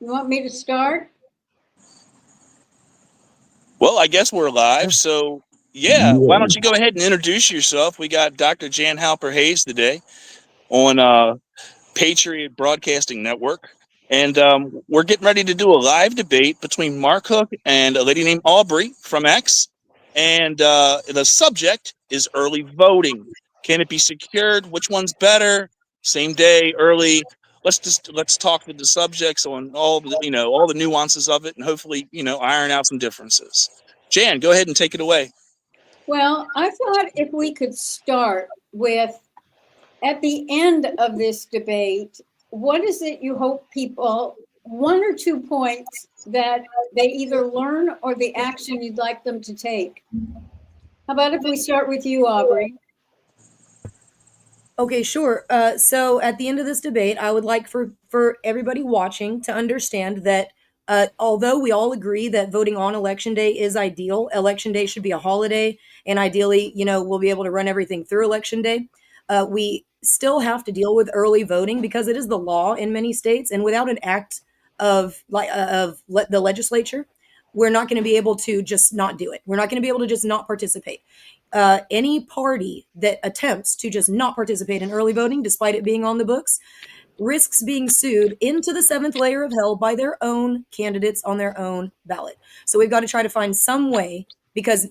You want me to start? Well, I guess we're live. Sure. So, yeah, why don't you Yeah. go ahead and introduce yourself? We got Dr. Jan Halper-Hayes today on Patriot Broadcasting Network. And we're getting ready to do a live debate between Mark Hook and a lady named Aubree from X. And the subject is early voting. Can it be secured? Which one's better? Same day, early. Let's talk with the subjects on all the nuances of it, and hopefully iron out some differences. Jan, go ahead and take it away. Well, I thought if we could start with at the end of this debate, what is it you hope people, one or two points that they either learn or the action you'd like them to take? How about if we start with you, Aubree? Okay, sure. So at the end of this debate, I would like for everybody watching to understand that although we all agree that voting on election day is ideal, election day should be a holiday, and ideally, we'll be able to run everything through election day. We still have to deal with early voting because it is the law in many states, and without an act of the legislature, we're not going to be able to just not do it. We're not going to be able to just not participate. Any party that attempts to just not participate in early voting, despite it being on the books, risks being sued into the seventh layer of hell by their own candidates on their own ballot. So we've got to try to find some way, because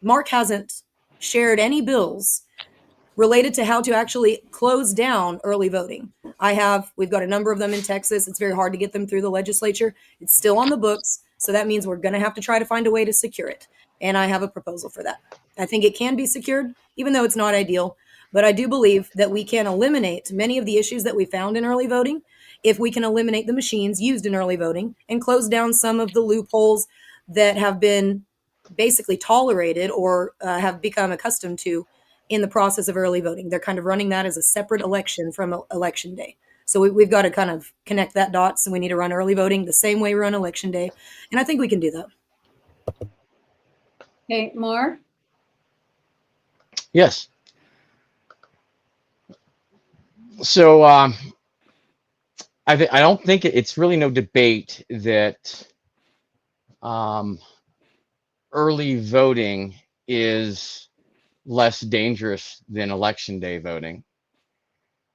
Mark hasn't shared any bills related to how to actually close down early voting. We've got a number of them in Texas. It's very hard to get them through the legislature. It's still on the books. So that means we're going to have to try to find a way to secure it. And I have a proposal for that. I think it can be secured, even though it's not ideal. But I do believe that we can eliminate many of the issues that we found in early voting if we can eliminate the machines used in early voting and close down some of the loopholes that have been basically tolerated or have become accustomed to in the process of early voting. They're kind of running that as a separate election from election day. So we've got to kind of connect that dots, and we need to run early voting the same way we run election day. And I think we can do that. Okay, Mark? Yes. So I don't think it's really no debate that um, early voting is less dangerous than election day voting.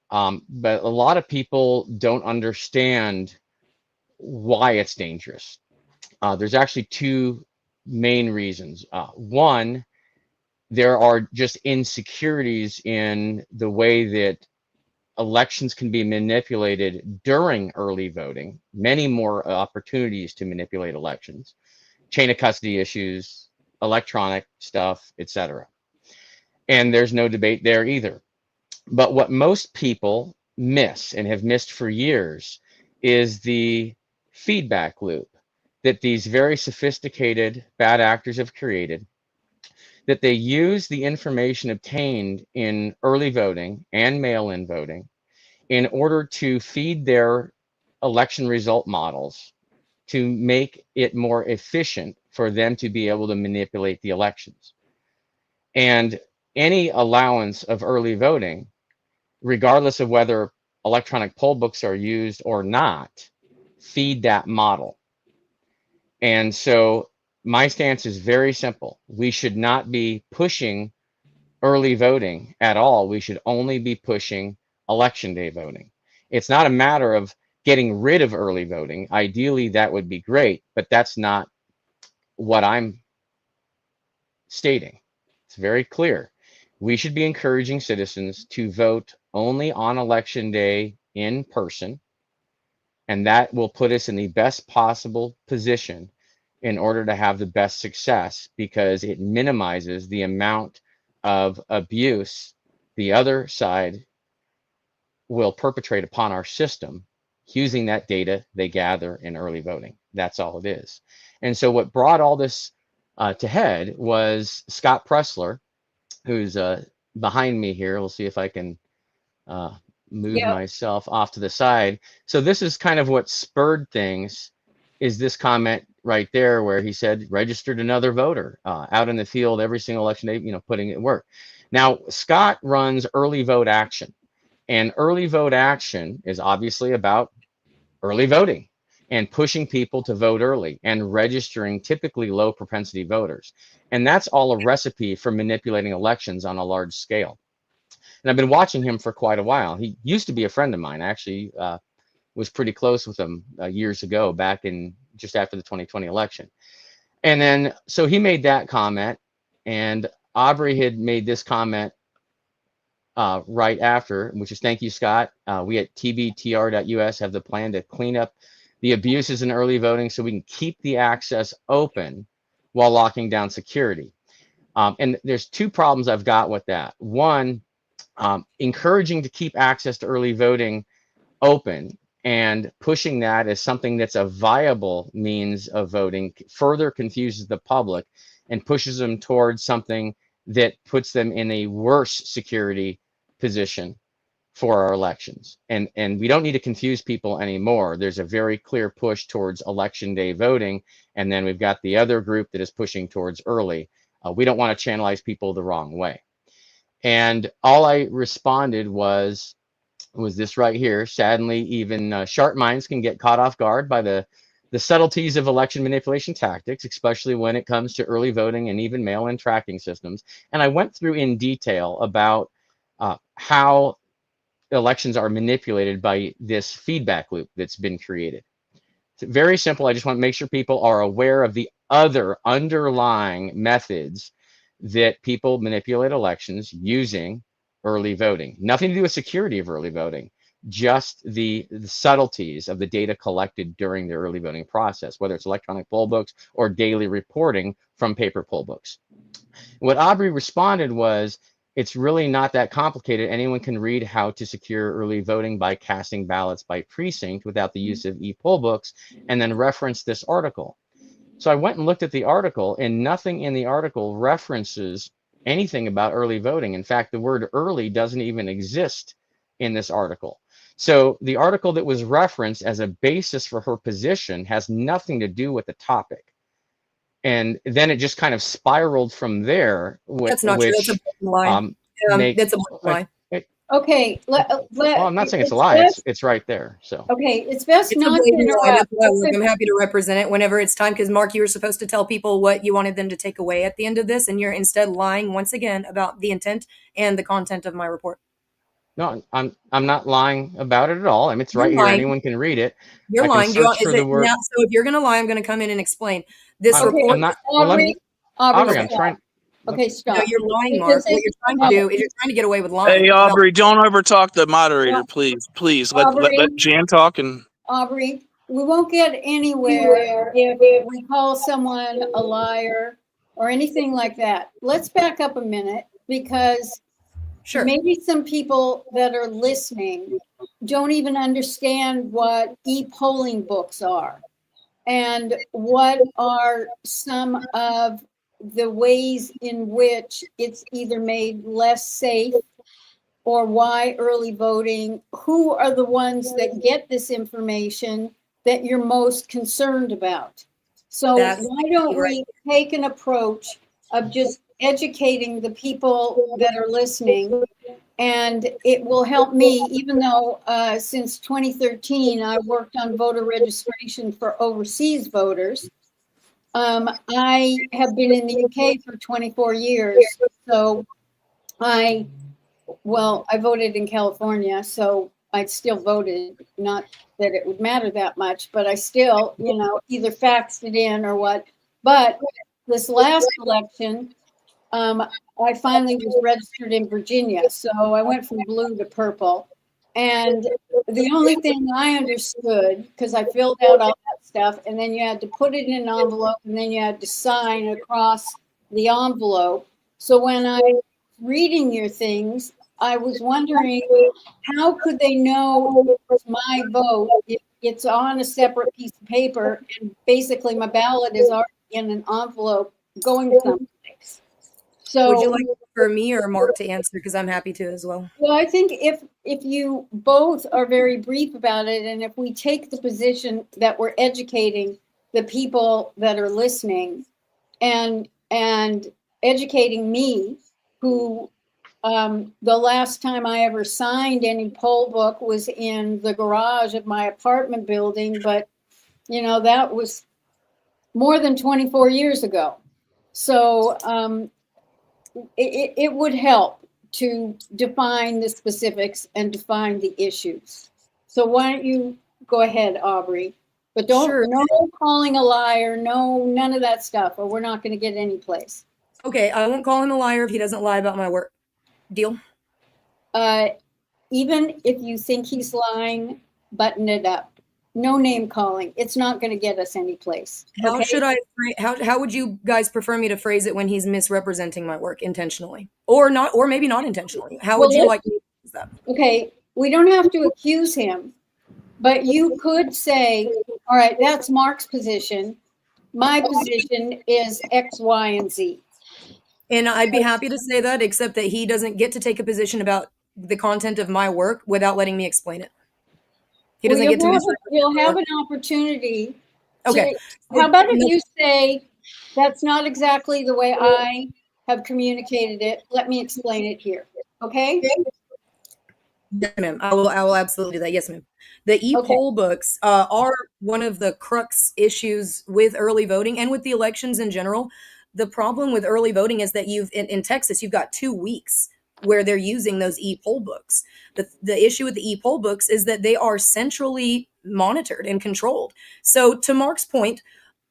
But a lot of people don't understand why it's dangerous. There's actually two main reasons. One, there are just insecurities in the way that elections can be manipulated during early voting, many more opportunities to manipulate elections, chain of custody issues, electronic stuff, etc. And there's no debate there either. But what most people miss and have missed for years is the feedback loop that these very sophisticated bad actors have created, that they use the information obtained in early voting and mail-in voting in order to feed their election result models to make it more efficient for them to be able to manipulate the elections. And any allowance of early voting, regardless of whether electronic poll books are used or not, feed that model. And so my stance is very simple. We should not be pushing early voting at all. We should only be pushing election day voting. It's not a matter of getting rid of early voting. Ideally, that would be great, but that's not what I'm stating. It's very clear. We should be encouraging citizens to vote only on election day in person, and that will put us in the best possible position in order to have the best success because it minimizes the amount of abuse the other side will perpetrate upon our system using that data they gather in early voting. That's all it is. And so what brought all this to head was Scott Pressler, who's behind me here. We'll see if I can move Yep. myself off to the side. So this is kind of what spurred things, is this comment right there where he said registered another voter out in the field every single election day, putting it in work. Now, Scott runs Early Vote Action, and Early Vote Action is obviously about early voting. and pushing people to vote early and registering typically low propensity voters. And that's all a recipe for manipulating elections on a large scale. And I've been watching him for quite a while. He used to be a friend of mine. I actually was pretty close with him years ago, back in just after the 2020 election. And then, so he made that comment, and Aubree had made this comment right after, which is, thank you, Scott. We at tbtr.us have the plan to clean up the abuses in early voting so we can keep the access open while locking down security. And there's two problems I've got with that. One, encouraging to keep access to early voting open and pushing that as something that's a viable means of voting further confuses the public and pushes them towards something that puts them in a worse security position for our elections. And we don't need to confuse people anymore. There's a very clear push towards election day voting, and then we've got the other group that is pushing towards early. We don't want to channelize people the wrong way. And all I responded was this right here. Sadly, even sharp minds can get caught off guard by the subtleties of election manipulation tactics, especially when it comes to early voting and even mail-in tracking systems. And I went through in detail about how elections are manipulated by this feedback loop that's been created. It's very simple. I just want to make sure people are aware of the other underlying methods that people manipulate elections using early voting. Nothing to do with security of early voting, just the subtleties of the data collected during the early voting process, whether it's electronic poll books or daily reporting from paper poll books. What Aubree responded was, it's really not that complicated. Anyone can read how to secure early voting by casting ballots by precinct without the use of e-poll books, and then reference this article. So I went and looked at the article, and nothing in the article references anything about early voting. In fact, the word early doesn't even exist in this article. So the article that was referenced as a basis for her position has nothing to do with the topic. And then it just kind of spiraled from there. That's not true. That's a lie. That's a lie. Okay. Well, I'm not saying it's a lie. It's right there. So okay, it's best It's not to interrupt. I'm happy to represent it whenever it's time, because Mark, you were supposed to tell people what you wanted them to take away at the end of this, and you're instead lying once again about the intent and the content of my report. no, I'm not lying about it at all. I mean, it's right here. Anyone can read it. You're lying. So if you're going to lie, I'm going to come in and explain this report. I'm not. Aubree, I'm trying. Okay, stop. No, you're lying, Mark. What you're trying to do is you're trying to get away with lying. Hey, Aubree, don't overtalk the moderator, please. Please let Jan talk. And Aubree, we won't get anywhere if we call someone a liar or anything like that. Let's back up a minute, because maybe some people that are listening don't even understand what e-polling books are and what are some of the ways in which it's either made less safe, or why early voting, who are the ones that get this information that you're most concerned about. So why don't we take an approach of just educating the people that are listening, and it will help me, even though since 2013, I worked on voter registration for overseas voters. I have been in the UK for 24 years, so I voted in California, so I still voted, not that it would matter that much, but I still, either faxed it in or what. But this last election, I finally was registered in Virginia, so I went from blue to purple. And the only thing I understood, because I filled out all that stuff, and then you had to put it in an envelope, and then you had to sign across the envelope. So when I was reading your things, I was wondering, how could they know it was my vote if it's on a separate piece of paper, and basically my ballot is already in an envelope going someplace? So would you like for me or Mark to answer? Because I'm happy to as well. Well, I think if you both are very brief about it, and if we take the position that we're educating the people that are listening, and educating me, who the last time I ever signed any poll book was in the garage of my apartment building, but That was more than 24 years ago. So it would help to define the specifics and define the issues. So why don't you go ahead, Aubree? But Sure. no calling a liar, none of that stuff, or we're not going to get any place. Okay, I won't call him a liar if he doesn't lie about my work. Deal? Even if you think he's lying, button it up. No name calling. It's not going to get us any place. How Okay? should I? How would you guys prefer me to phrase it when he's misrepresenting my work intentionally, or not, or maybe not intentionally? How would you like me to use that? Okay, we don't have to accuse him, but you could say, all right, that's Mark's position. My position is X, Y, and Z. And I'd be happy to say that, except that he doesn't get to take a position about the content of my work without letting me explain it. He doesn't get to misrepresent. You'll have an opportunity. Okay. How about if you say, that's not exactly the way I have communicated it. Let me explain it here. Okay? Yes, ma'am. I will absolutely do that. Yes, ma'am. The e-poll books are one of the crux issues with early voting and with the elections in general. The problem with early voting is that in Texas, you've got 2 weeks where they're using those e-poll books. The issue with the e-poll books is that they are centrally monitored and controlled. So to Mark's point,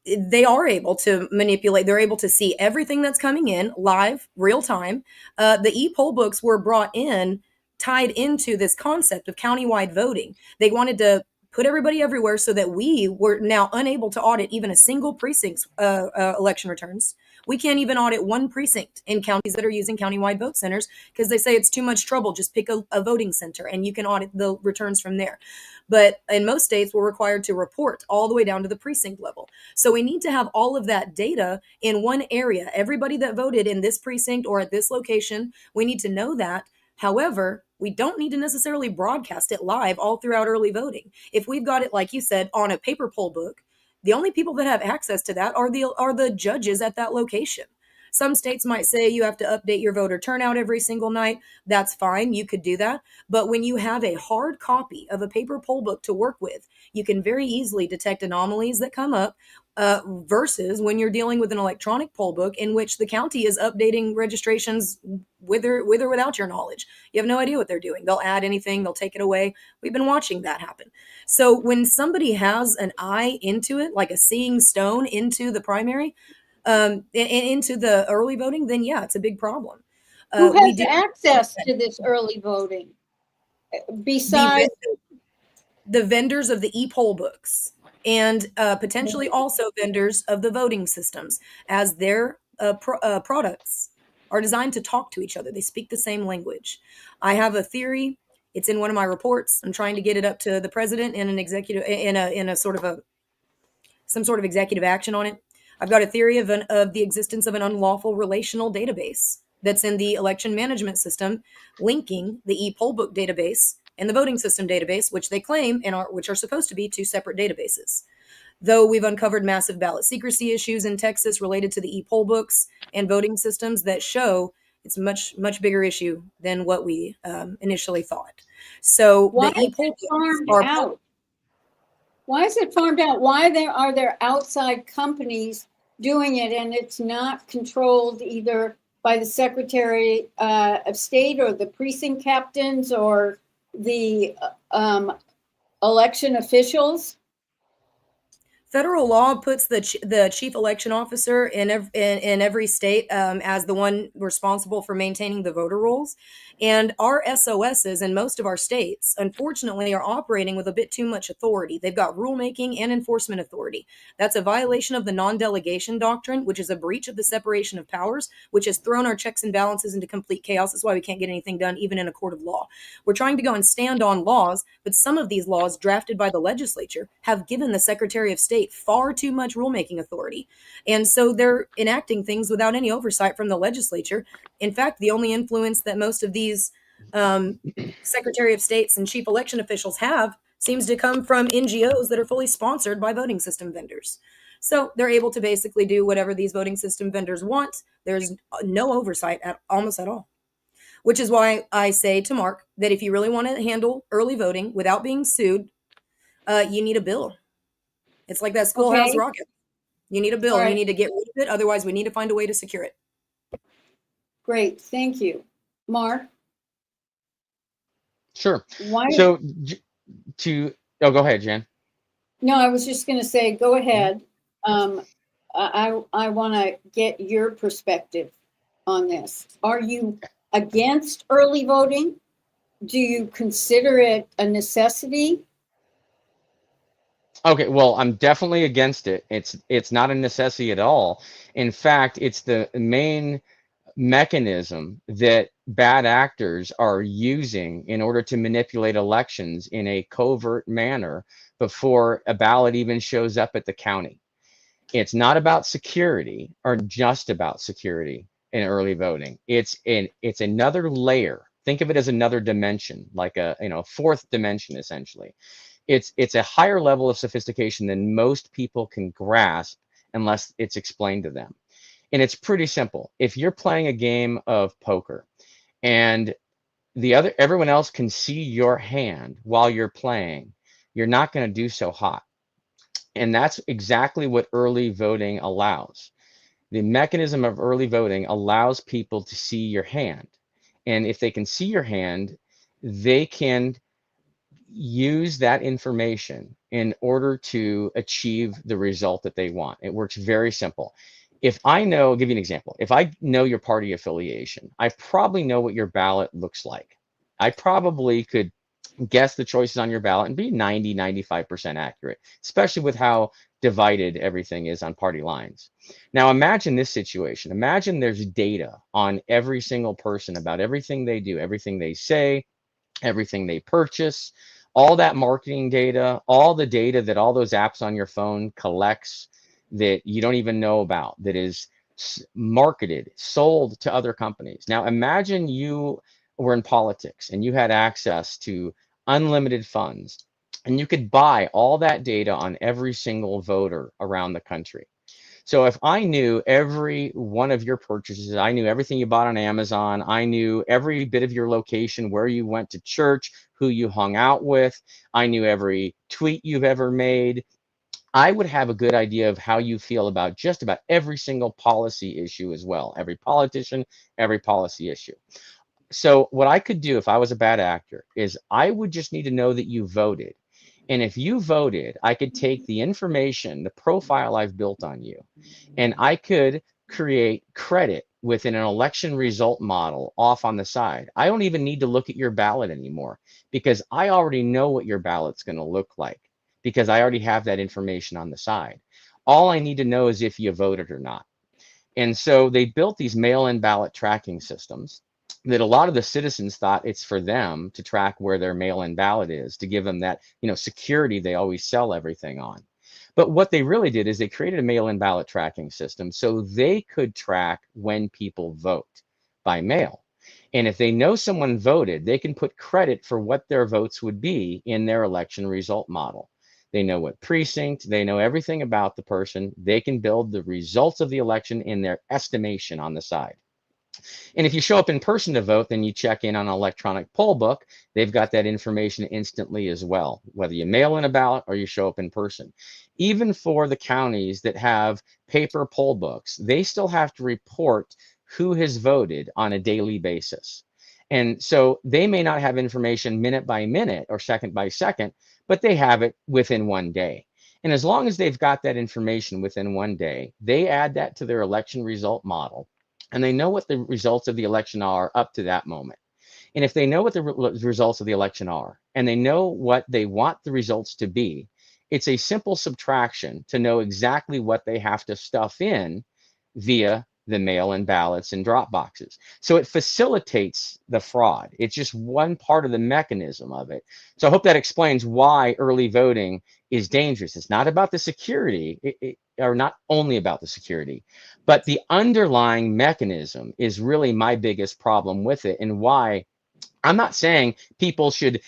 they are able to manipulate. They're able to see everything that's coming in live, real time. The e-poll books were brought in tied into this concept of countywide voting. They wanted to put everybody everywhere so that we were now unable to audit even a single precinct's election returns. We can't even audit one precinct in counties that are using countywide vote centers because they say it's too much trouble. Just pick a voting center and you can audit the returns from there. But in most states, we're required to report all the way down to the precinct level. So we need to have all of that data in one area. Everybody that voted in this precinct or at this location, we need to know that. However, we don't need to necessarily broadcast it live all throughout early voting. If we've got it, like you said, on a paper poll book, the only people that have access to that are the judges at that location. Some states might say you have to update your voter turnout every single night. That's fine. You could do that. But when you have a hard copy of a paper poll book to work with, you can very easily detect anomalies that come up versus when you're dealing with an electronic poll book in which the county is updating registrations with or without your knowledge. You have no idea what they're doing. They'll add anything, they'll take it away. We've been watching that happen. So when somebody has an eye into it, like a seeing stone into the primary, into the early voting, then yeah, it's a big problem. Who has access to this early voting? Besides the vendors of the e-poll books and potentially also vendors of the voting systems, as their products are designed to talk to each other. They speak the same language. I have a theory. It's in one of my reports. I'm trying to get it up to the president in an executive in a sort of some sort of executive action on it. I've got a theory of the existence of an unlawful relational database that's in the election management system, linking the e-poll book database and the voting system database, which they claim which are supposed to be 2 separate databases. Though we've uncovered massive ballot secrecy issues in Texas related to the e-poll books and voting systems that show it's a much bigger issue than what we initially thought. So why the e-poll is it farmed out? Why is it farmed out? Why are there outside companies doing it and it's not controlled either by the Secretary of State or the precinct captains or the election officials? Federal law puts the chief election officer in every state as the one responsible for maintaining the voter rolls. And our SOSs in most of our states, unfortunately, are operating with a bit too much authority. They've got rulemaking and enforcement authority. That's a violation of the non-delegation doctrine, which is a breach of the separation of powers, which has thrown our checks and balances into complete chaos. That's why we can't get anything done, even in a court of law. We're trying to go and stand on laws, but some of these laws drafted by the legislature have given the Secretary of State far too much rulemaking authority. And so they're enacting things without any oversight from the legislature. In fact, the only influence that most of these Secretary of States and chief election officials have seems to come from NGOs that are fully sponsored by voting system vendors. So they're able to basically do whatever these voting system vendors want. There's no oversight almost at all. Which is why I say to Mark that if you really want to handle early voting without being sued, you need a bill. It's like that schoolhouse Okay. rocket. You need a bill All and you right. need to get rid of it. Otherwise, we need to find a way to secure it. Great. Thank you. Mark, Sure. why? So oh, go ahead, Jen. No, I was just going to say, go Mhm. ahead. I want to get your perspective on this. Are you against early voting? Do you consider it a necessity? Okay, well, I'm definitely against it. It's not a necessity at all. In fact, it's the main mechanism that bad actors are using in order to manipulate elections in a covert manner before a ballot even shows up at the county. It's not about security or just about security in early voting. It's another layer. Think of it as another dimension, like a fourth dimension essentially. It's a higher level of sophistication than most people can grasp unless it's explained to them. And it's pretty simple. If you're playing a game of poker and everyone else can see your hand while you're playing, you're not going to do so hot. And that's exactly what early voting allows. The mechanism of early voting allows people to see your hand. And if they can see your hand, they can use that information in order to achieve the result that they want. It works very simple. If I know, I'll give you an example. If I know your party affiliation, I probably know what your ballot looks like. I probably could guess the choices on your ballot and be 95% accurate, especially with how divided everything is on party lines. Now imagine this situation. Imagine there's data on every single person about everything they do, everything they say, everything they purchase, all that marketing data, all the data that all those apps on your phone collects that you don't even know about, that is marketed, sold to other companies. Now imagine you were in politics and you had access to unlimited funds and you could buy all that data on every single voter around the country. So if I knew every one of your purchases, I knew everything you bought on Amazon, I knew every bit of your location, where you went to church, who you hung out with, I knew every tweet you've ever made, I would have a good idea of how you feel about just about every single policy issue as well, every politician, every policy issue. So what I could do if I was a bad actor is I would just need to know that you voted. And if you voted, I could take the information, the profile I've built on you, and I could create credit within an election result model off on the side. I don't even need to look at your ballot anymore because I already know what your ballot's going to look like because I already have that information on the side. All I need to know is if you voted or not. And so they built these mail-in ballot tracking systems that a lot of the citizens thought it's for them to track where their mail-in ballot is, to give them that, security they always sell everything on. But what they really did is they created a mail-in ballot tracking system so they could track when people vote by mail. And if they know someone voted, they can put credit for what their votes would be in their election result model. They know what precinct, they know everything about the person. They can build the results of the election in their estimation on the side. And if you show up in person to vote, then you check in on an electronic poll book. They've got that information instantly as well, whether you mail in a ballot or you show up in person. Even for the counties that have paper poll books, they still have to report who has voted on a daily basis. And so they may not have information minute by minute or second by second, but they have it within one day. And as long as they've got that information within one day, they add that to their election result model and they know what the results of the election are up to that moment. And if they know what the results of the election are, and they know what they want the results to be, it's a simple subtraction to know exactly what they have to stuff in via the mail-in ballots and drop boxes. So it facilitates the fraud. It's just one part of the mechanism of it. So I hope that explains why early voting is dangerous. It's not about the security, or not only about the security, but the underlying mechanism is really my biggest problem with it, and why I'm not saying people should,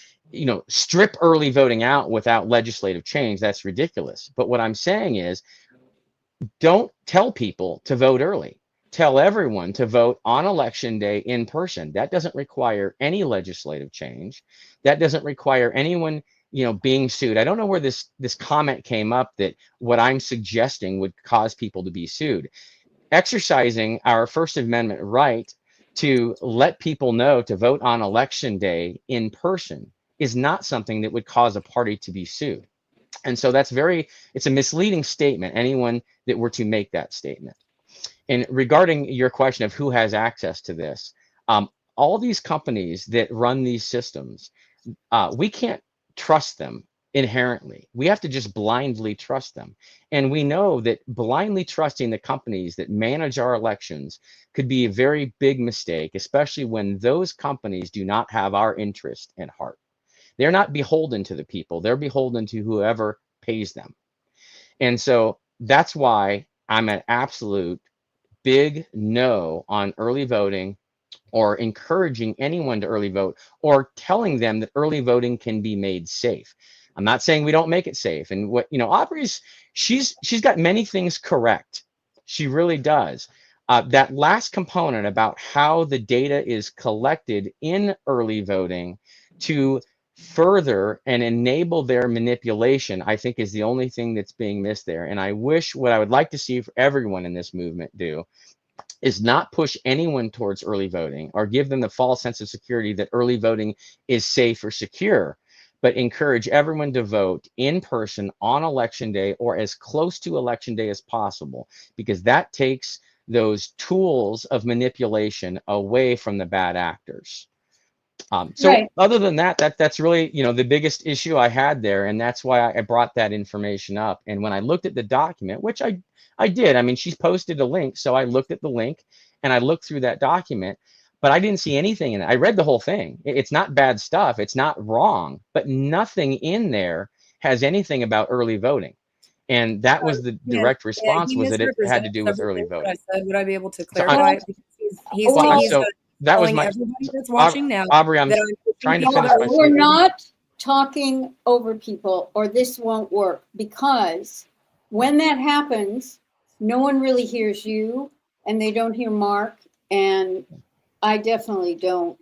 strip early voting out without legislative change. That's ridiculous. But what I'm saying is, don't tell people to vote early. Tell everyone to vote on election day in person. That doesn't require any legislative change. That doesn't require anyone, being sued. I don't know where this comment came up that what I'm suggesting would cause people to be sued. Exercising our First Amendment right to let people know to vote on election day in person is not something that would cause a party to be sued. And so it's a misleading statement, anyone that were to make that statement. And regarding your question of who has access to this, all these companies that run these systems, we can't trust them inherently. We have to just blindly trust them. And we know that blindly trusting the companies that manage our elections could be a very big mistake, especially when those companies do not have our interest at heart. They're not beholden to the people. They're beholden to whoever pays them. And so that's why I'm an absolute big no on early voting, or encouraging anyone to early vote, or telling them that early voting can be made safe. I'm not saying we don't make it safe. And what, Aubree's, she's got many things correct. She really does. That last component about how the data is collected in early voting to further and enable their manipulation, I think is the only thing that's being missed there. And what I would like to see for everyone in this movement do is not push anyone towards early voting or give them the false sense of security that early voting is safe or secure, but encourage everyone to vote in person on election day or as close to election day as possible, because that takes those tools of manipulation away from the bad actors. So Right. other than that's really, the biggest issue I had there. And that's why I brought that information up. And when I looked at the document, which I did, I mean, she's posted a link. So I looked at the link and I looked through that document, but I didn't see anything in it. I read the whole thing. It's not bad stuff. It's not wrong, but nothing in there has anything about early voting. And that was the direct response, he was that it had to misrepresented do with several early things that voting. I said. Would I be able to So I- clarify? Because he's Well, he's so that was telling my, everybody that's watching now Aubree, I'm that I'm pushing trying to people finish that my are We're statement. not talking over people, or this won't work, because when that happens, no one really hears you and they don't hear Mark, and I definitely don't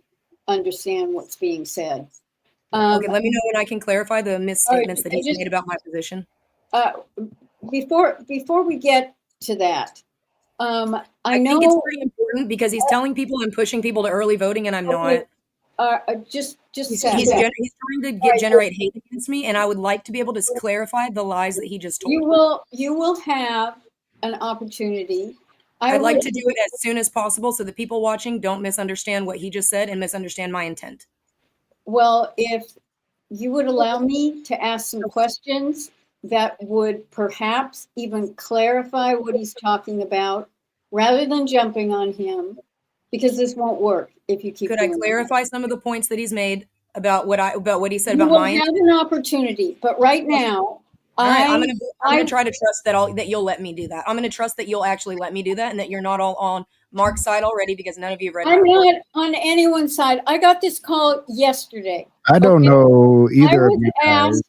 understand what's being said. Okay, let me know when I can clarify the misstatements that he's just- made about my position. Before we get to that, I think it's know, pretty important because he's telling people I'm pushing people to early voting, and I'm okay, not. just He's say trying that. to generate hate against me, and I would like to be able to clarify the lies that he just told. You will have an opportunity. I'd like to do it as soon as possible so that people watching don't misunderstand what he just said and misunderstand my intent. Well, if you would allow me to ask some questions that would perhaps even clarify what he's talking about, rather than jumping on him, because this won't work if you keep Could I doing clarify some of the points that he's made about what he said that. You about will my have an opportunity, but right now, All right, I'm gonna I try to trust that you'll let me do that. I'm gonna trust that you'll actually let me do that, and that you're not all on Mark's side already because none of you have read my I'm report. not on anyone's side. I got this call yesterday. I don't Okay. know either of you guys.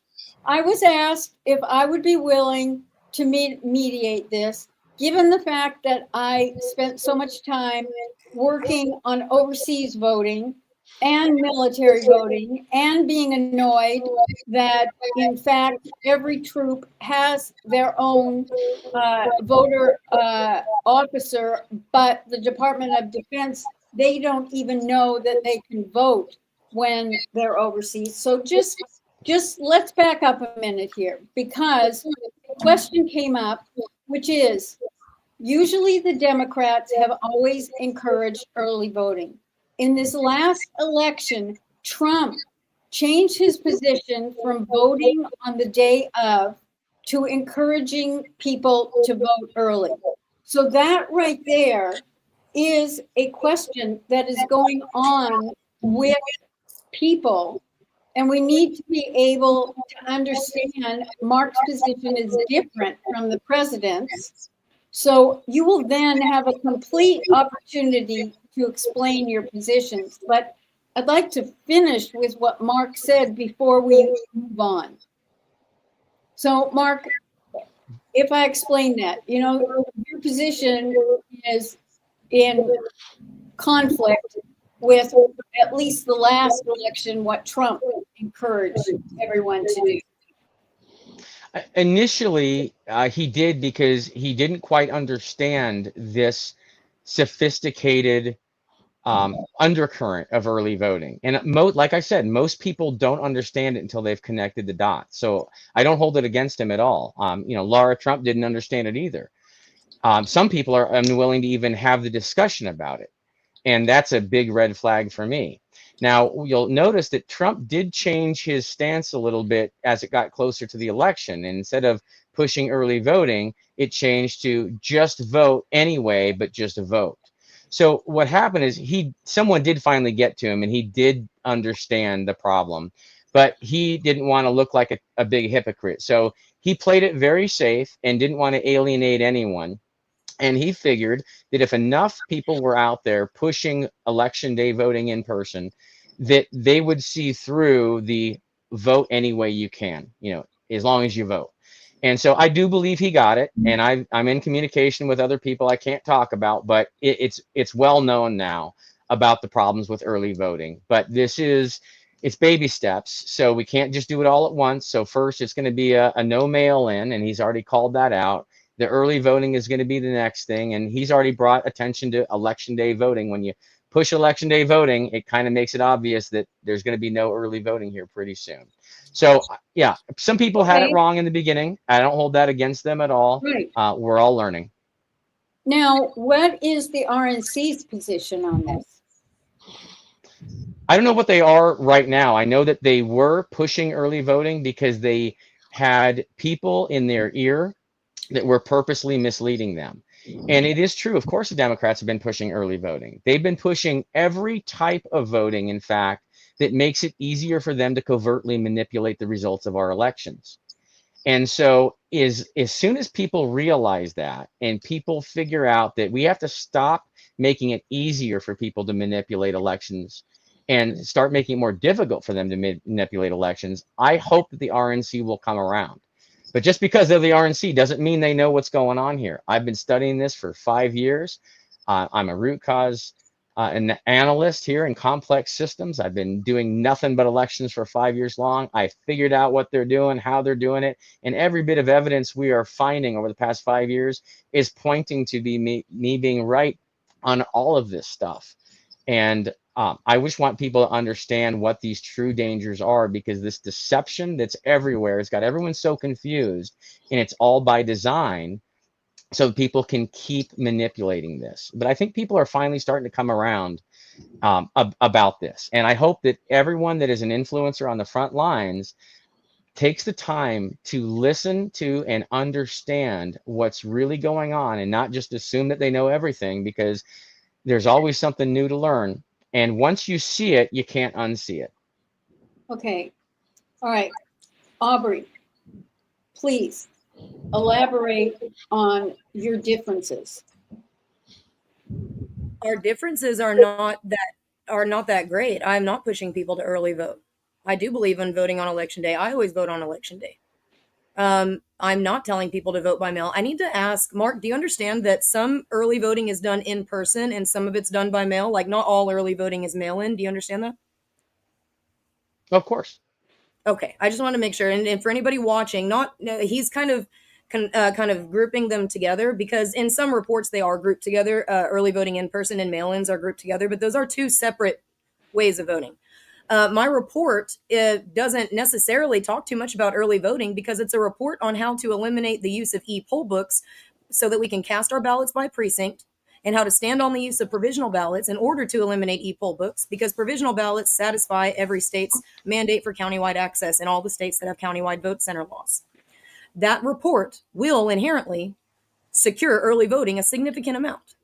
I was asked if I would be willing to mediate this, given the fact that I spent so much time working on overseas voting and military voting, and being annoyed that, in fact, every troop has their own voter officer, but the Department of Defense, they don't even know that they can vote when they're overseas. So just let's back up a minute here, because the question came up, which is, usually the Democrats have always encouraged early voting. In this last election, Trump changed his position from voting on the day of to encouraging people to vote early. So that right there is a question that is going on with people. And we need to be able to understand Mark's position is different from the president's. So you will then have a complete opportunity to explain your positions. But I'd like to finish with what Mark said before we move on. So, Mark, if I explain that, your position is in conflict with at least the last election, what Trump encouraged everyone to do? Initially, he did because he didn't quite understand this sophisticated undercurrent of early voting. And like I said, most people don't understand it until they've connected the dots. So I don't hold it against him at all. Laura Trump didn't understand it either. Some people are unwilling to even have the discussion about it. And that's a big red flag for me. Now, you'll notice that Trump did change his stance a little bit as it got closer to the election. And instead of pushing early voting, it changed to just vote anyway, but just vote. So what happened is someone did finally get to him and he did understand the problem, but he didn't want to look like a big hypocrite. So he played it very safe and didn't want to alienate anyone. And he figured that if enough people were out there pushing election day voting in person, that they would see through the vote any way you can, as long as you vote. And so I do believe he got it. And I'm in communication with other people I can't talk about, but it's well known now about the problems with early voting. But it's baby steps. So we can't just do it all at once. So first it's going to be a no mail in, and he's already called that out. The early voting is going to be the next thing. And he's already brought attention to election day voting. When you push election day voting, it kind of makes it obvious that there's going to be no early voting here pretty soon. So, yeah, some people had it wrong in the beginning. I don't hold that against them at all. Right. We're all learning. Now, what is the RNC's position on this? I don't know what they are right now. I know that they were pushing early voting because they had people in their ear that were purposely misleading them. And it is true. Of course, the Democrats have been pushing early voting. They've been pushing every type of voting, in fact, that makes it easier for them to covertly manipulate the results of our elections. And so as soon as people realize that and people figure out that we have to stop making it easier for people to manipulate elections and start making it more difficult for them to manipulate elections, I hope that the RNC will come around. But just because they're the RNC doesn't mean they know what's going on here. I've been studying this for 5 years. I'm a root cause an analyst here in complex systems. I've been doing nothing but elections for 5 years long. I figured out what they're doing, how they're doing it, and every bit of evidence we are finding over the past 5 years is pointing to me being right on all of this stuff. And I just want people to understand what these true dangers are, because this deception that's everywhere has got everyone so confused, and it's all by design so people can keep manipulating this. But I think people are finally starting to come around about this. And I hope that everyone that is an influencer on the front lines takes the time to listen to and understand what's really going on and not just assume that they know everything, because there's always something new to learn. And once you see it, you can't unsee it. Okay. All right. Aubree, please elaborate on your differences. Our differences are not that great. I'm not pushing people to early vote. I do believe in voting on election day. I always vote on election day. I'm not telling people to vote by mail. I need to ask, Mark, do you understand that some early voting is done in person and some of it's done by mail? Like, not all early voting is mail-in. Do you understand that? Of course. Okay, I just want to make sure. And for anybody watching, he's kind of grouping them together, because in some reports they are grouped together. Early voting in person and mail-ins are grouped together, but those are two separate ways of voting. My report doesn't necessarily talk too much about early voting, because it's a report on how to eliminate the use of e-poll books so that we can cast our ballots by precinct, and how to stand on the use of provisional ballots in order to eliminate e-poll books, because provisional ballots satisfy every state's mandate for countywide access in all the states that have countywide vote center laws. That report will inherently secure early voting a significant amount.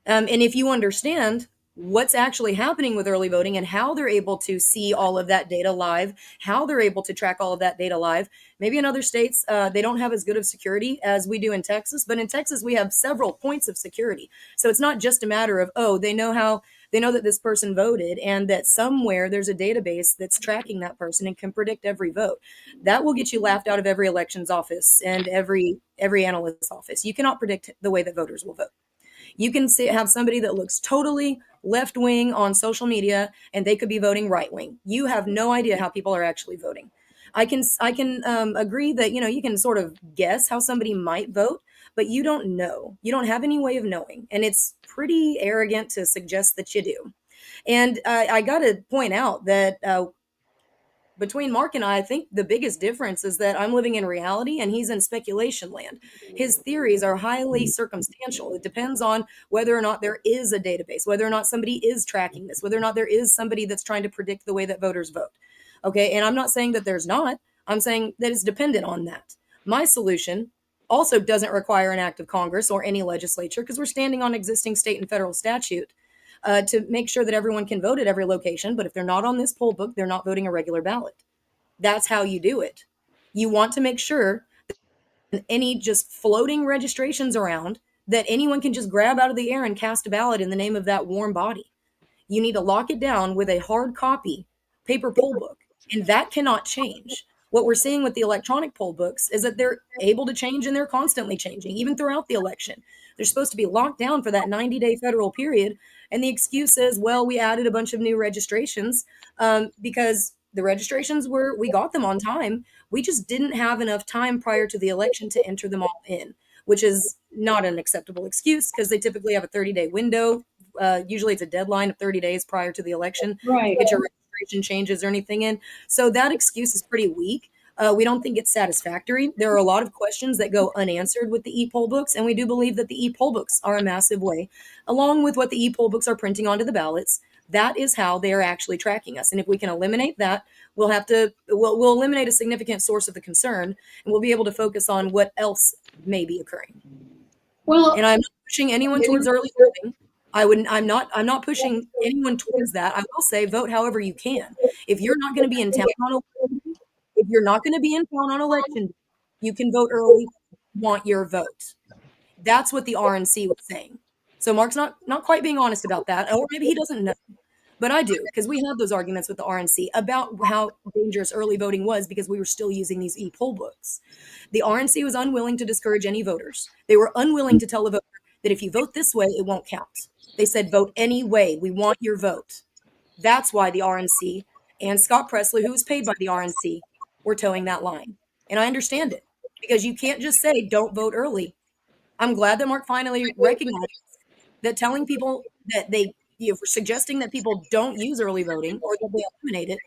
And if you understand what's actually happening with early voting and how they're able to see all of that data live, how they're able to track all of that data live. Maybe in other states, they don't have as good of security as we do in Texas, but in Texas, we have several points of security. So it's not just a matter of, they know that this person voted, and that somewhere there's a database that's tracking that person and can predict every vote. That will get you laughed out of every elections office and every analyst's office. You cannot predict the way that voters will vote. You can have somebody that looks totally left wing on social media and they could be voting right wing. You have no idea how people are actually voting. I can agree that you can sort of guess how somebody might vote, but you don't know. You don't have any way of knowing, and it's pretty arrogant to suggest that you do. And I got to point out that between Mark and I think the biggest difference is that I'm living in reality and he's in speculation land. His theories are highly circumstantial. It depends on whether or not there is a database, whether or not somebody is tracking this, whether or not there is somebody that's trying to predict the way that voters vote. Okay. And I'm not saying that there's not, I'm saying that it's dependent on that. My solution also doesn't require an act of Congress or any legislature because we're standing on existing state and federal statute to make sure that everyone can vote at every location. But if they're not on this poll book, they're not voting a regular ballot. That's how you do it. You want to make sure that any just floating registrations around that anyone can just grab out of the air and cast a ballot in the name of that warm body. You need to lock it down with a hard copy paper poll book, and that cannot change. What we're seeing with the electronic poll books is that they're able to change and they're constantly changing, even throughout the election. They're supposed to be locked down for that 90-day federal period. And the excuse is, well, we added a bunch of new registrations because the registrations we got them on time. We just didn't have enough time prior to the election to enter them all in, which is not an acceptable excuse because they typically have a 30-day window. Usually it's a deadline of 30 days prior to the election Right. to get your registration changes or anything in. So that excuse is pretty weak. We don't think it's satisfactory. There are a lot of questions that go unanswered with the e-poll books, and we do believe that the e-poll books are a massive way, along with what the e-poll books are printing onto the ballots. That is how they are actually tracking us. And if we can eliminate that, we'll eliminate a significant source of the concern, and we'll be able to focus on what else may be occurring. Well, And I'm not pushing anyone towards early voting. I'm not pushing anyone towards that. I will say vote however you can. If you're not going to be in town on election day, you can vote early. Want your vote. That's what the RNC was saying. So Mark's not quite being honest about that, or maybe he doesn't know. But I do, because we had those arguments with the RNC about how dangerous early voting was because we were still using these e-poll books. The RNC was unwilling to discourage any voters. They were unwilling to tell the voter that if you vote this way, it won't count. They said, vote any way. We want your vote. That's why the RNC and Scott Presley, who was paid by the RNC, were towing that line. And I understand it, because you can't just say, don't vote early. I'm glad that Mark finally recognized that telling people that suggesting that people don't use early voting or that they eliminate it,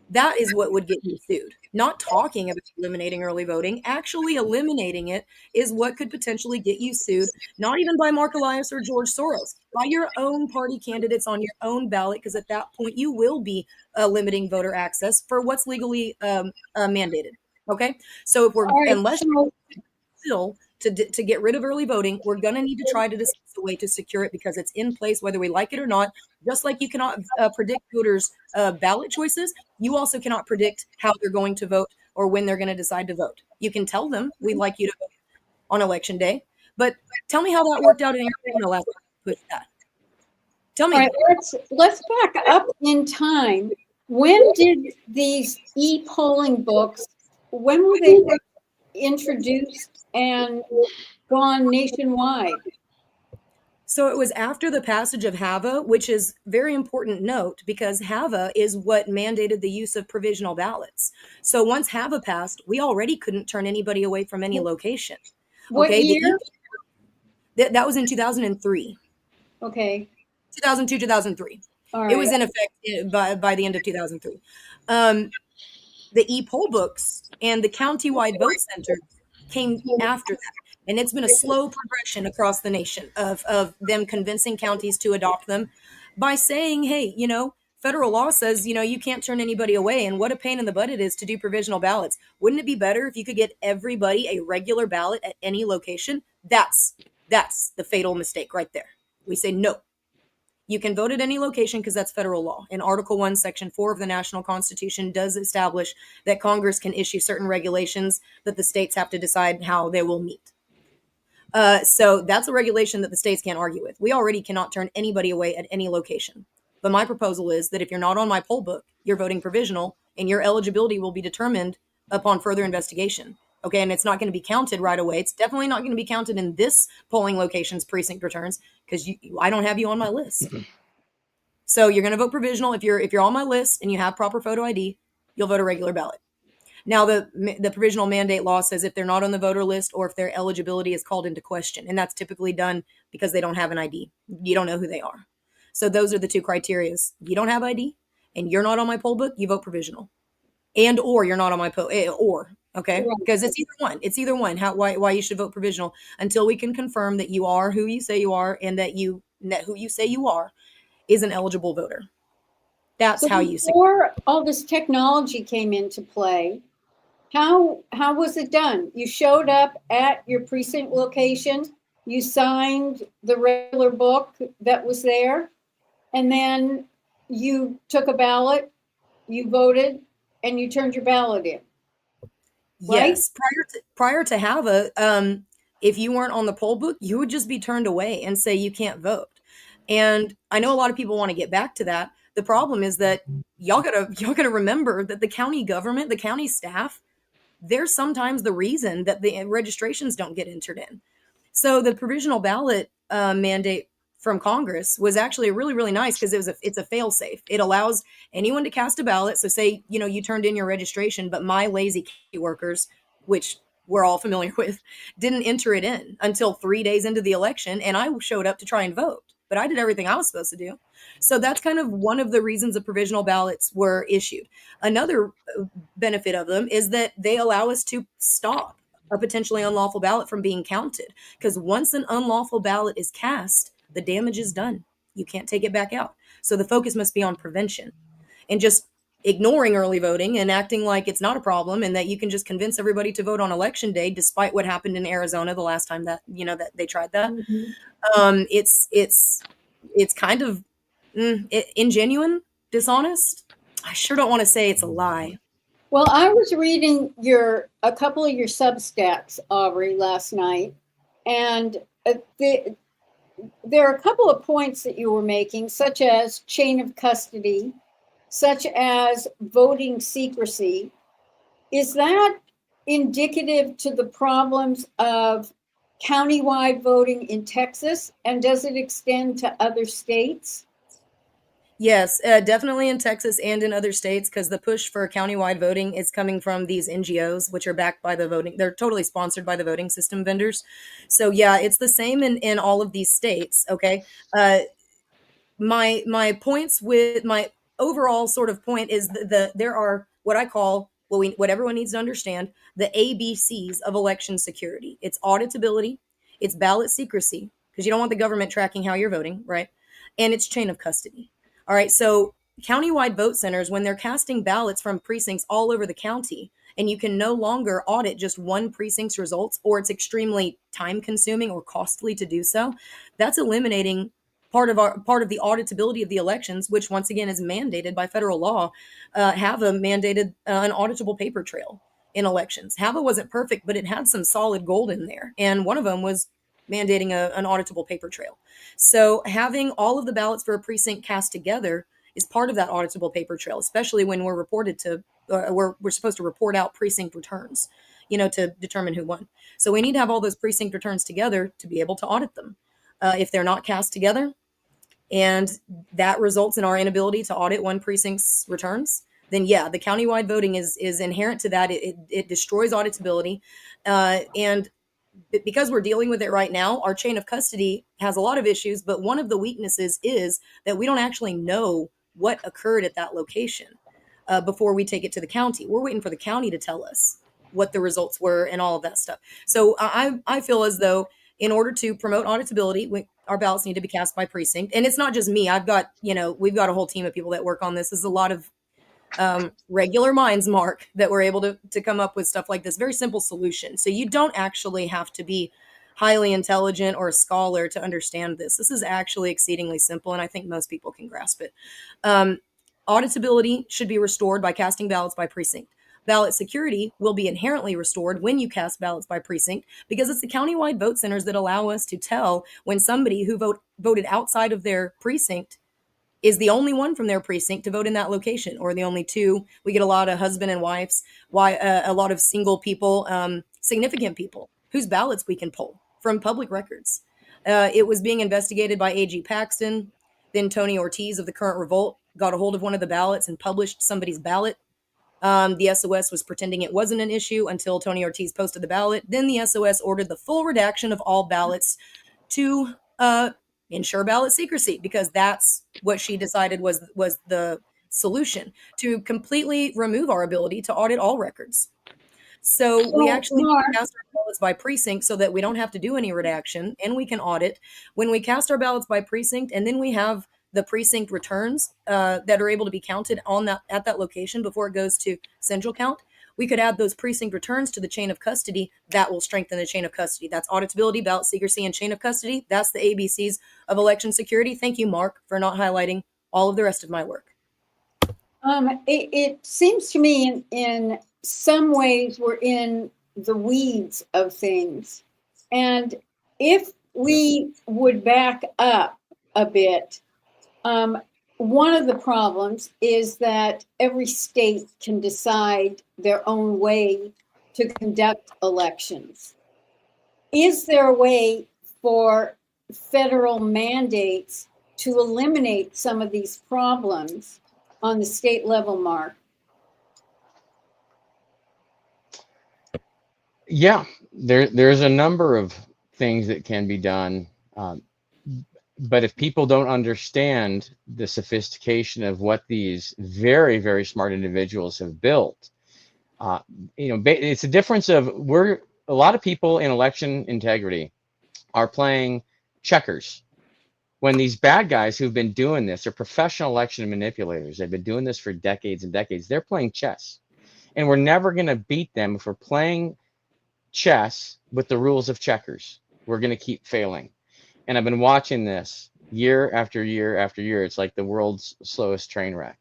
that is what would get you sued. Not talking about eliminating early voting, actually eliminating it is what could potentially get you sued, not even by Mark Elias or George Soros, by your own party candidates on your own ballot, because at that point you will be limiting voter access for what's legally mandated. Okay? So if we're, right, unless still to get rid of early voting, we're going to need to try to discuss a way to secure it because it's in place whether we like it or not. Just like you cannot predict voters' ballot choices, you also cannot predict how they're going to vote or when they're going to decide to vote. You can tell them, we'd like you to vote on election day, but tell me how that worked out in Arizona last time you pushed that. Tell me. all right, let's back up in time. When did these e-polling books, when were they introduced and gone nationwide? So it was after the passage of HAVA, which is very important note because HAVA is what mandated the use of provisional ballots. So once HAVA passed, we already couldn't turn anybody away from any location. What year? That was in 2003. Okay. 2002, 2003. All right. It was in effect by the end of 2003. The e-poll books and the countywide vote centers came after that. And it's been a slow progression across the nation of them convincing counties to adopt them by saying, hey, federal law says, you can't turn anybody away. And what a pain in the butt it is to do provisional ballots. Wouldn't it be better if you could get everybody a regular ballot at any location? That's the fatal mistake right there. We say, no, you can vote at any location because that's federal law. And Article 1, Section 4 of the National Constitution does establish that Congress can issue certain regulations that the states have to decide how they will meet. So that's a regulation that the states can't argue with. We already cannot turn anybody away at any location. But my proposal is that if you're not on my poll book, you're voting provisional, and your eligibility will be determined upon further investigation. Okay, and it's not going to be counted right away. It's definitely not going to be counted in this polling location's precinct returns because I don't have you on my list. So you're going to vote provisional. If you're on my list and you have proper photo ID, you'll vote a regular ballot. Now, the provisional mandate law says if they're not on the voter list or if their eligibility is called into question, and that's typically done because they don't have an ID. You don't know who they are. So those are the two criterias. You don't have ID and you're not on my poll book, you vote provisional. And or you're not on my okay? Right. Because it's either one. It's either one. Why you should vote provisional until we can confirm that you are who you say you are and that who you say you are is an eligible voter. That's So how you say. before all this technology came into play, how was it done? You showed up at your precinct location, you signed the regular book that was there, and then you took a ballot, you voted, and you turned your ballot in. Right? Yes, prior to HAVA, if you weren't on the poll book, you would just be turned away and say you can't vote. And I know a lot of people want to get back to that. The problem is that y'all gotta remember that the county government, the county staff, they're sometimes the reason that the registrations don't get entered in. So the provisional ballot mandate from Congress was actually really, really nice because it's a fail safe. It allows anyone to cast a ballot. So say, you turned in your registration, but my lazy county workers, which we're all familiar with, didn't enter it in until 3 days into the election. And I showed up to try and vote, but I did everything I was supposed to do. So that's kind of one of the reasons the provisional ballots were issued. Another benefit of them is that they allow us to stop a potentially unlawful ballot from being counted. Because once an unlawful ballot is cast, the damage is done. You can't take it back out. So the focus must be on prevention and just ignoring early voting and acting like it's not a problem and that you can just convince everybody to vote on election day, despite what happened in Arizona the last time that they tried that. Mm-hmm. It's kind of ingenuine, dishonest. I sure don't want to say it's a lie. Well, I was reading a couple of your Substacks, Aubree, last night, and there are a couple of points that you were making, such as chain of custody, such as voting secrecy. Is that indicative to the problems of countywide voting in Texas, and does it extend to other states? Yes, definitely in Texas and in other states, because the push for countywide voting is coming from these NGOs, which are backed by the voting. They're totally sponsored by the voting system vendors. So yeah, it's the same in all of these states. Okay. My points with my overall sort of point is there are what I call what everyone needs to understand, the ABCs of election security. It's auditability, it's ballot secrecy, because you don't want the government tracking how you're voting, right? And it's chain of custody. All right, so countywide vote centers, when they're casting ballots from precincts all over the county, and you can no longer audit just one precinct's results, or it's extremely time consuming or costly to do so, that's eliminating part of the auditability of the elections, which once again is mandated by federal law. HAVA mandated an auditable paper trail in elections. HAVA wasn't perfect, but it had some solid gold in there, and one of them was mandating an auditable paper trail. So having all of the ballots for a precinct cast together is part of that auditable paper trail, especially when we're supposed to report out precinct returns, to determine who won. So we need to have all those precinct returns together to be able to audit them. If they're not cast together, and that results in our inability to audit one precinct's returns, then yeah, the countywide voting is inherent to that. It destroys auditability, and because we're dealing with it right now, our chain of custody has a lot of issues, but one of the weaknesses is that we don't actually know what occurred at that location before we take it to the county. We're waiting for the county to tell us what the results were and all of that stuff. So I feel as though in order to promote auditability, our ballots need to be cast by precinct. And it's not just me. We've got a whole team of people that work on this. There's a lot of regular minds, Mark, that were able to come up with stuff like this. Very simple solution. So you don't actually have to be highly intelligent or a scholar to understand this. This is actually exceedingly simple, and I think most people can grasp it. Auditability should be restored by casting ballots by precinct. Ballot security will be inherently restored when you cast ballots by precinct, because it's the countywide vote centers that allow us to tell when somebody who voted outside of their precinct is the only one from their precinct to vote in that location, or the only two. We get a lot of husband and wives, a lot of single people, significant people whose ballots we can pull from public records. It was being investigated by AG Paxton. Then Tony Ortiz of the Current Revolt got a hold of one of the ballots and published somebody's ballot. The SOS was pretending it wasn't an issue until Tony Ortiz posted the ballot. Then the SOS ordered the full redaction of all ballots to ensure ballot secrecy, because that's what she decided was the solution, to completely remove our ability to audit all records. So we actually Mark, cast our ballots by precinct so that we don't have to do any redaction, and we can audit. When we cast our ballots by precinct, and then we have the precinct returns that are able to be counted on that at that location before it goes to central count, we could add those precinct returns to the chain of custody. That will strengthen the chain of custody. That's auditability, ballot secrecy, and chain of custody. That's the ABCs of election security. Thank you, Mark, for not highlighting all of the rest of my work. it seems to me in some ways we're in the weeds of things. And if we would back up a bit, one of the problems is that every state can decide their own way to conduct elections. Is there a way for federal mandates to eliminate some of these problems on the state level, Mark? Yeah, there's a number of things that can be done. But if people don't understand the sophistication of what these very, very smart individuals have built, it's a difference of a lot of people in election integrity are playing checkers, when these bad guys who've been doing this are professional election manipulators. They've been doing this for decades and decades. They're playing chess, and we're never going to beat them if we're playing chess with the rules of checkers. We're going to keep failing. And I've been watching this year after year after year. It's like the world's slowest train wreck.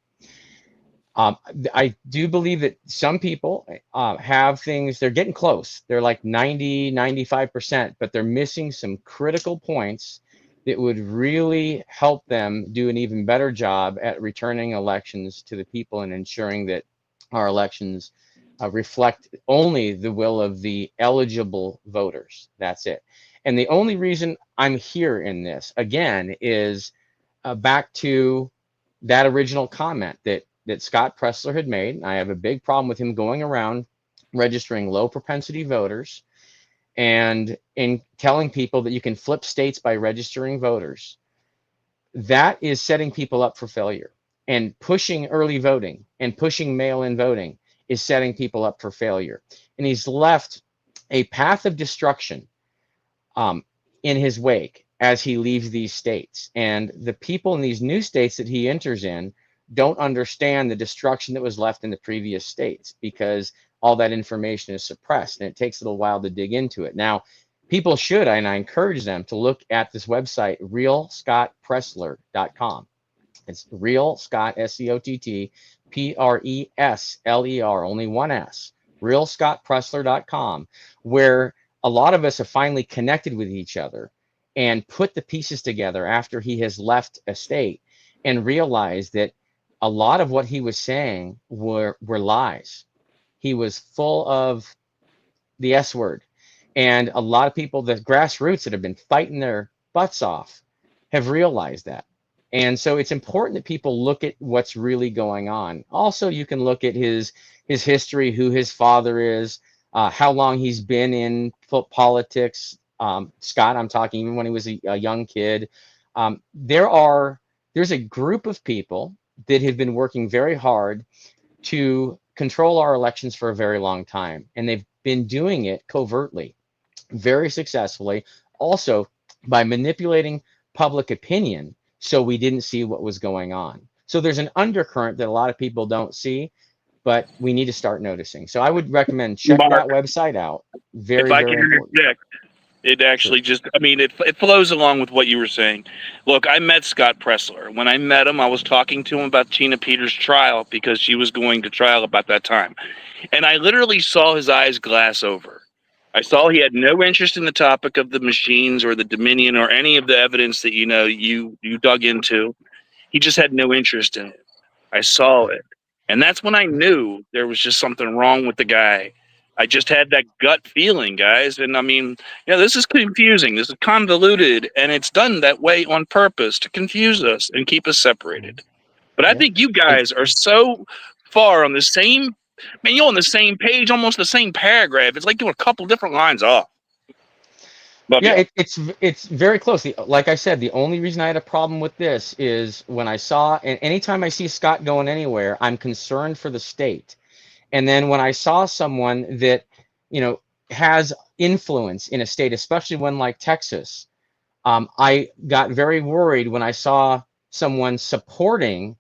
I do believe that some people have things, they're getting close. They're like 90, 95%, but they're missing some critical points that would really help them do an even better job at returning elections to the people and ensuring that our elections reflect only the will of the eligible voters. That's it. And the only reason I'm here in this, again, is back to that original comment that Scott Presler had made. I have a big problem with him going around registering low propensity voters and in telling people that you can flip states by registering voters. That is setting people up for failure. And pushing early voting and pushing mail-in voting is setting people up for failure. And he's left a path of destruction in his wake as he leaves these states. And the people in these new states that he enters in don't understand the destruction that was left in the previous states, because all that information is suppressed and it takes a little while to dig into it. Now, people should, and I encourage them to look at this website, realscottpresler.com. It's real Scott, SCOTT-PRESLER, only one S, realscottpresler.com, where a lot of us have finally connected with each other and put the pieces together after he has left a state and realized that a lot of what he was saying were lies. He was full of the S word. And a lot of people, the grassroots that have been fighting their butts off, have realized that. And so it's important that people look at what's really going on. Also, you can look at his history, who his father is, how long he's been in politics. Scott, I'm talking even when he was a young kid. There's a group of people that have been working very hard to control our elections for a very long time. And they've been doing it covertly, very successfully, also by manipulating public opinion so we didn't see what was going on. So there's an undercurrent that a lot of people don't see, but we need to start noticing. So I would recommend checking that website out. Very, if I very can important. interject, it actually just, I mean, it flows along with what you were saying. Look, I met Scott Presler. When I met him, I was talking to him about Tina Peters' trial because she was going to trial about that time. And I literally saw his eyes glass over. I saw he had no interest in the topic of the machines or the Dominion or any of the evidence that, you dug into. He just had no interest in it. I saw it. And that's when I knew there was just something wrong with the guy. I just had that gut feeling, guys. And I mean, yeah, this is confusing. This is convoluted, and it's done that way on purpose to confuse us and keep us separated. But I Yeah. think you guys are so far on the same, man, you're on the same page, almost the same paragraph. It's like doing a couple different lines off. Love Yeah, y'all. it's very close. Like I said, the only reason I had a problem with this is when I saw, and anytime I see Scott going anywhere, I'm concerned for the state. And then when I saw someone that, you know, has influence in a state, especially one like Texas, I got very worried when I saw someone supporting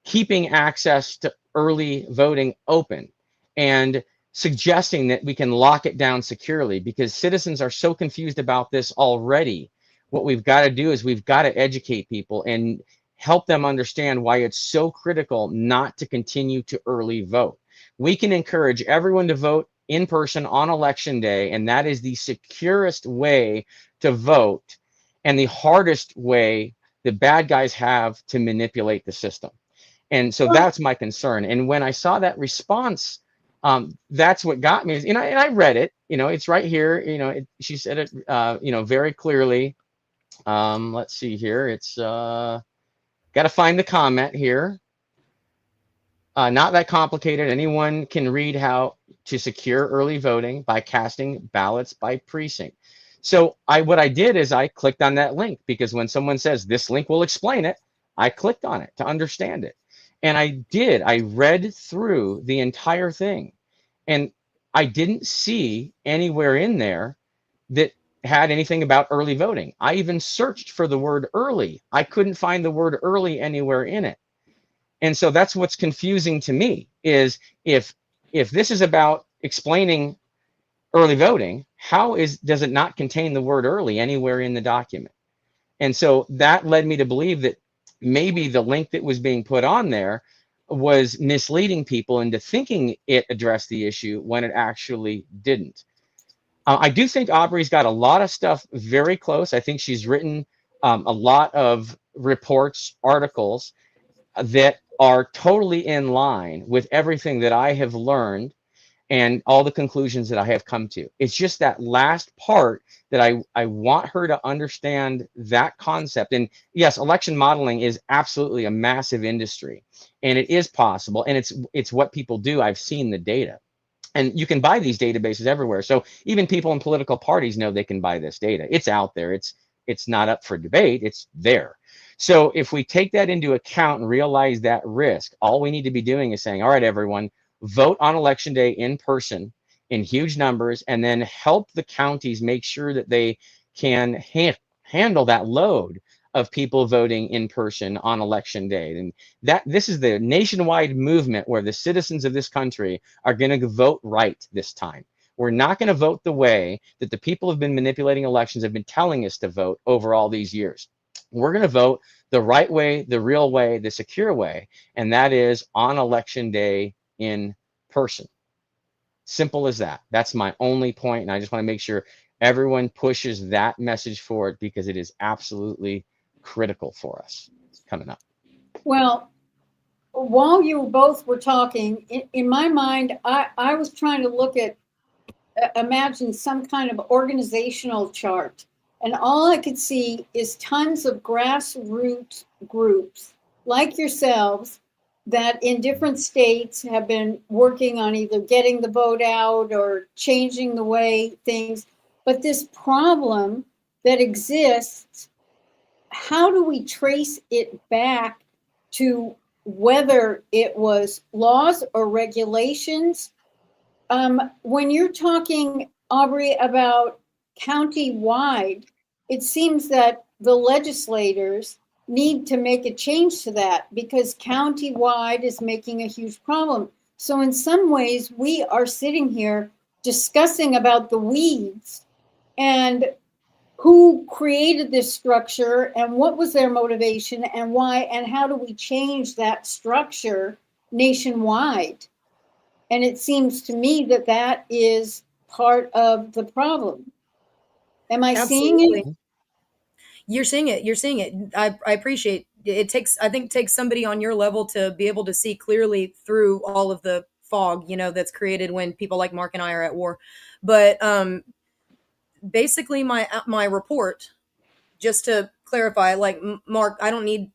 keeping access to early voting open and suggesting that we can lock it down securely, because citizens are so confused about this already. What we've got to do is we've got to educate people and help them understand why it's so critical not to continue to early vote. We can encourage everyone to vote in person on election day, and that is the securest way to vote and the hardest way the bad guys have to manipulate the system. And so that's my concern. And when I saw that response, that's what got me. And I read it. You know, it's right here. You know, she said it. You know, very clearly. Let's see here. It's got to find the comment here. Not that complicated. Anyone can read how to secure early voting by casting ballots by precinct. So what I did is I clicked on that link, because when someone says this link will explain it, I clicked on it to understand it. And I read through the entire thing, and I didn't see anywhere in there that had anything about early voting. I even searched for the word early. I couldn't find the word early anywhere in it. And so that's what's confusing to me, is if this is about explaining early voting, does it not contain the word early anywhere in the document? And so that led me to believe that maybe the link that was being put on there was misleading people into thinking it addressed the issue when it actually didn't. I do think Aubree's got a lot of stuff very close. I think she's written a lot of reports, articles that are totally in line with everything that I have learned and all the conclusions that I have come to. It's just that last part that I want her to understand that concept. And yes, election modeling is absolutely a massive industry, and it is possible, and it's what people do. I've seen the data. And you can buy these databases everywhere. So even people in political parties know they can buy this data. It's out there. It's not up for debate. It's there. So if we take that into account and realize that risk, all we need to be doing is saying, all right, everyone, vote on election day in person in huge numbers, and then help the counties make sure that they can handle that load of people voting in person on election day. And this is the nationwide movement where the citizens of this country are going to vote right this time. We're not going to vote the way that the people who've been manipulating elections have been telling us to vote over all these years. We're going to vote the right way, the real way, the secure way, and that is on election day in person. Simple as that. That's my only point, and I just want to make sure everyone pushes that message forward, because it is absolutely critical for us coming up. Well, while you both were talking, in my mind, I was trying to look at, imagine some kind of organizational chart. And all I could see is tons of grassroots groups like yourselves that in different states have been working on either getting the vote out or changing the way things. But this problem that exists, how do we trace it back to whether it was laws or regulations? When you're talking, Aubree, about county-wide, it seems that the legislators need to make a change to that, because county-wide is making a huge problem. So in some ways, we are sitting here discussing about the weeds and who created this structure and what was their motivation and why, and how do we change that structure nationwide? And it seems to me that that is part of the problem. Am I seeing it? Absolutely. You're seeing it. You're seeing it. I appreciate it. I think it takes somebody on your level to be able to see clearly through all of the fog, that's created when people like Mark and I are at war. But basically, my report, just to clarify, like Mark, I don't need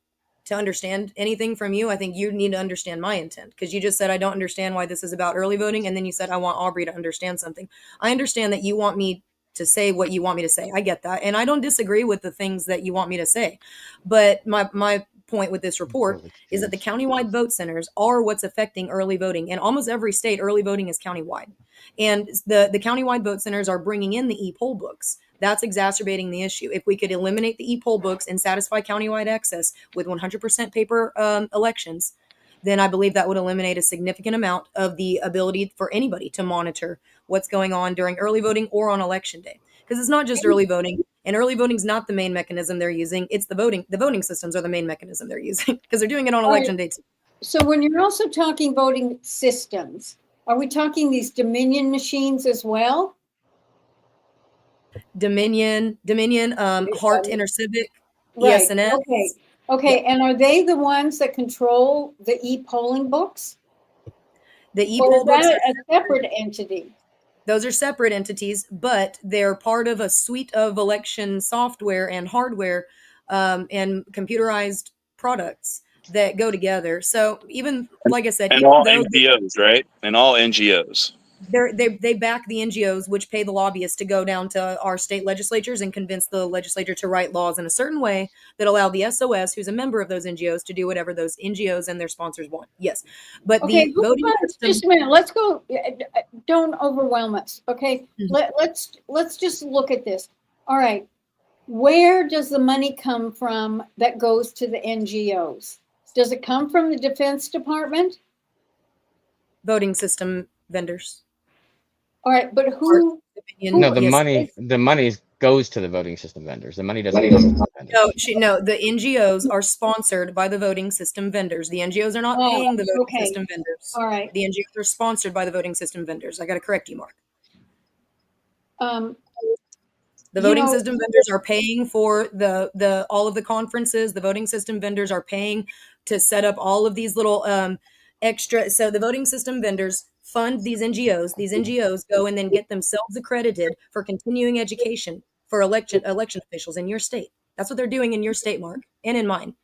to understand anything from you. I think you need to understand my intent, because you just said I don't understand why this is about early voting, and then you said I want Aubree to understand something. I understand that you want me to say what you want me to say. I get that, and I don't disagree with the things that you want me to say. But my point with this report is that the countywide vote centers are what's affecting early voting. In almost every state, early voting is countywide, and the countywide vote centers are bringing in the e-poll books. That's exacerbating the issue. If we could eliminate the e-poll books and satisfy countywide access with 100% paper elections, then I believe that would eliminate a significant amount of the ability for anybody to monitor what's going on during early voting or on election day. Because it's not just early voting, and early voting is not the main mechanism they're using. It's the voting. The voting systems are the main mechanism they're using, because they're doing it on election day too. So when you're also talking voting systems, are we talking these Dominion machines as well? Dominion, Hart Intercivic, Right. ESNS. Okay. And are they the ones that control the e-polling books? The Or e-poll is books, that a separate entity? those are separate entities, but they're part of a suite of election software and hardware and computerized products that go together. So even, like I said, And even all though NGOs, right? And all NGOs. they back the NGOs, which pay the lobbyists to go down to our state legislatures and convince the legislature to write laws in a certain way that allow the SOS, who's a member of those NGOs, to do whatever those NGOs and their sponsors want. Yes, but Okay, the voting system. just a minute. Let's go. Don't overwhelm us. Okay, let's just look at this. All right, where does the money come from that goes to the NGOs? Does it come from the Defense Department? Voting system vendors. All right, but who? No, the Yes. money goes to the voting system vendors. The money doesn't come to the vendors. No, the NGOs are sponsored by the voting system vendors. The NGOs are not paying the voting system vendors. All right. The NGOs are sponsored by the voting system vendors. I got to correct you, Mark. The voting system vendors are paying for the all of the conferences. The voting system vendors are paying to set up all of these little extra. So the voting system vendors fund these NGOs. These NGOs go and then get themselves accredited for continuing education for election officials in your state. That's what they're doing in your state, Mark, and in mine.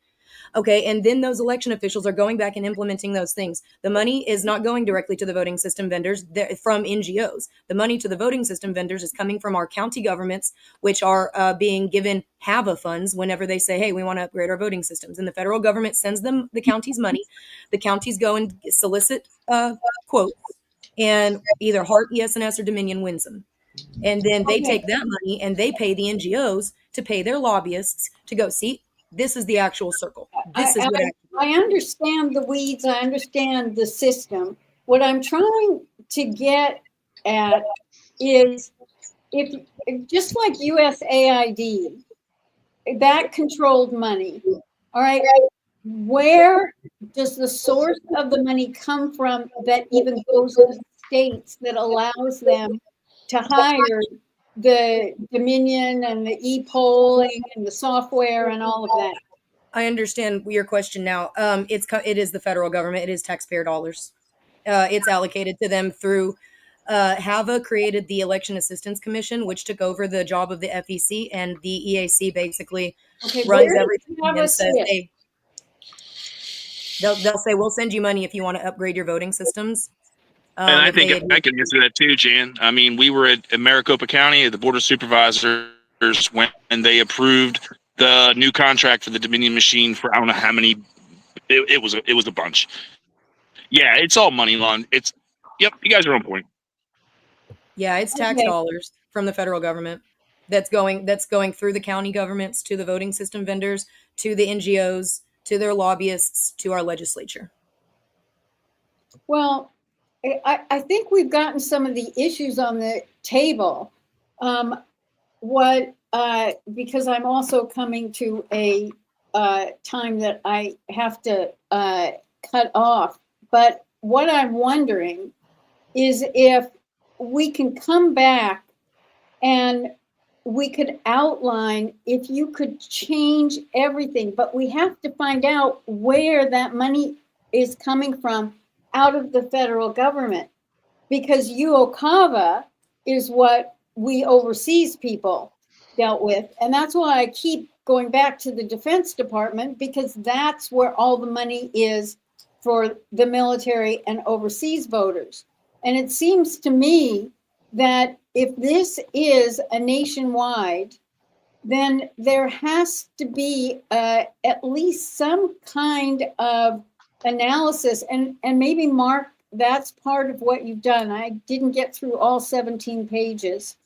Okay, and then those election officials are going back and implementing those things. The money is not going directly to the voting system vendors from NGOs. The money to the voting system vendors is coming from our county governments, which are being given HAVA funds whenever they say, hey, we want to upgrade our voting systems. And the federal government sends them the county's money. The counties go and solicit quotes, and either Hart, ESNS, or Dominion wins them. And then they take that money and they pay the NGOs to pay their lobbyists to go, see, this is the actual circle. This is what I understand the weeds. I understand the system. What I'm trying to get at is if just like USAID, that controlled money. All right. Where does the source of the money come from that even goes to the states that allows them to hire the Dominion and the e-polling and the software and all of that? I understand your question now. It is the federal government. It is taxpayer dollars. It's allocated to them through HAVA created the Election Assistance Commission, which took over the job of the FEC, and the EAC basically runs everything and says, hey, they'll say, we'll send you money if you want to upgrade your voting systems. And I think I can answer that too, Jan. I mean, we were at Maricopa County at the Board of Supervisors when they approved the new contract for the Dominion machine for I don't know how many. It was a bunch. Yeah, it's all money laundering. Yep, you guys are on point. Yeah, it's tax dollars from the federal government that's going through the county governments to the voting system vendors, to the NGOs, to their lobbyists, to our legislature. Well, I think we've gotten some of the issues on the table. Because I'm also coming to a time that I have to cut off. But what I'm wondering is if we can come back and we could outline if you could change everything, but we have to find out where that money is coming from out of the federal government, because UOCAVA is what we overseas people dealt with. And that's why I keep going back to the Defense Department, because that's where all the money is for the military and overseas voters. And it seems to me that if this is a nationwide, then there has to be at least some kind of analysis. And maybe, Mark, that's part of what you've done. I didn't get through all 17 pages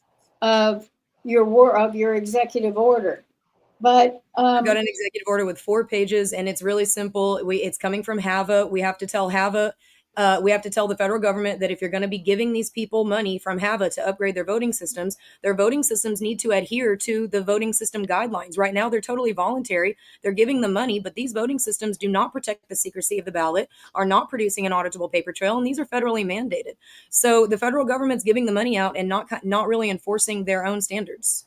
of your executive order, but I've got an executive order with 4 pages, and it's really simple. It's coming from HAVA. We have to tell HAVA, we have to tell the federal government that if you're going to be giving these people money from HAVA to upgrade their voting systems need to adhere to the voting system guidelines. Right now, they're totally voluntary. They're giving them money, but these voting systems do not protect the secrecy of the ballot, are not producing an auditable paper trail, and these are federally mandated. So the federal government's giving the money out and not really enforcing their own standards.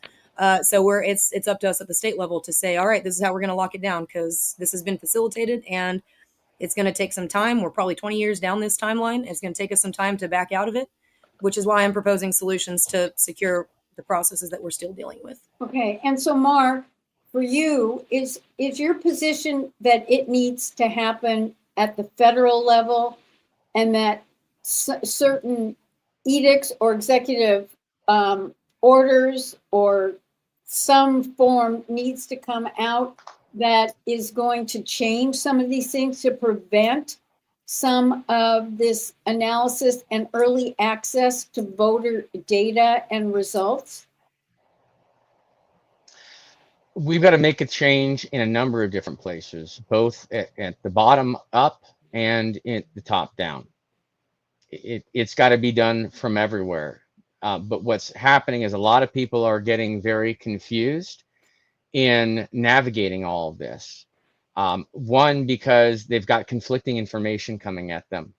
So it's up to us at the state level to say, all right, this is how we're going to lock it down, because this has been facilitated and it's going to take some time. We're probably 20 years down this timeline. It's going to take us some time to back out of it, which is why I'm proposing solutions to secure the processes that we're still dealing with. okay. And so, Mark, for you, is your position that it needs to happen at the federal level, and that certain edicts or executive orders or some form needs to come out that is going to change some of these things to prevent some of this analysis and early access to voter data and results? We've got to make a change in a number of different places, both at the bottom up and in the top down. It's got to be done from everywhere. But what's happening is a lot of people are getting very confused in navigating all of this. One, because they've got conflicting information coming at them.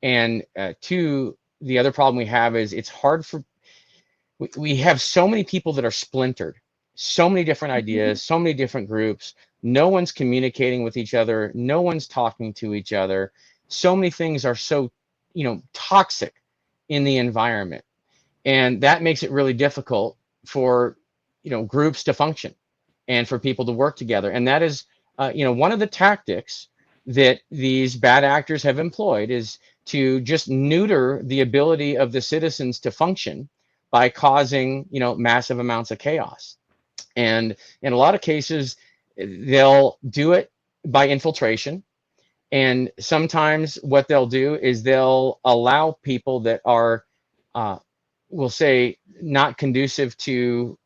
And two, the other problem we have is it's hard for, we have so many people that are splintered, so many different ideas, so many different groups. No one's communicating with each other. No one's talking to each other. So many things are so, toxic in the environment. And that makes it really difficult for, groups to function and for people to work together. And that is, one of the tactics that these bad actors have employed is to just neuter the ability of the citizens to function by causing, massive amounts of chaos. And in a lot of cases, they'll do it by infiltration. And sometimes what they'll do is they'll allow people that are, we'll say, not conducive to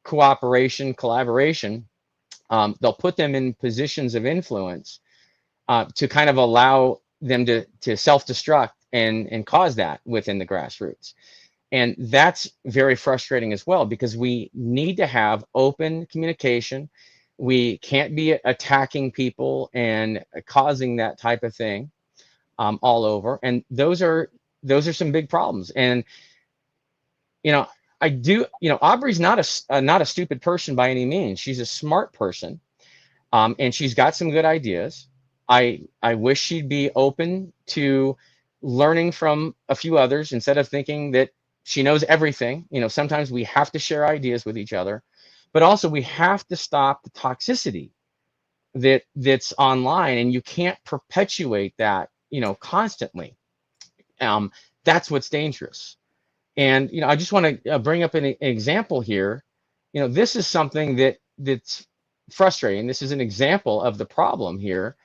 cooperation, collaboration. They'll put them in positions of influence to kind of allow them to self-destruct and cause that within the grassroots. And that's very frustrating as well, because we need to have open communication. We can't be attacking people and causing that type of thing all over. And those are some big problems. And Aubree's not a stupid person by any means. She's a smart person, and she's got some good ideas. I wish she'd be open to learning from a few others instead of thinking that she knows everything. Sometimes we have to share ideas with each other, but also we have to stop the toxicity that's online, and you can't perpetuate that, constantly. That's what's dangerous. And, I just want to bring up an example here. This is something that's frustrating. This is an example of the problem here.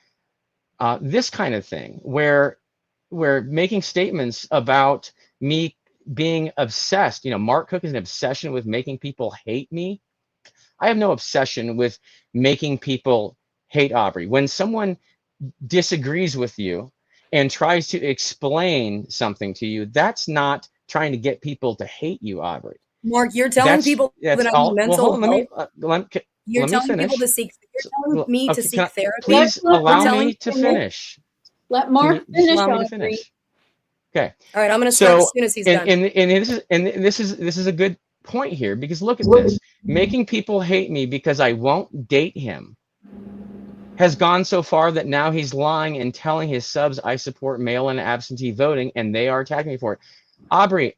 This kind of thing where making statements about me being obsessed. Mark Cook is an obsession with making people hate me. I have no obsession with making people hate Aubree. When someone disagrees with you and tries to explain something to you, that's not trying to get people to hate you, Aubree. Mark, you're telling people that I need mental health. You're telling people to seek. You're telling me to seek therapy. Please allow me to finish. Let Mark finish. Allow me to finish. Okay. All right, I'm going to start as soon as he's done. And this is a good point here, because look at this. Making people hate me because I won't date him has gone so far that now he's lying and telling his subs, I support mail-in absentee voting, and they are attacking me for it. Aubree,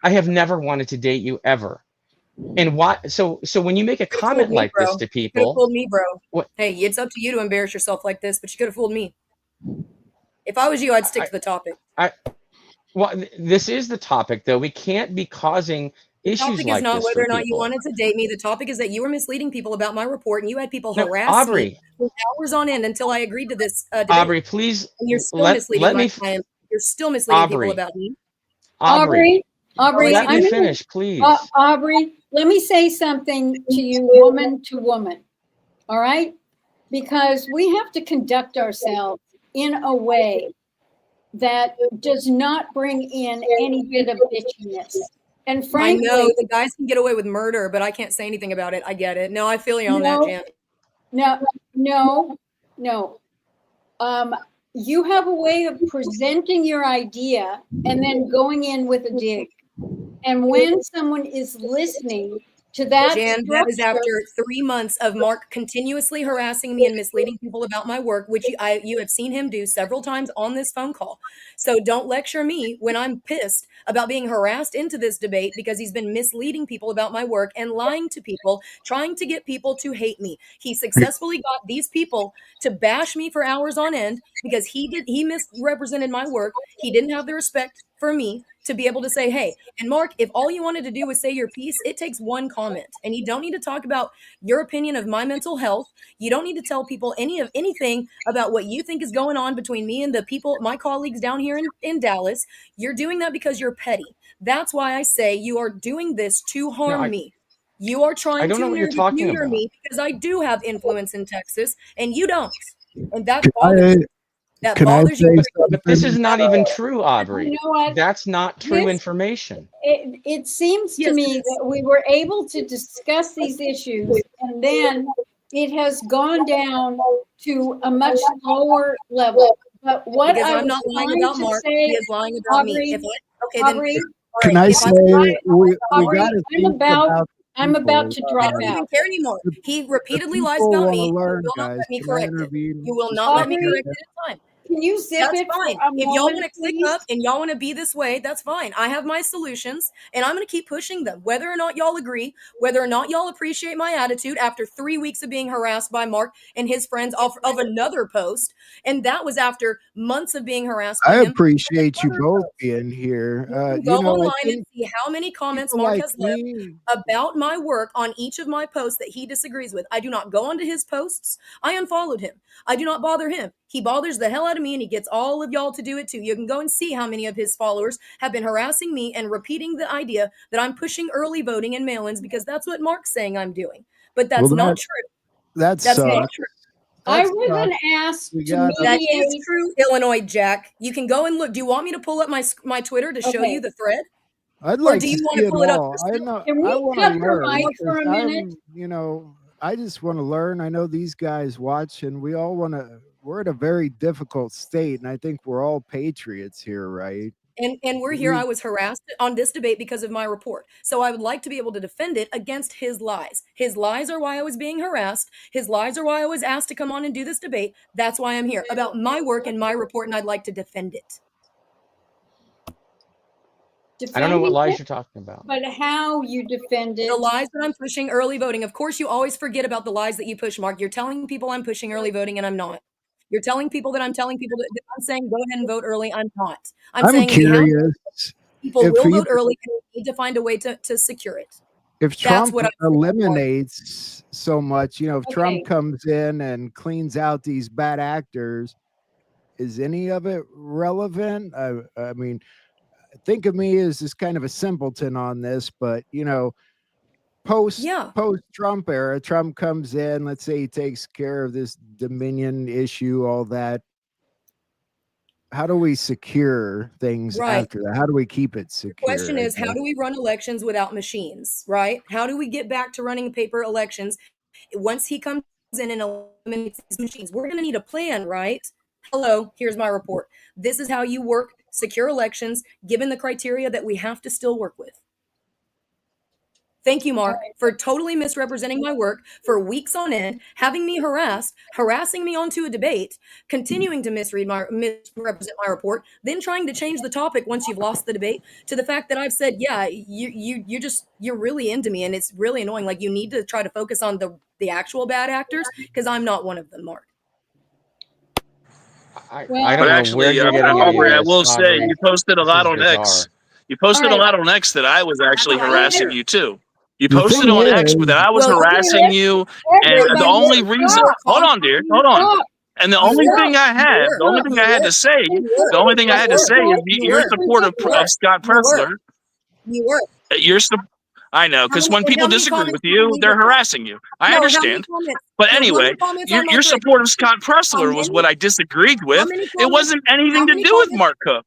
I have never wanted to date you ever. And why? So when you make a comment like this to You could have people, fooled me, bro. what? Hey, it's up to you to embarrass yourself like this, but you could have fooled me. If I was you, I'd stick to the topic. Well, this is the topic, though. We can't be causing The issues topic is like not this whether for or not you people. wanted to date me. The topic is that you were misleading people about my report, and you had people No, harass me Aubree, for hours on end until I agreed to this debate. Aubree, please And you're still let misleading me, You're still misleading people Aubree, about me. Aubree, Aubree, let me I'm gonna, finish, please. Aubree, let me say something to you, woman to woman. All right? Because we have to conduct ourselves in a way that does not bring in any bit of bitchiness. And I frankly, know the guys can get away with murder, but I can't say anything about it. I get it. No, I feel you on that, Jan. No. You have a way of presenting your idea and then going in with a dig. And when someone is listening to that Jan, that is structure, after 3 months of Mark continuously harassing me and misleading people about my work, which you have seen him do several times on this phone call. So don't lecture me when I'm pissed about being harassed into this debate because he's been misleading people about my work and lying to people, trying to get people to hate me. He successfully got these people to bash me for hours on end because he misrepresented my work. He didn't have the respect for me to be able to say, hey, and Mark, if all you wanted to do was say your piece, it takes one comment. And you don't need to talk about your opinion of my mental health. You don't need to tell people anything about what you think is going on between me and the people, my colleagues down here in Dallas. You're doing that because you're petty. That's why I say you are doing this to harm me. You are I trying don't know to what you're talking neuter about. me because I do have influence in Texas and you don't. And that Can bothers you. That Can I bothers say you. But this is something? not even true, you Aubree. know what? That's not true This- information. It seems to Yes, me it is. that we were able to discuss these issues and then it has gone down to a much lower level. But what Because I I'm was not lying trying about to Mark. say, He is lying about me. Aubree, If I, okay, then Aubree, all Can right. I If say we Aubree, got to think about I'm about to I drop don't out. even care anymore. the, He the repeatedly lies people about want to me. You learn, will not guys. let me Can I correct it. intervene? You will Just not for a let me Aubree, correct second? it in time. Can you zip That's it fine. for a If y'all want moment, to click please? up and y'all want to be this way, that's fine. I have my solutions and I'm going to keep pushing them. Whether or not y'all agree, whether or not y'all appreciate my attitude after 3 weeks of being harassed by Mark and his friends of another post. And that was after months of being harassed by I him. appreciate you Another both post. being here. You can You go know, I online and think see how many comments people Mark like has left me, about my work on each of my posts that he disagrees with. I do not go onto his posts. I unfollowed him. I do not bother him. He bothers the hell out of me and he gets all of y'all to do it too. You can go and see how many of his followers have been harassing me and repeating the idea that I'm pushing early voting and mail-ins because that's what Mark's saying I'm doing. But that's well, not true. that That's not sucks. true. I That wasn't sucks. asked We to got to That is mediate. true, Illinois Jack. You can go and look. Do you want me to pull up my Twitter to show Okay. you the thread? I'd Or like do to you want see to it pull it up all. I yourself? know. Can I we want to cut her learn mic for because a minute? I just want to learn. I know these guys watch, and we all want to. We're in a very difficult state, and I think we're all patriots here, right? And we're here. I was harassed on this debate because of my report. So I would like to be able to defend it against his lies. His lies are why I was being harassed. His lies are why I was asked to come on and do this debate. That's why I'm here, about my work and my report, and I'd like to defend it. I don't know what Defending lies it, you're talking about. but how you defend The it. lies that I'm pushing early voting. Of course, you always forget about the lies that you push, Mark. You're telling people I'm pushing early voting, and I'm not. You're telling people that I'm telling people that I'm saying go ahead and vote early. I'm not. I'm I'm saying we have curious people if will he, vote early, and we need to find a way to secure it. if That's Trump what I'm saying, Mark. eliminates so much, if Okay. Trump comes in and cleans out these bad actors, is any of it relevant? I mean, think of me as this kind of a simpleton on this, but post Yeah. post Trump era, Trump comes in, let's say he takes care of this Dominion issue, all that. How do we secure things Right. after that? How do we keep it secure? Question I is, how guess? do we run elections without machines, right? How do we get back to running paper elections once he comes in and eliminates these machines? We're going to need a plan, right? Hello, here's my report. This is how you work secure elections given the criteria that we have to still work with. Thank you, Mark, for totally misrepresenting my work for weeks on end, having me harassing me onto a debate, continuing to misrepresent my report, then trying to change the topic once you've lost the debate to the fact that I've said, yeah, you're really into me and it's really annoying. Like, you need to try to focus on the actual bad actors because I'm not one of them, Mark. I Well- don't But know where actually, you're getting any of Aubree, I this, will say Aubree. you posted a This lot is on bizarre. X. You posted All a right. lot on X that I was actually harassing you too. You The posted thing on X is- that I was Well, harassing you, and Everybody the only reason. stop. Hold on, dear. Hold on. Stop. And the You only were. thing I had, You the only were. thing You I had were. to say, You the only thing I had to were. say is You your were. support of You were. Scott You were. Pressler. You were. Your I know, because when people disagree with you, they're harassing you. I understand. But anyway, your support of Scott Pressler was what I disagreed with. It wasn't anything to do with Mark Cook.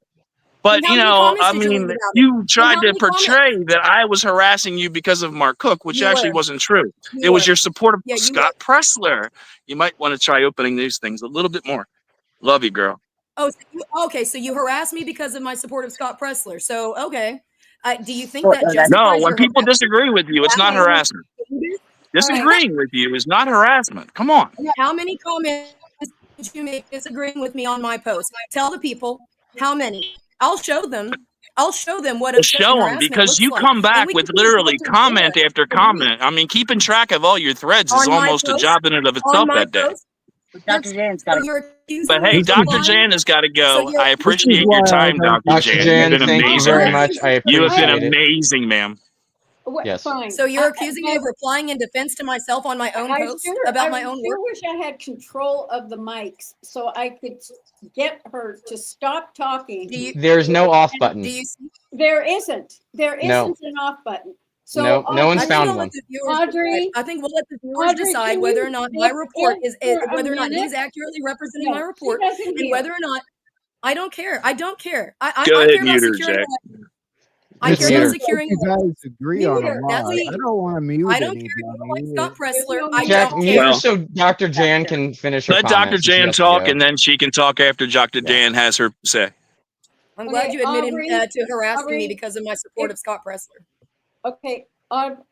But, how you many know, comments I did you leave mean, about it? you tried how to many comments? portray that I was harassing you because of Mark Cook, which You actually were. wasn't true. You It was were. your support of Yeah, you Scott Pressler. You might want to try opening these things a little bit more. Love you, girl. Oh, so you harassed me because of my support of Scott Pressler. So, okay. Do you think that No, justifies when your people harassment? disagree with you, it's not harassment. Disagreeing with you is not harassment. Come on. How many comments did you make disagreeing with me on my post? Tell the people how many. I'll show them. I'll show them what Well, obsession show them, harassment because looks you like. come And back we with can do literally this comment together. after comment. I mean, keeping track of all your threads is On my almost a post? job in and of On itself my that day. post? Dr. Jan's got But hey, This Dr. is- Jan has got to go. you're- I appreciate your time, Dr. Dr. Jan. Jan, You've been thank you amazing. very much. I You have been appreciate it. amazing, ma'am. Yes. Fine. So you're accusing me of replying in defense to myself on my own post about my own I work? wish I had control of the mics so I could get her to stop talking. There's no off button. Do you see? There isn't. There No. isn't an off button. So No, no one's I think found we'll one. let the viewers Audrey, decide. I think we'll let the viewers Audrey, decide can whether you or not my sit report is for a whether or not minute? he's accurately representing No, my she report, doesn't and hear. whether or not I don't care. I don't care. I Go ahead care and about mute her, securing. Jack. I Just care mute about her. securing. You guys agree on a Neither. lot. That's- I don't want to mute I don't care. You don't like anybody. Scott Pressler. no I Jack, don't mute care. her so Dr. Jan can finish her Let comments. Dr. and she Jan has to talk, go. and then she can talk after Dr. Yeah. Jan has her say. I'm glad Okay, you admitted Aubree, to harassing me Aubree, because of my support of Scott Pressler. Okay,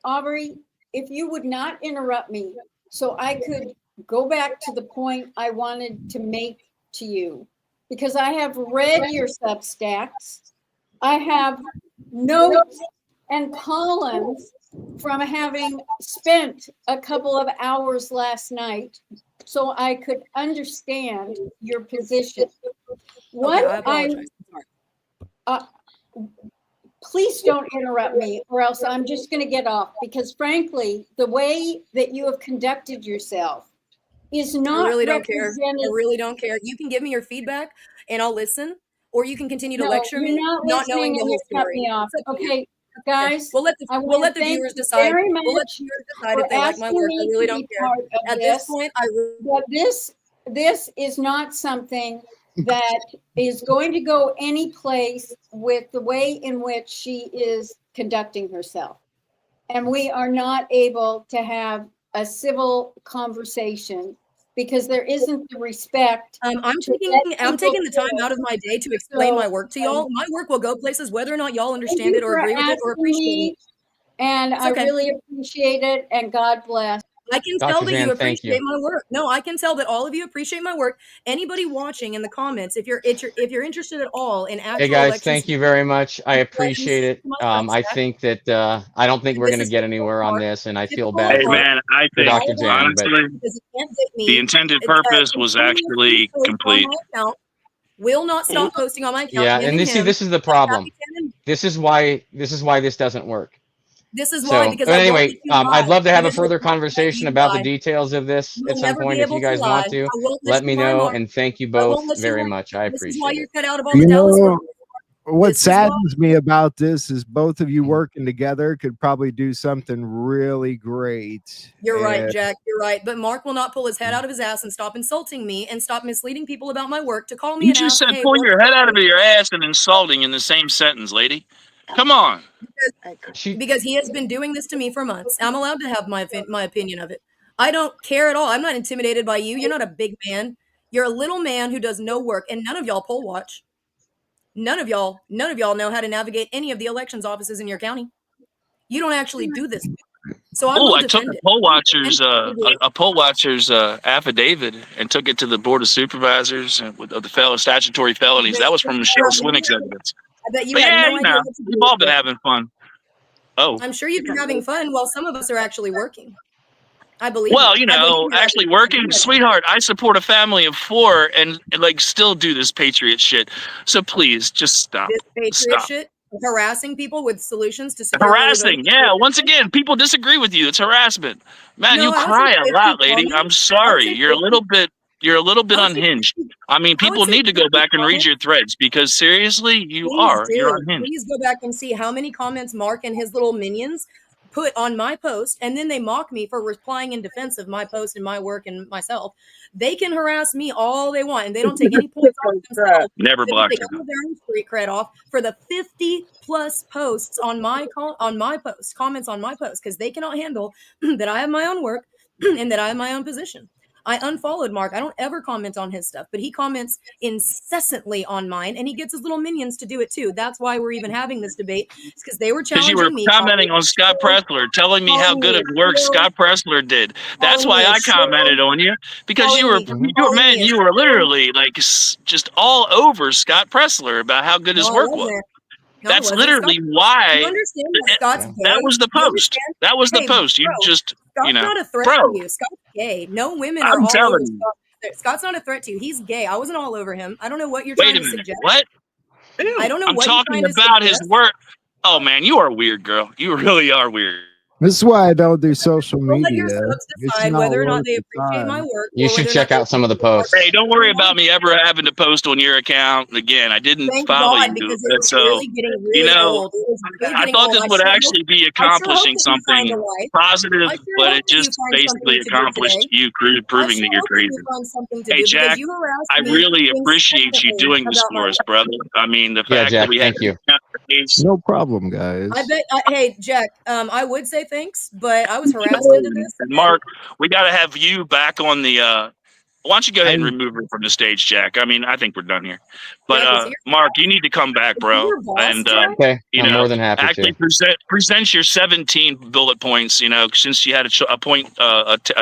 Aubrey, if you would not interrupt me so I could go back to the point I wanted to make to you, because I have read your Substacks. I have notes and columns from having spent a couple of hours last night so I could understand your position. What I apologize. please don't interrupt me or else I'm just going to get off, because frankly, the way that you have conducted yourself is not I really don't care. represented. I really don't care. You can give me your feedback and I'll listen, or you can continue to No, lecture me, you're not not knowing listening the and whole you cut story. me off. It's up to you. Okay, guys, We'll let I the wanna thank viewers you decide. very We'll let much the viewers decide for if they like my asking work. I me really to don't be care. part of At this this. point, But this is not something that is going to go any place with the way in which she is conducting herself. And we are not able to have a civil conversation because there isn't the respect. I'm taking the time out of my day to explain my work to y'all. My work will go places whether or not y'all understand it or agree with it or appreciate it. And I okay. really appreciate it, and God bless. I can Dr. tell that Jan, you thank appreciate you. my work. No, I can tell that all of you appreciate my work. Anybody watching in the comments, if you're interested at all in actual Hey guys, elections, thank you very much. I appreciate it. I think that I don't think we're going to get anywhere on this, and I feel bad Hey, for, man, I for think, Dr. Jan. But honestly, the intended purpose was actually complete. Will not stop posting on my account. yeah, and this is the problem. This is why this doesn't work. This is So, why, because but anyway, I'd love to have a Even further if I conversation you about the lie, details of this you'll at some never be point if able you to guys lie. want to. I won't Let you me lie, know, Mark. and thank you I both won't let you very lie. much. I This is why appreciate you're it. cut out of all the You Dallas. know, what This is why- saddens me about this is both of you working together could probably do something really great. You're right, And Jack. You're right. But Mark will not pull his head out of his ass and stop insulting me and stop misleading people about my work to call me You and just ask, said hey, pull what- your head out of your ass and insulting in the same sentence, lady. Come on. because he has been doing this to me for months. I'm allowed to have my opinion of it. I don't care at all. I'm not intimidated by you. You're not a big man. You're a little man who does no work, and none of y'all poll watch. None of y'all know how to navigate any of the elections offices in your county. You don't actually do this. So I Oh, will I took defend a it. poll watcher's affidavit and took it to the board of supervisors and of the statutory felonies. That was from Michelle Swinnick's evidence. I bet you But had yeah, no idea what to do we've all with been it. having fun. Oh, I'm sure you've been having fun while some of us are actually working. I believe well, it. you I believe know, you're actually actually working, sweetheart. I support a family of 4 and like still do this patriot shit. So please, just stop. this patriot Stop. shit, harassing people with solutions to secure early voting. Harassing, yeah. Once again, people disagree with you. It's harassment, man. No, You I would say cry a 50, lot, lady. Tommy. I'm sorry. say You're a 50. little bit. You're a little bit I would say unhinged. 50. I mean, I would people say need to go 50 back and read comments. your threads because seriously, you Please are. You're do. unhinged. Please go back and see how many comments Mark and his little minions put on my post, and then they mock me for replying in defense of my post and my work and myself. They can harass me all they want, and they don't take any points off themselves. Never They don't blocked take you. all of their own street cred off for the 50 plus posts on my post, comments on my post, because they cannot handle that I have my own work and that I have my own position. I unfollowed Mark. I don't ever comment on his stuff, but he comments incessantly on mine, and he gets his little minions to do it too. That's why we're even having this debate. It's because they were Because you challenging were me. commenting on Scott Pressler, telling me how good of work Scott Pressler did. That's why I commented on you, because you were literally like just all over Scott Pressler about how good his work was. No, That's wasn't. literally Scott, why. you understand that Scott's gay? That was the You post. understand? That was the Hey, post. You bro, just, Scott's you know, not a threat bro. to you. Scott's gay. No women are I'm all over telling you. Scott. Scott's not a threat to you. He's gay. I wasn't all over him. I don't know what you're Wait trying a to minute. suggest. What? I don't know I'm what you're talking trying to about his suggest. work. Oh man, you are weird, girl. You really are weird. This is why I don't do social We'll let your media. subs It's decide not whether or not worth they the appreciate my time. work. You or should whether or check not they out some of the appreciate my posts. Hey, don't worry about me ever having to post on your account again. I didn't Thank follow God, you, because it was so really getting you really know. old. It was really I getting thought old. this I would sure actually be hope accomplishing that you find a something wife. positive, I sure but hope it that you just find basically something to do accomplished today. you I proving sure that you're hope that you crazy. find something to Hey, do, because Jack, you harassed I me really appreciate you incessantly doing this about my for us, work. brother. I mean, the Yeah, fact Jack, that we had thank you. No problem, guys. Hey, Jack, I would say thanks, but I was harassed into this. And Mark, we got to have you back on the. Why don't you go ahead and remove her from the stage, Jack? I mean, I think we're done here. But Jack, is he your Mark, you need to come back, Is he bro, your boss, and Jack? Okay, you I'm know, more than happy actually to. present your 17 bullet points. You know, since she had a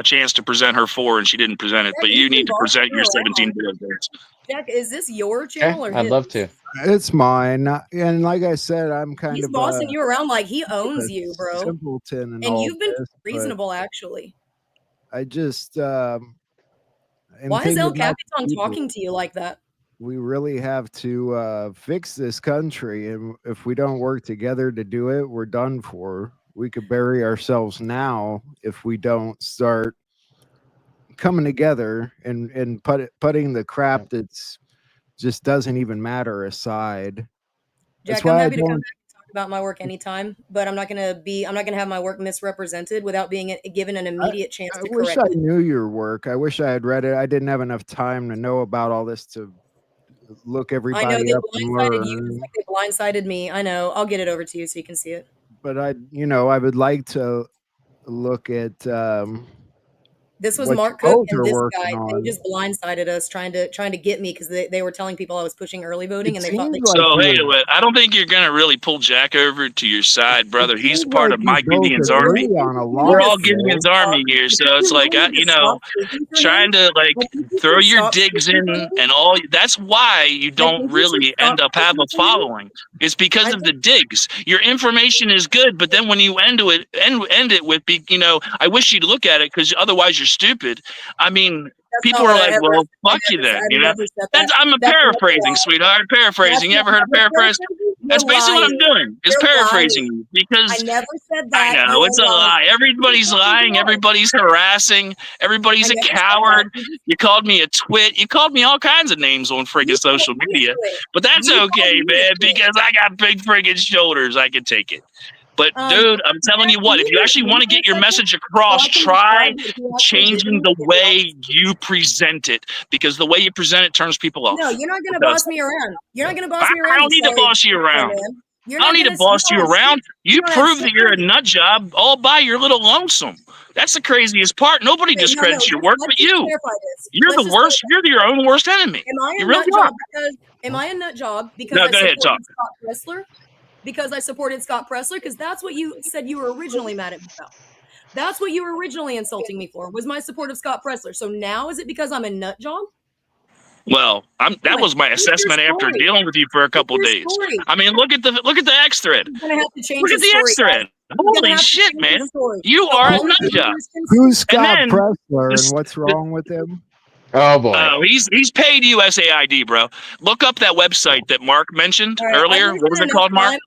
chance to present her 4 and she didn't present it, Jack, but he's you been need to present bossing you your 17 around. bullet points. Jack, is this your Okay, channel or I'd his? love to. It's mine. And like I said, I'm kind He's of bossing you around like he a owns you, bro. simpleton and And all you've been this, but reasonable, actually. I just am Why is thinking El about Capitan people. talking to you like that? We really have to fix this country, and if we don't work together to do it, we're done for. We could bury ourselves now if we don't start coming together and putting the crap that's just doesn't even matter aside. That's Jack, I'm why I happy to come don't. back and talk about my work anytime, but I'm not gonna have my work misrepresented without being given an immediate chance I to wish correct I it. knew your work. I wish I had read it. I didn't have enough time to know about all this to look I know everybody they up and blindsided you learn. just like they blindsided me. I know. I'll get it over to you so you can see it. But I would like to look at This was what you Mark Cook both and are this working guy. They on. just blindsided us trying to get me because they were telling people I was pushing early voting, It and they thought they seems like So, hey, you I don't think you're gonna really pull Jack over to your side, brother. it He's seems part like of you my both Gideon's You army. agree on a need We're lot. to all Though. Gideon's army here, I so think it's you like, need to you know, stop speaking for trying him. to like I think you throw should your stop digs speaking for in him. and all. That's why you I don't think you should really stop end up have speaking a for him. following. It's because I of the think digs. Your information is good, but then when you end it with, you know, I wish you'd look at it because otherwise you're stupid. I mean, that's not people are what I like, ever. well, I fuck you never. then, I've you know. never said That's that. I'm a That's not a paraphrasing, lie. sweetheart. That's Paraphrasing. You not. ever heard of You're paraphrase? paraphrasing. That's You're basically what I'm lying. doing. Is You're paraphrasing lying. you because I never said I that. know You it's are a lying. lie. Everybody's lying. Everybody's harassing. I Everybody's a never said coward. that. You called me a twit. You called me all kinds of names on You friggin' social called me a media. twit. But that's You called okay, me a man, twit. because I got big friggin' shoulders. I can take it. But dude, I'm telling you Jack, what, can if you you just actually wait want to for a get your second message so across, I can try describe what he actually did changing to me the and be way honest? you present it. Because the way you present it turns people off. No, you're not It gonna does. boss me around. You're not gonna boss I me around, don't you need to sorry boss you poor around. man. You're I don't not need to gonna. boss you around. You don't have prove shit that you're for a me. nut job all by your little lonesome. That's the craziest part. Nobody Wait, no, discredits your just, work let's but just you. clarify this. You're Let's the just worst. clarify. You're your own worst enemy. Am I You a really nut are. job because? Am I a nut job because No, I go ahead, talk. supported Scott Pressler? Because I supported Scott Pressler? Because that's what you said you were originally mad at me about. That's what you were originally insulting me for, was my support of Scott Pressler. So now is it because I'm a nut job? Well, that was my assessment after dealing with you for a couple days. I mean, look at the X thread. He's gonna have to change Look at his the story, X thread. guys. Holy shit, man! You So are a all nut the job. Who's Scott then Pressler this- and what's wrong with him? Oh boy. Oh, he's paid USAID, bro. Look up that website that Mark mentioned earlier. What was it called, Mark?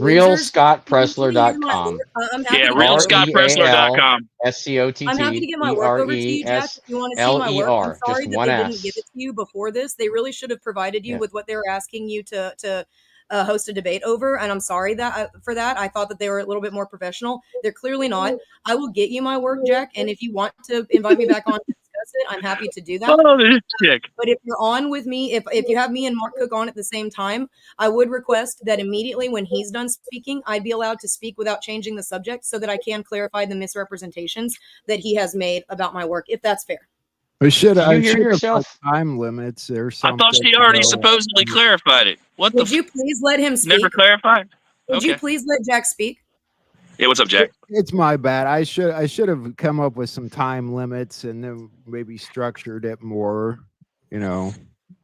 RealScottPressler.com. Yeah, realscottpressler.com. I'm happy to get my work over to you, Jack. If you want to see my work, I'm sorry that they didn't give it to you before this. They really should have provided you with what they were asking you to host a debate over, and I'm sorry that for that. I thought that they were a little bit more professional. They're clearly not. I will get you my work, Jack, and if you want to invite me back on to discuss it, I'm happy to do that. Oh, this chick. But if you're on with me, if you have me and Mark Cook on at the same time, I would request that immediately when he's done speaking, I be allowed to speak without changing the subject so that I can clarify the misrepresentations that he has made about my work, if that's fair. I should have yourself? time limits or something. I thought she already supposedly clarified it. What Would you please let him speak? Never clarified? Would you please let Jack speak? Yeah, what's up, Jack? It's my bad. I should have come up with some time limits and then maybe structured it more, you know.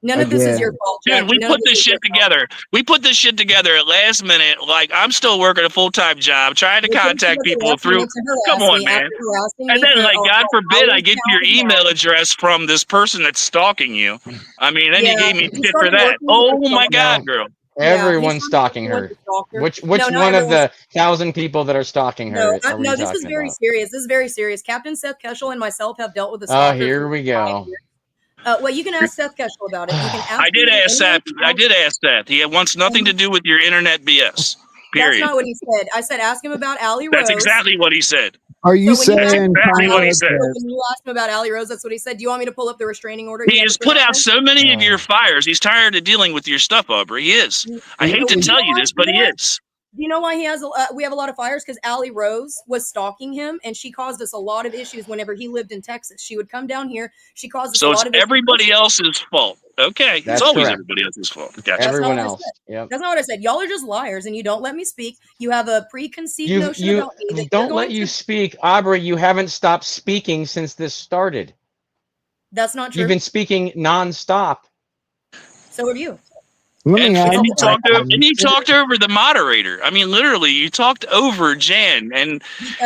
None of this is your fault, Jack. Dude, we put this shit together. We put this shit together at last minute. Like, I'm still working a full-time job, trying to contact people through. Come on, man. And then, like, God forbid I get your email address from this person that's stalking you. I mean, then you gave me shit for that. Oh, my God, girl. Everyone's stalking her. Which one of the 1,000 people that are stalking her? No, this is very serious. This is very serious. Captain Seth Keschel and myself have dealt with this. Oh, here we go. Well, you can ask Seth Keschel about it. You can ask I did ask Seth. He wants nothing to do with your internet BS. Period. That's not what he said. I said ask him about Allie Rose. That's exactly what he said. Are you saying exactly what he said? When you asked him about Allie Rose, that's what he said. Do you want me to pull up the restraining order? He has put out so many of your fires. He's tired of dealing with your stuff, Aubree. He is. I hate to tell you this, but he is. Do you know why he has? We have a lot of fires because Allie Rose was stalking him, and she caused us a lot of issues whenever he lived in Texas. She would come down here. She caused us a lot of issues. So it's everybody else's fault. Okay, that's it's always correct. Everybody else's fault. Gotcha. Everyone else. Yep. That's not what I said. Y'all are just liars, and you don't let me speak. You have a preconceived notion about me. That don't let you speak, Aubree. You haven't stopped speaking since this started. That's not true. You've been speaking nonstop. So have you. And you talked over the moderator. I mean, literally, you talked over Jan and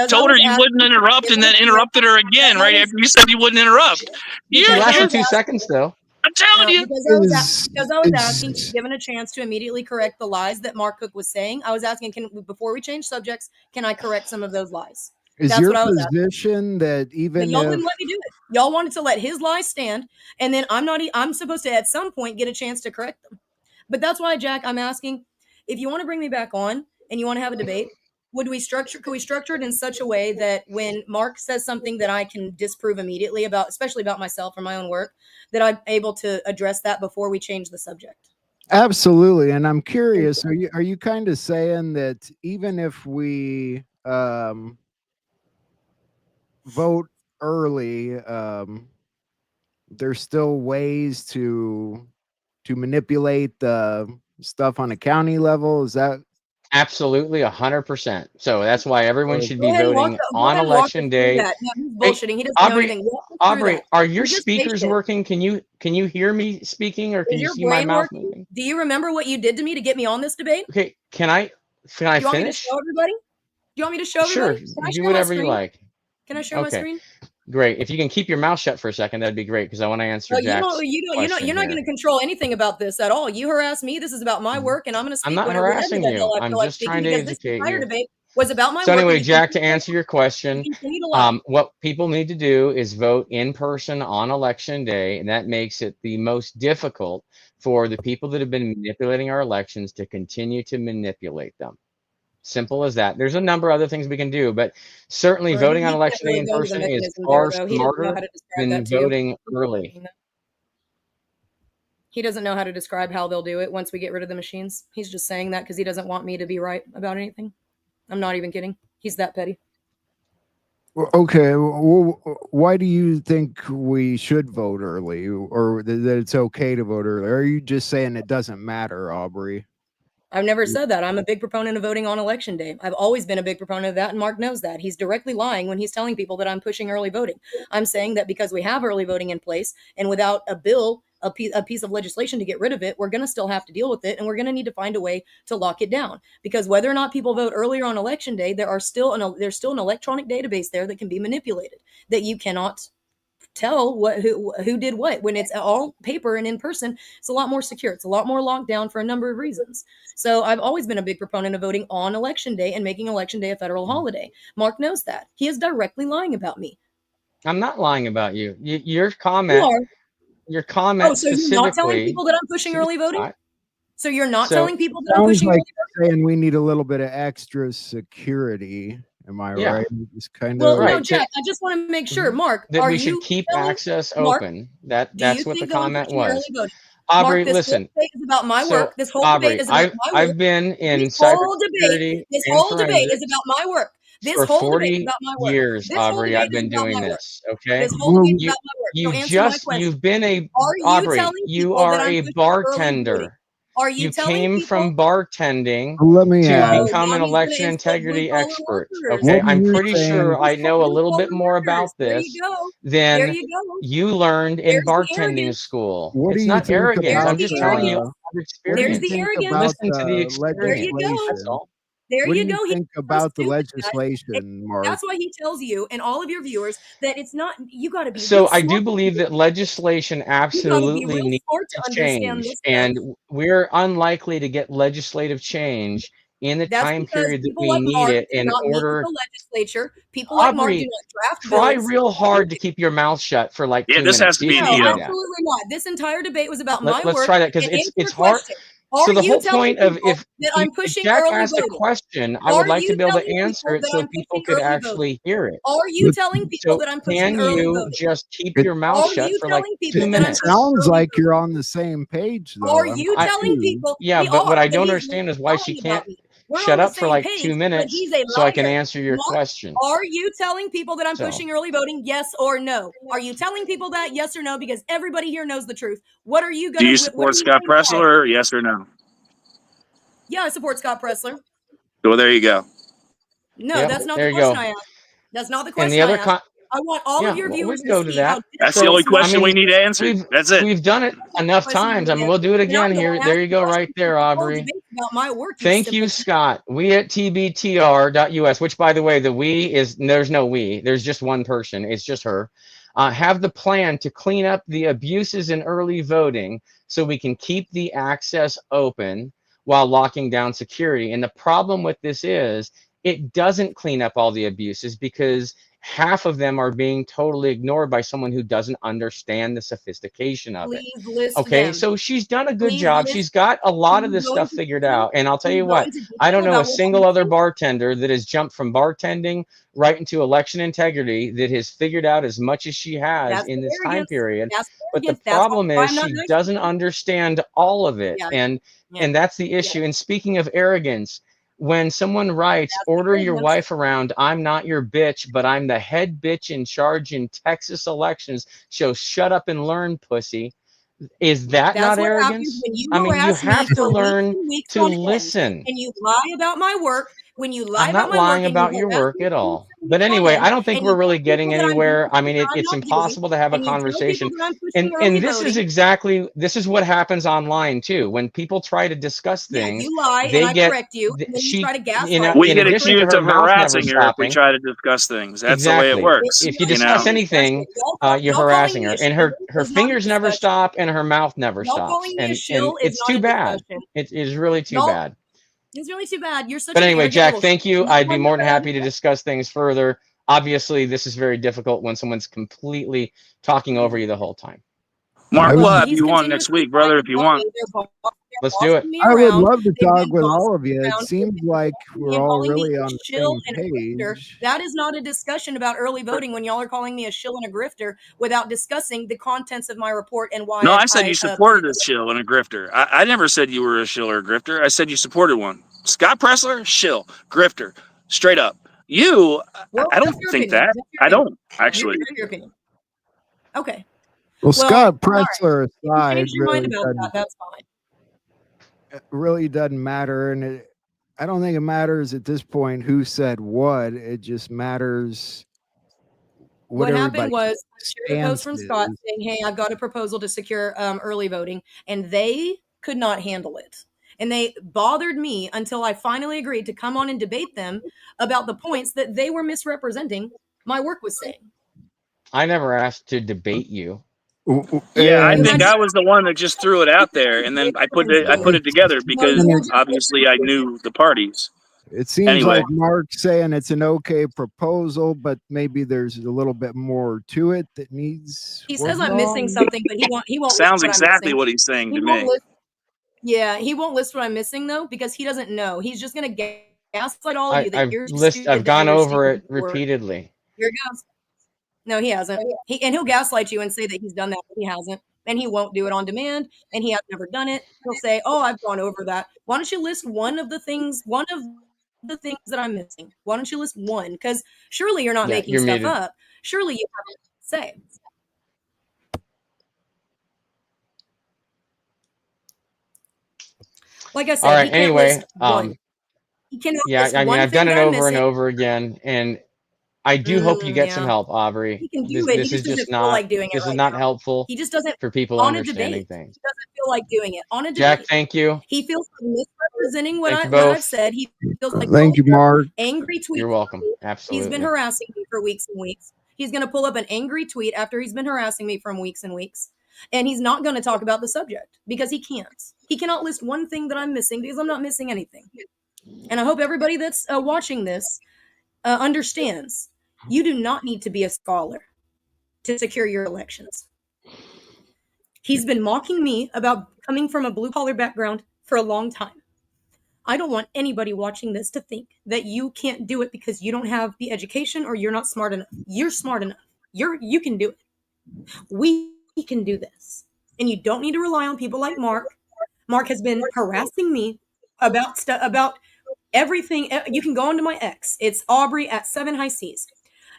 told her you wouldn't interrupt, and then interrupted her again right after you said you wouldn't interrupt. You lasted 2 seconds, though. I'm telling you. Because I was asking, given a chance to immediately correct the lies that Mark Cook was saying, I was asking, before we change subjects, can I correct some of those lies? That's your position that even y'all wouldn't let me do it. Y'all wanted to let his lies stand, and then I'm supposed to at some point get a chance to correct them. But that's why, Jack, I'm asking if you want to bring me back on and you want to have a debate, could we structure it in such a way that when Mark says something that I can disprove immediately about, especially about myself or my own work, that I'm able to address that before we change the subject? Absolutely. And I'm curious, are you kind of saying that even if we vote early, there's still ways to manipulate the stuff on a county level? Is that absolutely 100%? So that's why everyone should be voting on election day. No, he's bullshitting. He doesn't know anything. Aubree, are your speakers working? Can you hear me speaking, or can you see my mouth moving? Do you remember what you did to me to get me on this debate? Okay, can I finish? Do you want me to show everybody? Do you want me to show everybody? Sure, do whatever you like. Can I share my screen? Great. If you can keep your mouth shut for a second, that'd be great, because I want to answer Jack's question. You're not going to control anything about this at all. You harass me. This is about my work, and I'm going to speak. I'm not harassing you. I'm just trying to educate you. Debate was about my work. So anyway, Jack, to answer your question, what people need to do is vote in person on election day, and that makes it the most difficult for the people that have been manipulating our elections to continue to manipulate them. Simple as that. There's a number of other things we can do, but certainly voting on election day in person is far smarter than voting early. He doesn't know how to describe how they'll do it once we get rid of the machines. He's just saying that because he doesn't want me to be right about anything. I'm not even kidding. He's that petty. Okay. Well, why do you think we should vote early, or that it's okay to vote early? Or are you just saying it doesn't matter, Aubree? I've never said that. I'm a big proponent of voting on election day. I've always been a big proponent of that, and Mark knows that. He's directly lying when he's telling people that I'm pushing early voting. I'm saying that because we have early voting in place, and without a bill, a piece of legislation to get rid of it, we're going to still have to deal with it, and we're going to need to find a way to lock it down. Because whether or not people vote earlier on election day, there's still an electronic database there that can be manipulated, that you cannot tell who did what. When it's all paper and in person, it's a lot more secure. It's a lot more locked down for a number of reasons. So I've always been a big proponent of voting on election day and making election day a federal holiday. Mark knows that. He is directly lying about me. I'm not lying about you. Your You comment, are. your comment So you're not telling specifically. people that I'm pushing early voting? So you're not So- telling people that I'm Sounds pushing like early voting? saying we need a little bit of extra security. Am I Yeah. right? It's kind Well, of no, Right. Jack, I just want to make sure. Mark, that are we you should keep telling access Mark, open. do you That's what the think that I'm comment pushing early was. voting? Aubree, Mark, this listen. whole debate is about my So, work. This whole Aubree, debate is about my work. I've been in This whole debate, cybersecurity this and whole debate is forensics about my work. This for whole debate is 40 about my work. years, This whole Aubree. debate I've been is about doing my work. this. Okay. This whole debate is You about my work. So answer my question. you've been Are you Aubree, telling you people that are I'm a pushing early voting? bartender. Are you You telling came people? from bartending Let me to ask. become an now he's gonna election insult integrity blue-collar expert. workers. Okay. What are I'm you pretty saying? sure I know a little bit Blue-collar more workers. about There this you go. than There you go. you learned in There's the bartending arrogance. school. What do It's you not think arrogance. There's I'm about the just telling you arrogance. our what do There's you experience. the think arrogance. about Listen to the the experience. There you go. That's all. There What do you you go. He think so about the stupid, guys. legislation, Mark? That's why he tells you and all of your viewers that it's not. You got to be So real I do smart. believe that legislation You got to be absolutely real needs smart to to understand change, this stuff. and we're unlikely to get legislative change in the That's time because period that people we like need Mark it do in not meet with order. the legislature. People like Mark do Aubree, not draft try bills. real hard to keep your mouth shut for like Yeah, 2 this has minutes. to See be if an No, you can do EO. that. absolutely not. This entire debate was about my Let's work. try that because And answer it's the hard. question. So Are the you whole telling point of people that I'm if pushing Jack early asked a voting? question, I would Are like to you be able to telling answer people it that so I'm people pushing could early voting? actually hear it. Are you telling people So that I'm pushing can early you voting? just keep It- your mouth Are shut you for like telling 2 people that I'm minutes? pushing Sounds early like voting? you're on the same page, though. Are you telling people? Yeah, We but are, what I but don't he's understand is why she lying can't about me. We're shut on the up for same like page, 2 but minutes he's a so I can liar. answer your Mark, question. are you telling people that I'm So pushing early voting? Yes or no? Are you telling people that? Yes or no? Because everybody here knows the truth. What are you Do gonna? you What are support you Scott going to say? Pressler? Yes or no? Yeah, I support Scott Pressler. Well, there you go. No, yeah, that's not there the you question go. I asked. That's not the And question the I other asked. I want all yeah, of your well, we viewers can to go to see how that. That's the So only disrespectful I question am. we need answered. That's it. we've done it enough Question times. you I mean, did. we'll do it Now again I'm here. gonna There ask you you go, questions right there, because the whole Aubree. debate's about my work. You Thank you, simpleton. Scott. We at tbtr.us, which by the way, the we is there's no we. There's just one person. It's just her. Have the plan to clean up the abuses in early voting so we can keep the access open while locking down security. And the problem with this is it doesn't clean up all the abuses because half of them are being totally ignored by someone who doesn't understand the sophistication of it. Please list Okay, them. so she's done a good Please job. list. She's got a lot of Can you this go stuff into figured detail? out. And I'll tell Can you you go what, into I don't detail know a about what I'm single other missing? bartender that has jumped from bartending right into election integrity that has figured out as much as she has That's in the this time arrogance. period. That's the But the arrogance. That's problem why is I'm not she nice to doesn't you. understand all of it. Yeah. And Yeah. that's the issue. And speaking of arrogance, when someone writes, That's the order your arrogance. wife around, I'm not your bitch, but I'm the head bitch in charge in Texas elections, so shut up and learn, pussy. Is that That's not what happens arrogance? when you I mean, you harass me have to for weeks learn and weeks to on end, listen. and you lie about my work. When you lie I'm about not my work lying and you about your harass work me at for weeks all. and But weeks on anyway, end, I don't think and you we're really tell people getting that I'm doing anywhere. I things mean, that I'm it's not doing, impossible to have a and you tell people conversation. that I'm pushing And early this is voting. exactly, this is what happens online too. When people try to discuss Yeah, things, you lie and they I get, correct you, and then you try to in, gaslight We me in and get put addition to accused her of mouth never harassing her if we stopping. try to discuss things. That's the way it Exactly. works. If you You discuss know. anything, you're y'all calling harassing me her. a And shill her is not a fingers never discussion. stop and her mouth never Y'all stops. calling me a And shill is it's not too a bad. discussion. It is really too Y'all, bad. it's really too bad. You're such But an anyway, arrogant Jack, little thank you. shit. I'd be more than happy to discuss things further. Obviously, this is very difficult when someone's completely talking over you the whole time. Mark, I we'll would, have He's you on next continuously week, brother, trying if to you tell want. me they're Let's do it. bossing me I would around. love to They've talk been with bossing all of me you. It around. seems like we're And all calling me really a on the shill same and a grifter. page. That is not a discussion about early voting when y'all are calling me a shill and a grifter without discussing the contents of my report and why No, I said I you supported a shill and a grifter. I never said you were a shill or a grifter. I said you supported one. Scott Pressler, shill, grifter, straight up. You, well, I don't that's your think opinion. that. That's your I opinion. don't, actually. That's your opinion. Okay. Well, Scott all right. Pressler If you aside, change your mind really about doesn't. that, that's fine. it really doesn't matter, and I don't think it matters at this point who said what. It just matters what What happened everybody's was I shared a post stance from Scott is. saying, "Hey, I've got a proposal to secure early voting," and they could not handle it. And they bothered me until I finally agreed to come on and debate them about the points that they were misrepresenting my work was saying. I never asked to debate you. Yeah, I You And think had I was the one that just threw it out there, and then I put it together no, because you were it, just obviously I knew the parties. it seems Anyway, like Mark's saying it's an okay proposal, but maybe there's a little bit more to it that needs he says working I'm missing on. something, but he won't list sounds what I'm exactly missing. what he's saying He to won't me. list Yeah, he won't list what I'm missing though because he doesn't know. He's just gonna gaslight all of you that you're I've stupid, that gone you were over stupid it before. repeatedly. Here it goes. No, he hasn't. He'll gaslight you and say that he's done that, but he hasn't. And he won't do it on demand, and he has never done it. He'll say, "Oh, I've gone over that." Why don't you list one of the things that I'm missing? Why don't you list one? Because surely you're not Yeah, making you're stuff muted. up. Surely you have to say. Like I All said, right. he can't list Anyway, one. He cannot yeah, list I mean, one I've done thing it that I'm over and missing. over again, and I do hope you get some Yeah, help, Aubree. he can do This it. He this is just doesn't just feel not like doing it this is right not now. helpful He just doesn't for people on a understanding debate. things. He doesn't feel like doing it on a Jack, debate. thank you. He feels like misrepresenting Thank you what I've both. said. He feels like Thank pulling you, up Mark. angry You're tweets. welcome. He's been Absolutely. harassing me for weeks and weeks. He's going to pull up an angry tweet after he's been harassing me from weeks and weeks. And he's not going to talk about the subject because he can't. He cannot list one thing that I'm missing because I'm not missing anything. And I hope everybody that's watching this understands you do not need to be a scholar to secure your elections. He's been mocking me about coming from a blue collar background for a long time. I don't want anybody watching this to think that you can't do it because you don't have the education or you're not smart enough. You're smart enough. You can do it. We can do this. And you don't need to rely on people like Mark. Mark has been harassing me about everything. You can go onto my X. It's Aubree at 7 High Seas.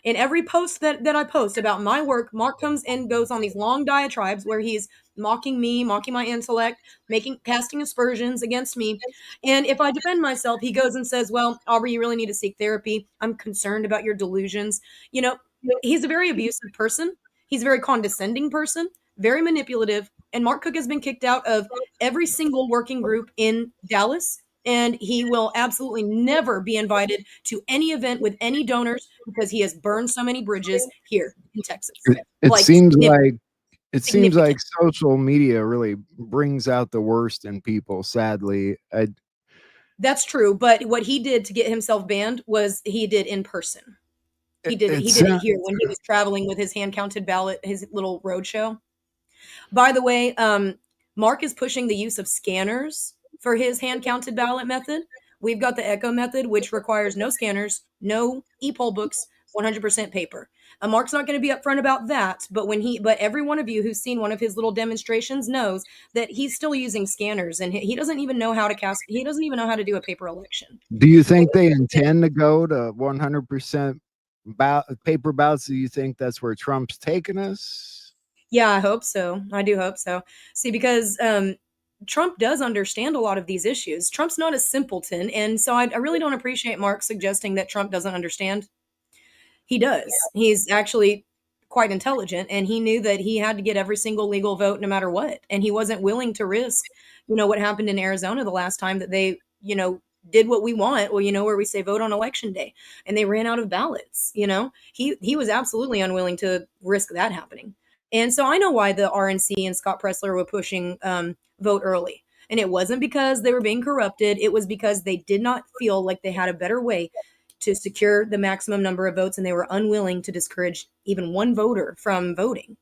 In every post that I post about my work, Mark comes and goes on these long diatribes where he's mocking me, mocking my intellect, casting aspersions against me. And if I defend myself, he goes and says, "Well, Aubree, you really need to seek therapy. I'm concerned about your delusions." You know, he's a very abusive person. He's a very condescending person, very manipulative. And Mark Cook has been kicked out of every single working group in Dallas, and he will absolutely never be invited to any event with any donors because he has burned so many bridges here in Texas. It Like seems like significant. social media really brings out the worst in people. Sadly, That's true, but what he did to get himself banned was he did in person. He it's did it here when he was traveling with his hand counted ballot, his little road show. By the way, Mark is pushing the use of scanners for his hand counted ballot method. We've got the Echo method, which requires no scanners, no e-poll books, 100% paper. Mark's not going to be upfront about that, but every one of you who's seen one of his little demonstrations knows that he's still using scanners, and he doesn't even know how to cast. He doesn't even know how to do a paper election. Do you think they intend to go to 100% paper ballots? Do you think that's where Trump's taking us? Yeah, I hope so. I do hope so. See, because Trump does understand a lot of these issues. Trump's not a simpleton. And so I really don't appreciate Mark suggesting that Trump doesn't understand. He does. He's actually quite intelligent, and he knew that he had to get every single legal vote no matter what. And he wasn't willing to risk, what happened in Arizona the last time that they, did what we want. Well, where we say vote on election day and they ran out of ballots. He was absolutely unwilling to risk that happening. And so I know why the RNC and Scott Presler were pushing vote early. And it wasn't because they were being corrupted. It was because they did not feel like they had a better way to secure the maximum number of votes, and they were unwilling to discourage even one voter from voting.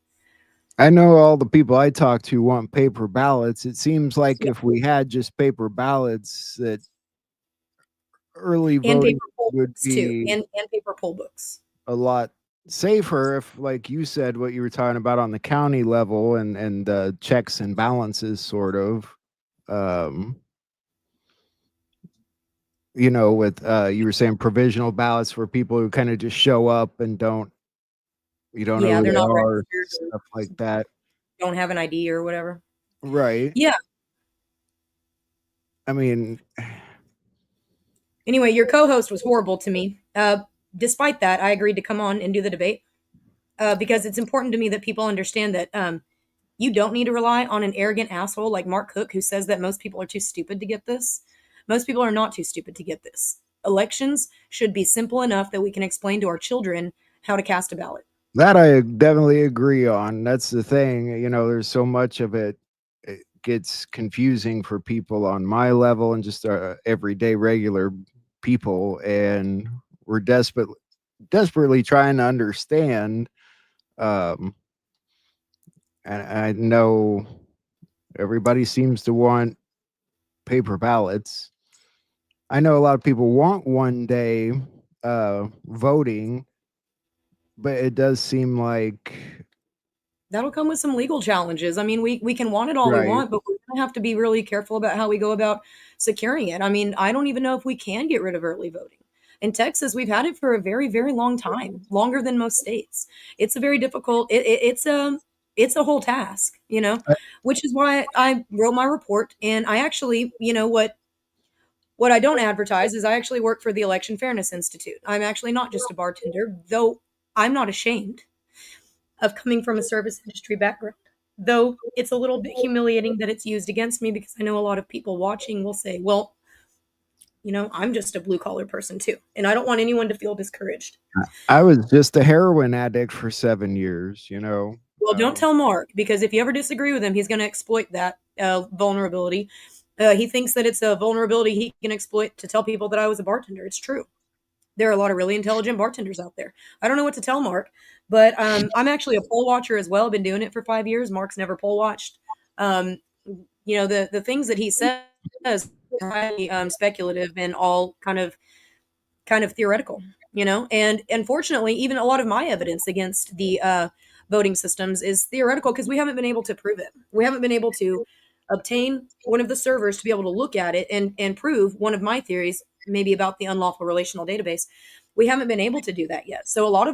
I know all the people I talk to want paper ballots. It seems like if we had just paper ballots, that early And voting paper poll would books too, be and paper poll books. a lot safer if, like you said, what you were talking about on the county level and checks and balances, sort of. Um, with you were saying provisional ballots for people who kind of just show up and you don't know Yeah, who they're they not are, registered, stuff like that. don't have an ID or whatever. Right. Yeah, I mean, Anyway, your co-host was horrible to me. Despite that, I agreed to come on and do the debate because it's important to me that people understand that you don't need to rely on an arrogant asshole like Mark Cook who says that most people are too stupid to get this. Most people are not too stupid to get this. Elections should be simple enough that we can explain to our children how to cast a ballot. that I definitely agree on. That's the thing. There's so much of it. It gets confusing for people on my level and just everyday regular people, and we're desperately trying to understand. Um, and I know everybody seems to want paper ballots. I know a lot of people want one day voting, but it does seem like That'll come with some legal challenges. I mean, we can want it all we right. want, but we're going to have to be really careful about how we go about securing it. I mean, I don't even know if we can get rid of early voting. In Texas, we've had it for a very, very long time, longer than most states. It's a very difficult. It's a whole task, which is why I wrote my report. And I actually, what I don't advertise is I actually work for the Election Fairness Institute. I'm actually not just a bartender, though I'm not ashamed of coming from a service industry background. Though it's a little bit humiliating that it's used against me because I know a lot of people watching will say, well, I'm just a blue collar person too. And I don't want anyone to feel discouraged. I was just a heroin addict for 7 years. Well, don't tell Mark because if you ever disagree with him, he's going to exploit that vulnerability. He thinks that it's a vulnerability he can exploit to tell people that I was a bartender. It's true. There are a lot of really intelligent bartenders out there. I don't know what to tell Mark, but I'm actually a poll watcher as well. I've been doing it for 5 years. Mark's never poll watched. The things that he says are highly speculative and all kind of theoretical, and unfortunately, even a lot of my evidence against the voting systems is theoretical because we haven't been able to prove it. We haven't been able to obtain one of the servers to be able to look at it and prove one of my theories, maybe about the unlawful relational database. We haven't been able to do that yet. So a lot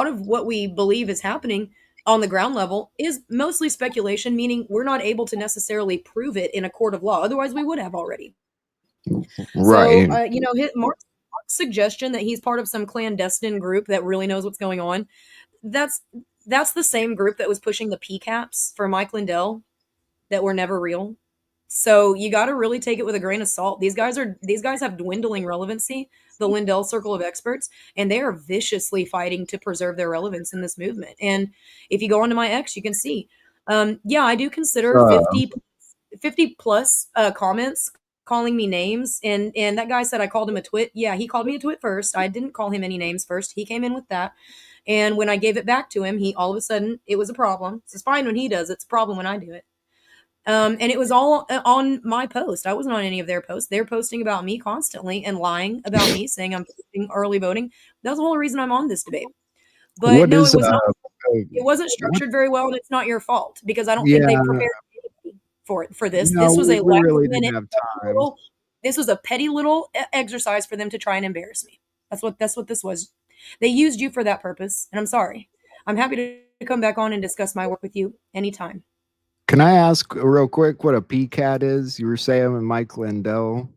of what we believe is happening on the ground level is mostly speculation, meaning we're not able to necessarily prove it in a court of law. Otherwise, we would have already. So, Right. Mark's suggestion that he's part of some clandestine group that really knows what's going on, that's the same group that was pushing the PCAPs for Mike Lindell that were never real. So you got to really take it with a grain of salt. These guys have dwindling relevancy, the Lindell Circle of Experts, and they are viciously fighting to preserve their relevance in this movement. And if you go onto my X, you can see, I do consider Uh, 50 plus comments calling me names, and that guy said I called him a twit. Yeah, he called me a twit first. I didn't call him any names first. He came in with that. And when I gave it back to him, he all of a sudden, it was a problem. It's fine when he does. It's a problem when I do it. And it was all on my post. I wasn't on any of their posts. They're posting about me constantly and lying about me, saying I'm posting early voting. That's the whole reason I'm on this debate. But what no, is it was not. uh, It wasn't what, structured very well, and it's not your fault because I don't think they yeah, prepared me for this. no, This was a we last really didn't minute have time. little. This was a petty little exercise for them to try and embarrass me. That's what this was. They used you for that purpose, and I'm sorry. I'm happy to come back on and discuss my work with you anytime. Can I ask real quick what a PCAT is? You were saying with Mike Lindell.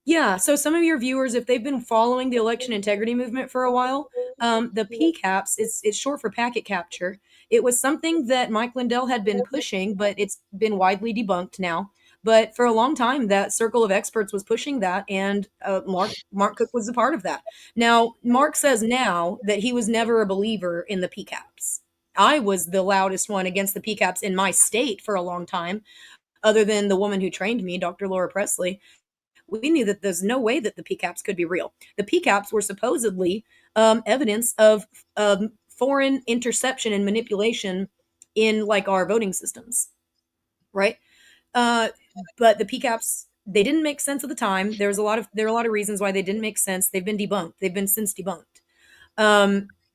Yeah, so some of your viewers, if they've been following the election integrity movement for a while, the PCAPs, it's short for packet capture. It was something that Mike Lindell had been pushing, but it's been widely debunked now. But for a long time, that circle of experts was pushing that, and Mark Cook was a part of that. Now, Mark says now that he was never a believer in the PCAPs. I was the loudest one against the PCAPs in my state for a long time, other than the woman who trained me, Dr. Laura Presley. We knew that there's no way that the PCAPs could be real. The PCAPs were supposedly evidence of foreign interception and manipulation in like our voting systems, right? But the PCAPs, they didn't make sense at the time. There are a lot of reasons why they didn't make sense. They've been debunked. They've been since debunked.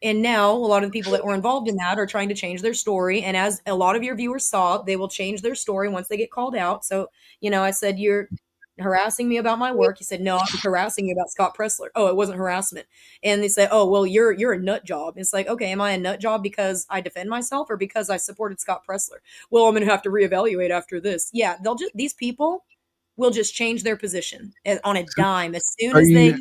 And now a lot of the people that were involved in that are trying to change their story. And as a lot of your viewers saw, they will change their story once they get called out. So, I said harassing me about my work. He said, no, I was harassing you about Scott Pressler. Oh, it wasn't harassment. And they say, oh, well, you're a nut job. It's like, okay, am I a nut job because I defend myself or because I supported Scott Pressler? Well, I'm going to have to reevaluate after this. Yeah, these people will just change their position on a dime as soon Are as you? they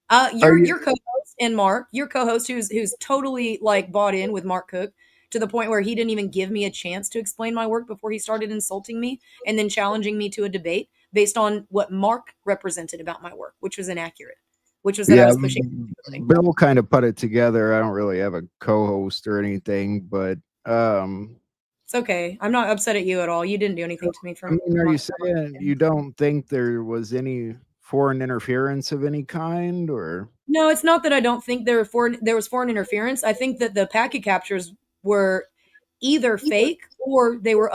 Are you? your co-host and Mark, your co-host who's totally like bought in with Mark Cook to the point where he didn't even give me a chance to explain my work before he started insulting me and then challenging me to a debate based on what Mark represented about my work, which was inaccurate, which was that I Yeah, was pushing. Bill kind of put it together. I don't really have a co-host or anything, but It's okay. I'm not upset at you at all. You didn't do anything to me I from mean, are my you saying you don't think there was any foreign interference of any kind, or? No, it's not that I don't think there was foreign interference. I think that the packet captures were either fake or they were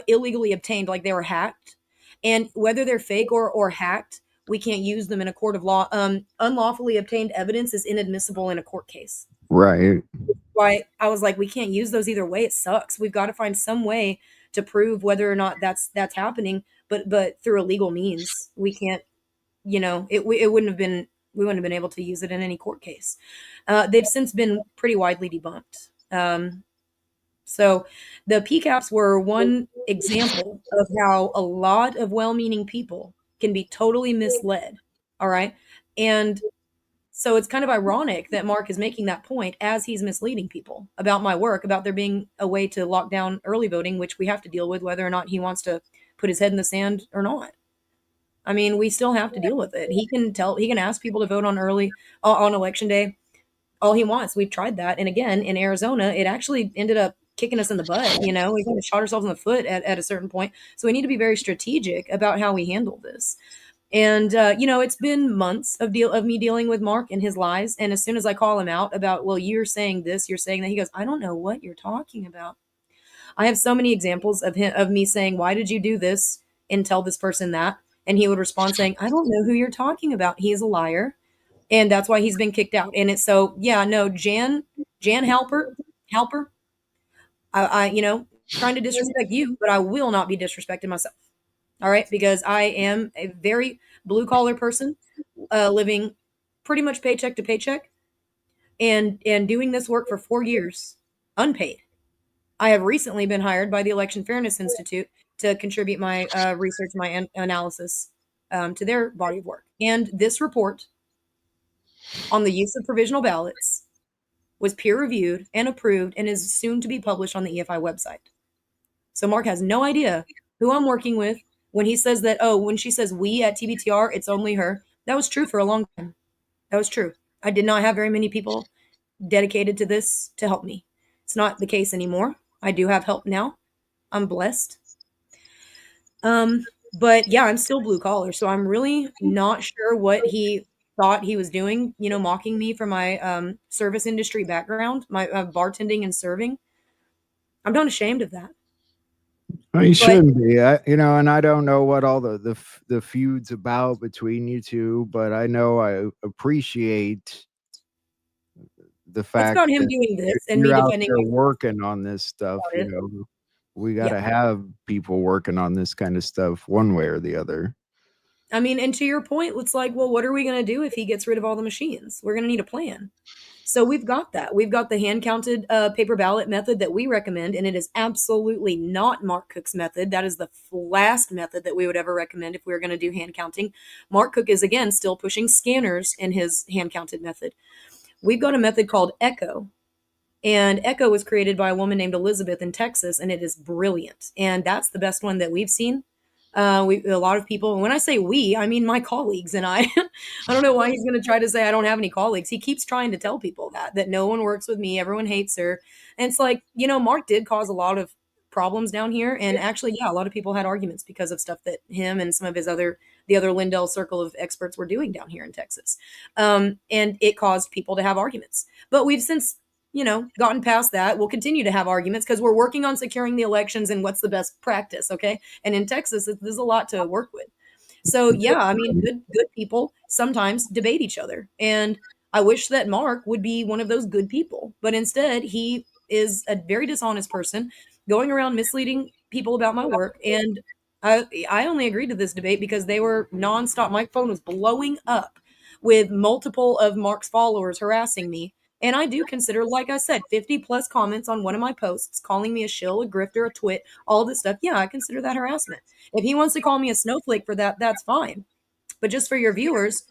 illegally obtained, like they were hacked. And whether they're fake or hacked, we can't use them in a court of law. Unlawfully obtained evidence is inadmissible in a court case. Right. Why I was like, we can't use those either way. It sucks. We've got to find some way to prove whether or not that's happening, but through a legal means. We can't. It wouldn't have been we wouldn't have been able to use it in any court case. They've since been pretty widely debunked. So the PCAPs were one example of how a lot of well-meaning people can be totally misled. All right. And so it's kind of ironic that Mark is making that point as he's misleading people about my work, about there being a way to lock down early voting, which we have to deal with whether or not he wants to put his head in the sand or not. I mean, we still have to deal with it. He can ask people to vote on election day all he wants. We've tried that. And again, in Arizona, it actually ended up kicking us in the butt. We kind of shot ourselves in the foot at a certain point. So we need to be very strategic about how we handle this. And it's been months of me dealing with Mark and his lies. And as soon as I call him out about, well, you're saying this, you're saying that, he goes, I don't know what you're talking about. I have so many examples of me saying, why did you do this and tell this person that? And he would respond saying, I don't know who you're talking about. He's a liar. And that's why he's been kicked out. And it's so, yeah, no, Jan Halper, trying to disrespect you, but I will not be disrespecting myself. All right. Because I am a very blue collar person, living pretty much paycheck to paycheck and doing this work for 4 years unpaid. I have recently been hired by the Election Fairness Institute to contribute my research, my analysis to their body of work. And this report on the use of provisional ballots was peer reviewed and approved and is soon to be published on the EFI website. So Mark has no idea who I'm working with when he says that, when she says we at TBTR, it's only her. That was true for a long time. That was true. I did not have very many people dedicated to this to help me. It's not the case anymore. I do have help now. I'm blessed. But yeah, I'm still blue collar, so I'm really not sure what he thought he was doing, mocking me for my service industry background, my bartending and serving. I'm not ashamed of that. Well, you shouldn't be. And I don't know what all the feud's about between you two, but I know I appreciate the fact It's about him that doing this and me you're out defending there myself working on this stuff. about it. We got to have people working on this kind of stuff one way or the other. I mean, and to your point, it's like, well, what are we going to do if he gets rid of all the machines? We're going to need a plan. So we've got that. We've got the hand-counted paper ballot method that we recommend, and it is absolutely not Mark Cook's method. That is the last method that we would ever recommend if we were going to do hand counting. Mark Cook is, again, still pushing scanners in his hand-counted method. We've got a method called Echo, and Echo was created by a woman named Elizabeth in Texas, and it is brilliant. And that's the best one that we've seen. A lot of people, and when I say we, I mean my colleagues and I. I don't know why he's going to try to say I don't have any colleagues. He keeps trying to tell people that no one works with me, everyone hates her. And it's like, Mark did cause a lot of problems down here. And actually, yeah, a lot of people had arguments because of stuff that him and some of the other Lindell circle of experts were doing down here in Texas. And it caused people to have arguments. But we've since gotten past that. We'll continue to have arguments because we're working on securing the elections and what's the best practice. Okay. And in Texas, there's a lot to work with. So yeah, I mean, good people sometimes debate each other. And I wish that Mark would be one of those good people, but instead he is a very dishonest person going around misleading people about my work. And I only agreed to this debate because they were nonstop. My phone was blowing up with multiple of Mark's followers harassing me. And I do consider, like I said, 50 plus comments on one of my posts calling me a shill, a grifter, a twit, all this stuff. Yeah, I consider that harassment. If he wants to call me a snowflake for that, that's fine. But just for your viewers,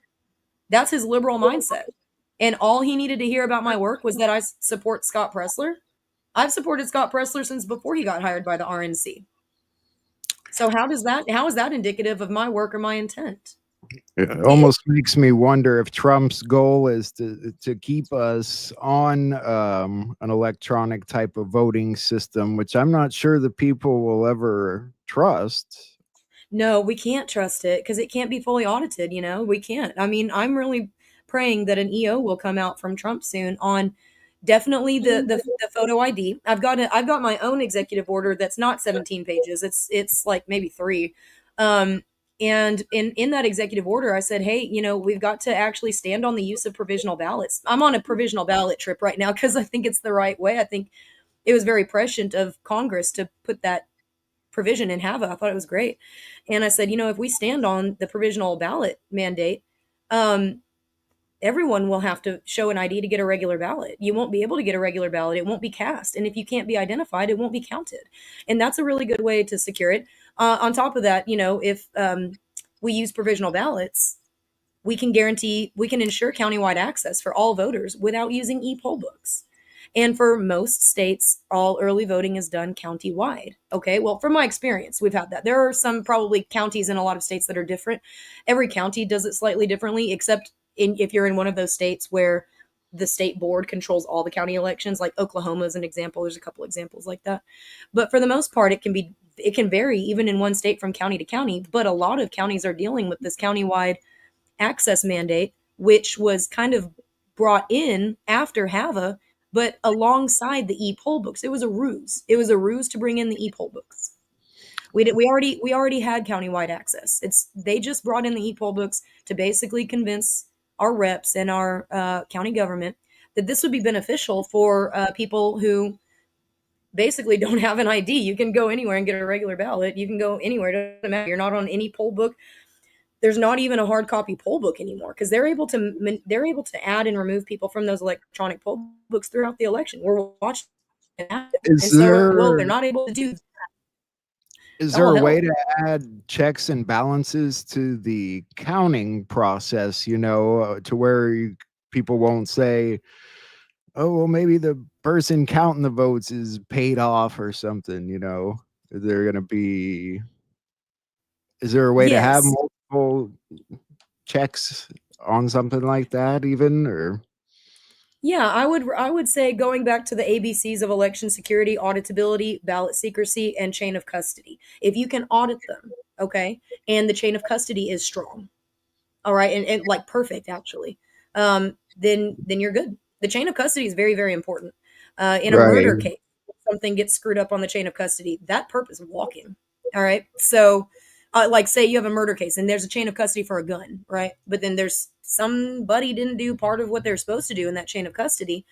that's his liberal mindset. And all he needed to hear about my work was that I support Scott Pressler. I've supported Scott Pressler since before he got hired by the RNC. So how is that indicative of my work or my intent? It almost makes me wonder if Trump's goal is to keep us on an electronic type of voting system, which I'm not sure the people will ever trust. No, we can't trust it because it can't be fully audited, we can't. I mean, I'm really praying that an EO will come out from Trump soon on definitely the photo ID. I've got my own executive order that's not 17 pages. It's like maybe 3. And in that executive order, I said, hey, we've got to actually stand on the use of provisional ballots. I'm on a provisional ballot trip right now because I think it's the right way. I think it was very prescient of Congress to put that provision in HAVA. I thought it was great. And I said, if we stand on the provisional ballot mandate, everyone will have to show an ID to get a regular ballot. You won't be able to get a regular ballot. It won't be cast. And if you can't be identified, it won't be counted. And that's a really good way to secure it. On top of that, if we use provisional ballots, we can ensure countywide access for all voters without using e-poll books. And for most states, all early voting is done countywide. Okay, well, from my experience, we've had that. There are some probably counties in a lot of states that are different. Every county does it slightly differently, except if you're in one of those states where the state board controls all the county elections, like Oklahoma is an example. There's a couple examples like that. But for the most part, it can vary even in one state from county to county. But a lot of counties are dealing with this countywide access mandate, which was kind of brought in after HAVA, but alongside the e-poll books. It was a ruse. It was a ruse to bring in the e-poll books. We already had countywide access. They just brought in the e-poll books to basically convince our reps and our county government that this would be beneficial for people who basically don't have an ID. You can go anywhere and get a regular ballot. You can go anywhere. It doesn't matter. You're not on any poll book. There's not even a hard copy poll book anymore because they're able to add and remove people from those electronic poll books throughout the election. We're watching that. They're not able to do. Is there a way to add checks and balances to the counting process, to where people won't say, oh, well, maybe the person counting the votes is paid off or something, Is there a way to have multiple checks on something like that even, or? Yeah, I would say going back to the ABCs of election security, auditability, ballot secrecy, and chain of custody. If you can audit them, okay, and the chain of custody is strong, all right, and like perfect actually, then you're good. The chain of custody is very, very important. In a murder case, if something gets screwed up on the chain of custody, that perp is walking. All right, so like say you have a murder case and there's a chain of custody for a gun, right? But then there's somebody didn't do part of what they're supposed to do in that chain of custody.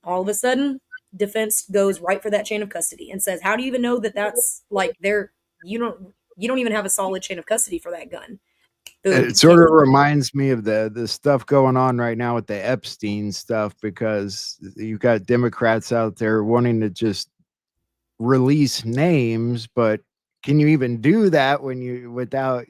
All of a sudden, defense goes right for that chain of custody and says, how do you even know that that's like you don't even have a solid chain of custody for that gun? Boom. It sort of reminds me of the stuff going on right now with the Epstein stuff, because you've got Democrats out there wanting to just release names, but can you even do that without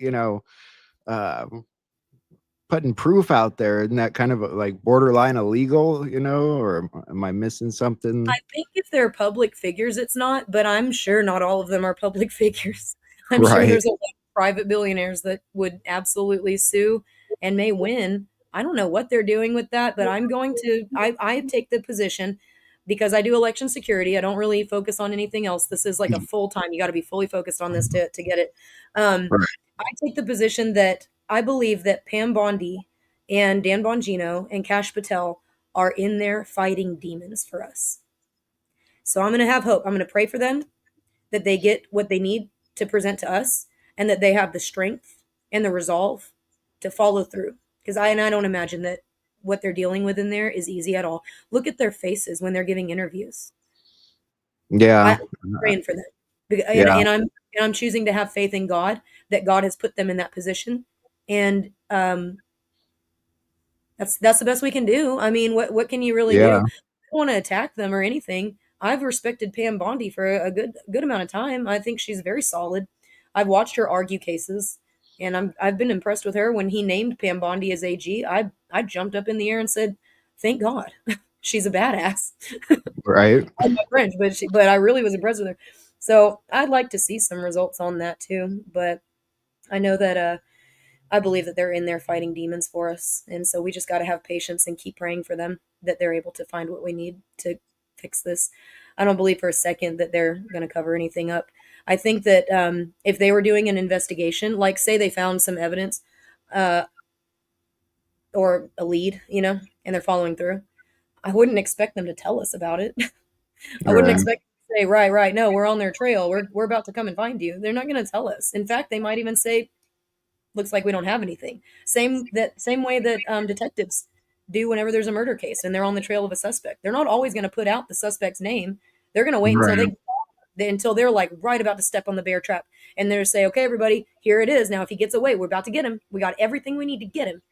putting proof out there? Isn't that kind of like borderline illegal, or am I missing something? I think if they're public figures, it's not, but I'm sure not all of them are public figures. I'm sure there's a lot of private billionaires that would absolutely sue and may win. I don't know what they're doing with that, but I take the position, because I do election security. I don't really focus on anything else. This is like a full-time, you got to be fully focused on this to get it. I take the position that I believe that Pam Bondi and Dan Bongino and Kash Patel are in there fighting demons for us. So I'm going to have hope. I'm going to pray for them that they get what they need to present to us, and that they have the strength and the resolve to follow through. Because I don't imagine that what they're dealing with in there is easy at all. Look at their faces when they're giving interviews. Yeah. I'm praying for them. And, Yeah. I'm choosing to have faith in God that God has put them in that position. And that's the best we can do. I mean, what can you really do? Yeah. I don't want to attack them or anything. I've respected Pam Bondi for a good amount of time. I think she's very solid. I've watched her argue cases, and I've been impressed with her. When he named Pam Bondi as AG, I jumped up in the air and said, "Thank God, she's a badass." Right. I'm my French, but I really was impressed with her. So I'd like to see some results on that too. But I know that I believe that they're in there fighting demons for us. And so we just got to have patience and keep praying for them that they're able to find what we need to fix this. I don't believe for a second that they're going to cover anything up. I think that if they were doing an investigation, like say they found some evidence uh, or a lead, and they're following through, I wouldn't expect them to tell us about it. I wouldn't Right. expect them to say, right, no, we're on their trail. We're about to come and find you. They're not going to tell us. In fact, they might even say, looks like we don't have anything. Same way that detectives do whenever there's a murder case and they're on the trail of a suspect. They're not always going to put out the suspect's name. They're going to wait until Right. until they're like right about to step on the bear trap, and they're say, okay, everybody, here it is. Now, if he gets away, we're about to get him. We got everything we need to get him.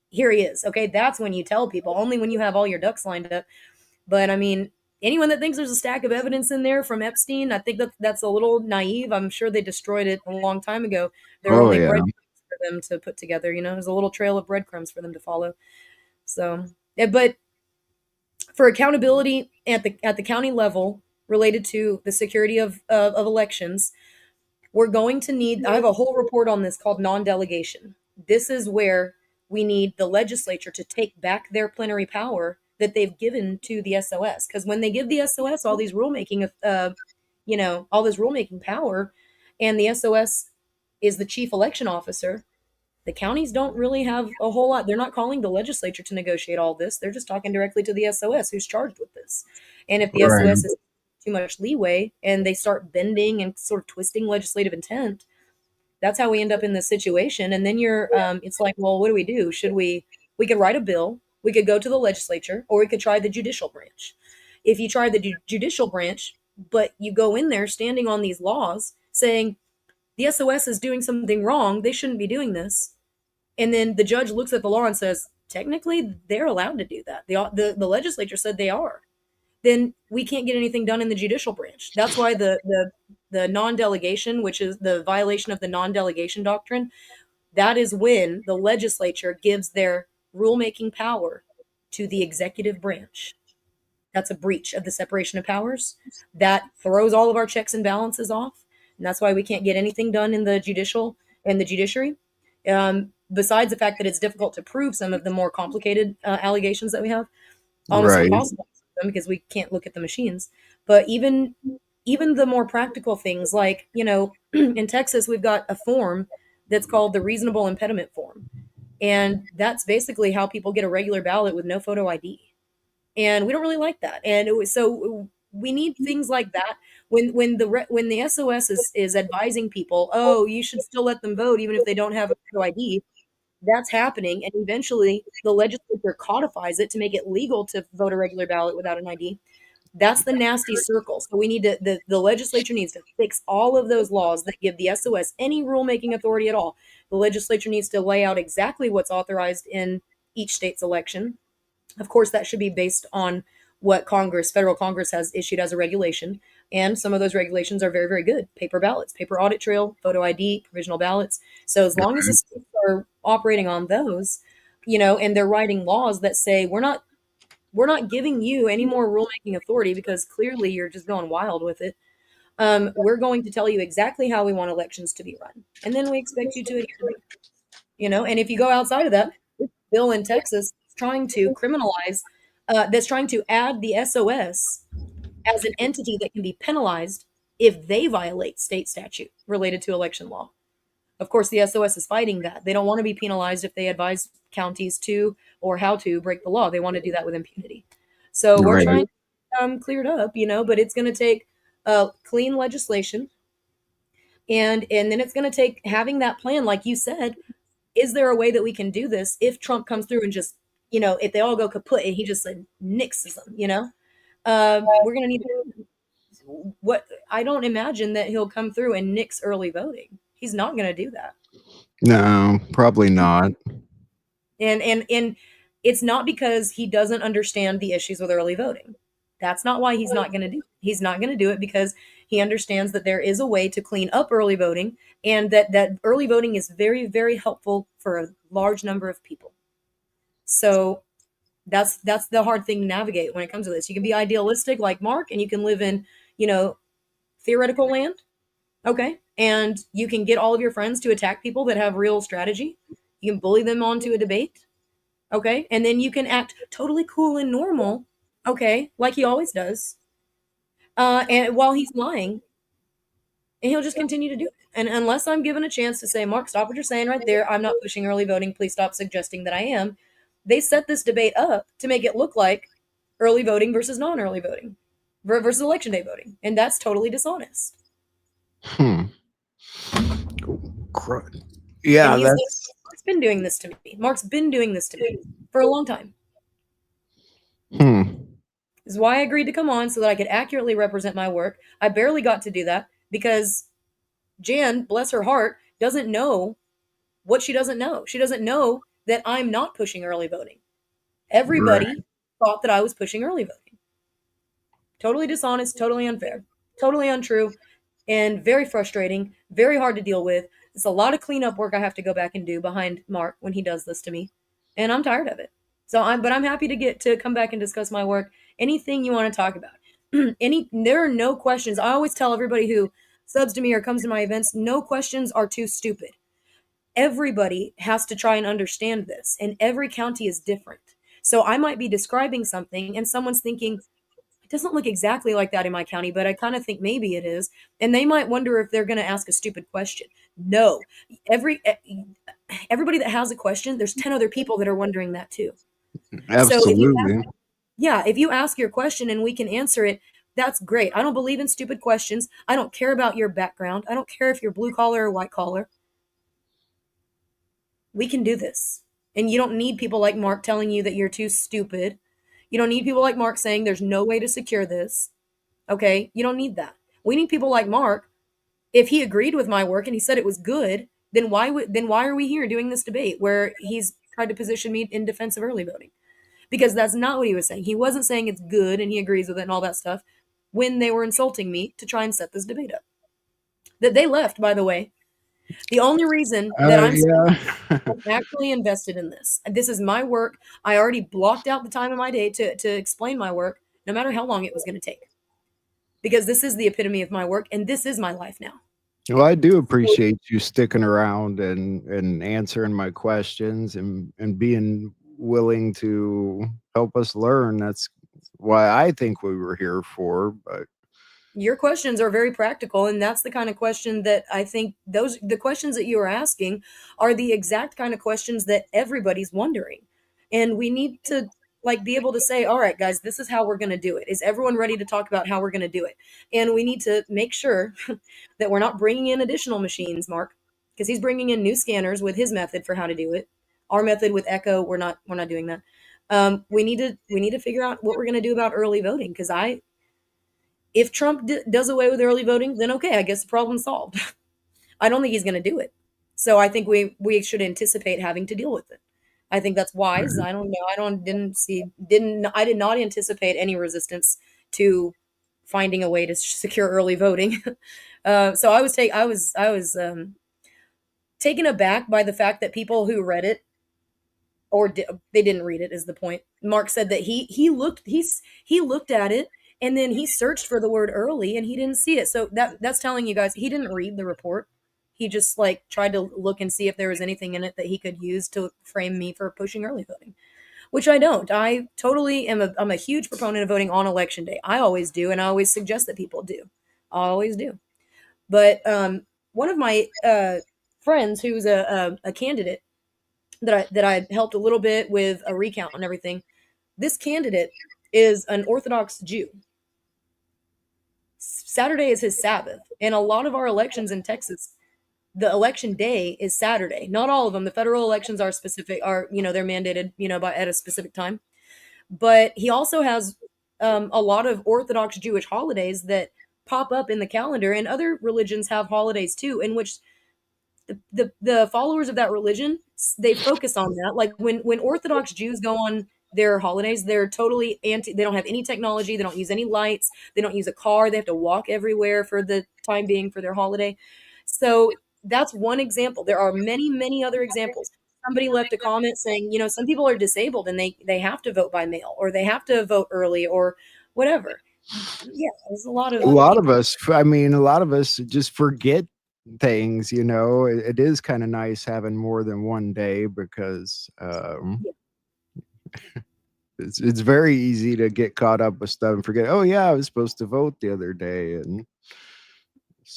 Here he is. Okay, that's when you tell people. Only when you have all your ducks lined up. But I mean, anyone that thinks there's a stack of evidence in there from Epstein, I think that's a little naive. I'm sure they destroyed it a long time ago. There are Oh only yeah. breadcrumbs for them to put together. There's a little trail of breadcrumbs for them to follow. So, yeah, but for accountability at the county level related to the security of elections, we're going to need. I have a whole report on this called non-delegation. This is where we need the legislature to take back their plenary power that they've given to the SOS. Because when they give the SOS all these rulemaking, all this rulemaking power, and the SOS is the chief election officer, the counties don't really have a whole lot. They're not calling the legislature to negotiate all this. They're just talking directly to the SOS, who's charged with this. And if the Right. SOS is too much leeway and they start bending and sort of twisting legislative intent, that's how we end up in this situation. And then it's like, well, what do we do? We could write a bill, we could go to the legislature, or we could try the judicial branch. If you try the judicial branch, but you go in there standing on these laws saying the SOS is doing something wrong, they shouldn't be doing this. And then the judge looks at the law and says, technically, they're allowed to do that. The legislature said they are. Then we can't get anything done in the judicial branch. That's why the non-delegation, which is the violation of the non-delegation doctrine, that is when the legislature gives their rulemaking power to the executive branch. That's a breach of the separation of powers. That throws all of our checks and balances off. And that's why we can't get anything done in the judiciary. Besides the fact that it's difficult to prove some of the more complicated allegations that we have, almost Right. impossible because we can't look at the machines. But even the more practical things, like in Texas, we've got a form that's called the reasonable impediment form, and that's basically how people get a regular ballot with no photo ID. And we don't really like that. And so we need things like that when the SOS is advising people, oh, you should still let them vote even if they don't have a photo ID. That's happening, and eventually the legislature codifies it to make it legal to vote a regular ballot without an ID. That's the nasty circle. So we need to the legislature needs to fix all of those laws that give the SOS any rulemaking authority at all. The legislature needs to lay out exactly what's authorized in each state's election. Of course, that should be based on what federal Congress has issued as a regulation. And some of those regulations are very, very good. Paper ballots, paper audit trail, photo ID, provisional ballots. So as long as the states are operating on those, and they're writing laws that say we're not giving you any more rulemaking authority because clearly you're just going wild with it. We're going to tell you exactly how we want elections to be run, and then we expect you to adhere to them. And if you go outside of that, this bill in Texas is trying to criminalize, that's trying to add the SOS as an entity that can be penalized if they violate state statute related to election law. Of course, the SOS is fighting that. They don't want to be penalized if they advise counties to or how to break the law. They want to do that with impunity. So we're Right. trying to clear it up, but it's going to take clean legislation, and then it's going to take having that plan, like you said. Is there a way that we can do this if Trump comes through and just, if they all go kaput and he just like nixes them, we're going to need what I don't imagine that he'll come through and nix early voting. He's not going to do that. No, probably not. And it's not because he doesn't understand the issues with early voting. That's not why he's not going to do it. He's not going to do it because he understands that there is a way to clean up early voting, and that early voting is very, very helpful for a large number of people. So that's the hard thing to navigate when it comes to this. You can be idealistic like Mark, and you can live in, theoretical land. Okay. And you can get all of your friends to attack people that have real strategy. You can bully them onto a debate. Okay. And then you can act totally cool and normal. Okay. Like he always does. And while he's lying, and he'll just continue to do it. And unless I'm given a chance to say, Mark, stop what you're saying right there. I'm not pushing early voting. Please stop suggesting that I am. They set this debate up to make it look like early voting versus non-early voting versus election day voting. And that's totally dishonest. Yeah, And that's Mark's been doing this to me. Mark's been doing this to me for a long time. This is why I agreed to come on, so that I could accurately represent my work. I barely got to do that because Jan, bless her heart, doesn't know what she doesn't know. She doesn't know that I'm not pushing early voting. Everybody thought that I was pushing early voting. Totally dishonest, totally unfair, totally untrue, and very frustrating, very hard to deal with. It's a lot of cleanup work I have to go back and do behind Mark when he does this to me, and I'm tired of it. But I'm happy to get to come back and discuss my work. Anything you want to talk about. There are no questions. I always tell everybody who subs to me or comes to my events, no questions are too stupid. Everybody has to try and understand this, and every county is different. So I might be describing something and someone's thinking, it doesn't look exactly like that in my county, but I kind of think maybe it is. And they might wonder if they're going to ask a stupid question. No, everybody that has a question, there's 10 other people that are wondering that too. absolutely. If you ask your question and we can answer it, that's great. I don't believe in stupid questions. I don't care about your background. I don't care if you're blue collar or white collar. We can do this. And you don't need people like Mark telling you that you're too stupid. You don't need people like Mark saying there's no way to secure this. Okay? You don't need that. We need people like Mark. If he agreed with my work and he said it was good, then why are we here doing this debate where he's tried to position me in defense of early voting? Because that's not what he was saying. He wasn't saying it's good and he agrees with it and all that stuff when they were insulting me to try and set this debate up. That they left, by the way. The only reason that I'm actually invested in this is my work. I already blocked out the time of my day to explain my work, no matter how long it was going to take. Because this is the epitome of my work, and this is my life now. Well, I do appreciate you sticking around and answering my questions and being willing to help us learn. That's why I think we were here for. But your questions are very practical, and that's the kind of question that I think the questions that you are asking are the exact kind of questions that everybody's wondering. And we need to be able to say, all right, guys, this is how we're going to do it. Is everyone ready to talk about how we're going to do it? And we need to make sure that we're not bringing in additional machines, Mark, because he's bringing in new scanners with his method for how to do it. Our method with Echo, we're not doing that. We need to figure out what we're going to do about early voting, because if Trump does away with early voting, then okay, I guess the problem's solved. I don't think he's going to do it. So I think we should anticipate having to deal with it. I think that's wise. I don't know. I did not anticipate any resistance to finding a way to secure early voting. So I was taken aback by the fact that people who read it they didn't read it is the point. Mark said that he looked at it and then he searched for the word early and he didn't see it. So that's telling you guys he didn't read the report. He just tried to look and see if there was anything in it that he could use to frame me for pushing early voting, which I don't. I totally I'm a huge proponent of voting on election day. I always do, and I always suggest that people do. I always do. But one of my friends who's a candidate that I helped a little bit with a recount and everything, this candidate is an Orthodox Jew. Saturday is his Sabbath, and a lot of our elections in Texas, the election day is Saturday. Not all of them. The federal elections are they're mandated, at a specific time. But he also has a lot of Orthodox Jewish holidays that pop up in the calendar, and other religions have holidays too, in which the followers of that religion, they focus on that. Like when Orthodox Jews go on their holidays, they're totally anti. They don't have any technology. They don't use any lights. They don't use a car. They have to walk everywhere for the time being for their holiday. So that's one example. There are many other examples. Somebody left a comment saying, some people are disabled and they have to vote by mail, or they have to vote early, or whatever. Yeah, there's a lot of people. us, I mean, a lot of us just forget things, it is kind of nice having more than one day, because it's very easy to get caught up with stuff and forget, oh yeah, I was supposed to vote the other day.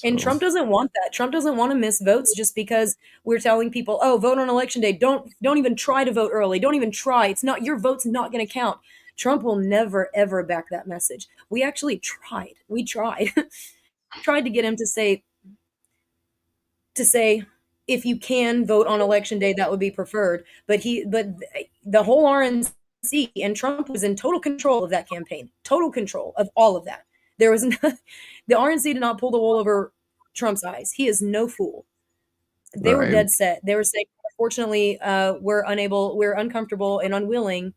And Trump doesn't want that. Trump doesn't want to miss votes just because we're telling people, oh, vote on election day. Don't even try to vote early. Don't even try. It's not, your vote's not going to count. Trump will never, ever back that message. We actually tried. We tried. Tried to get him to say, if you can vote on election day, that would be preferred. But the whole RNC and Trump was in total control of that campaign, total control of all of that. There was the RNC did not pull the wool over Trump's eyes. He is no fool. They were dead set. They were saying, unfortunately, we're uncomfortable and unwilling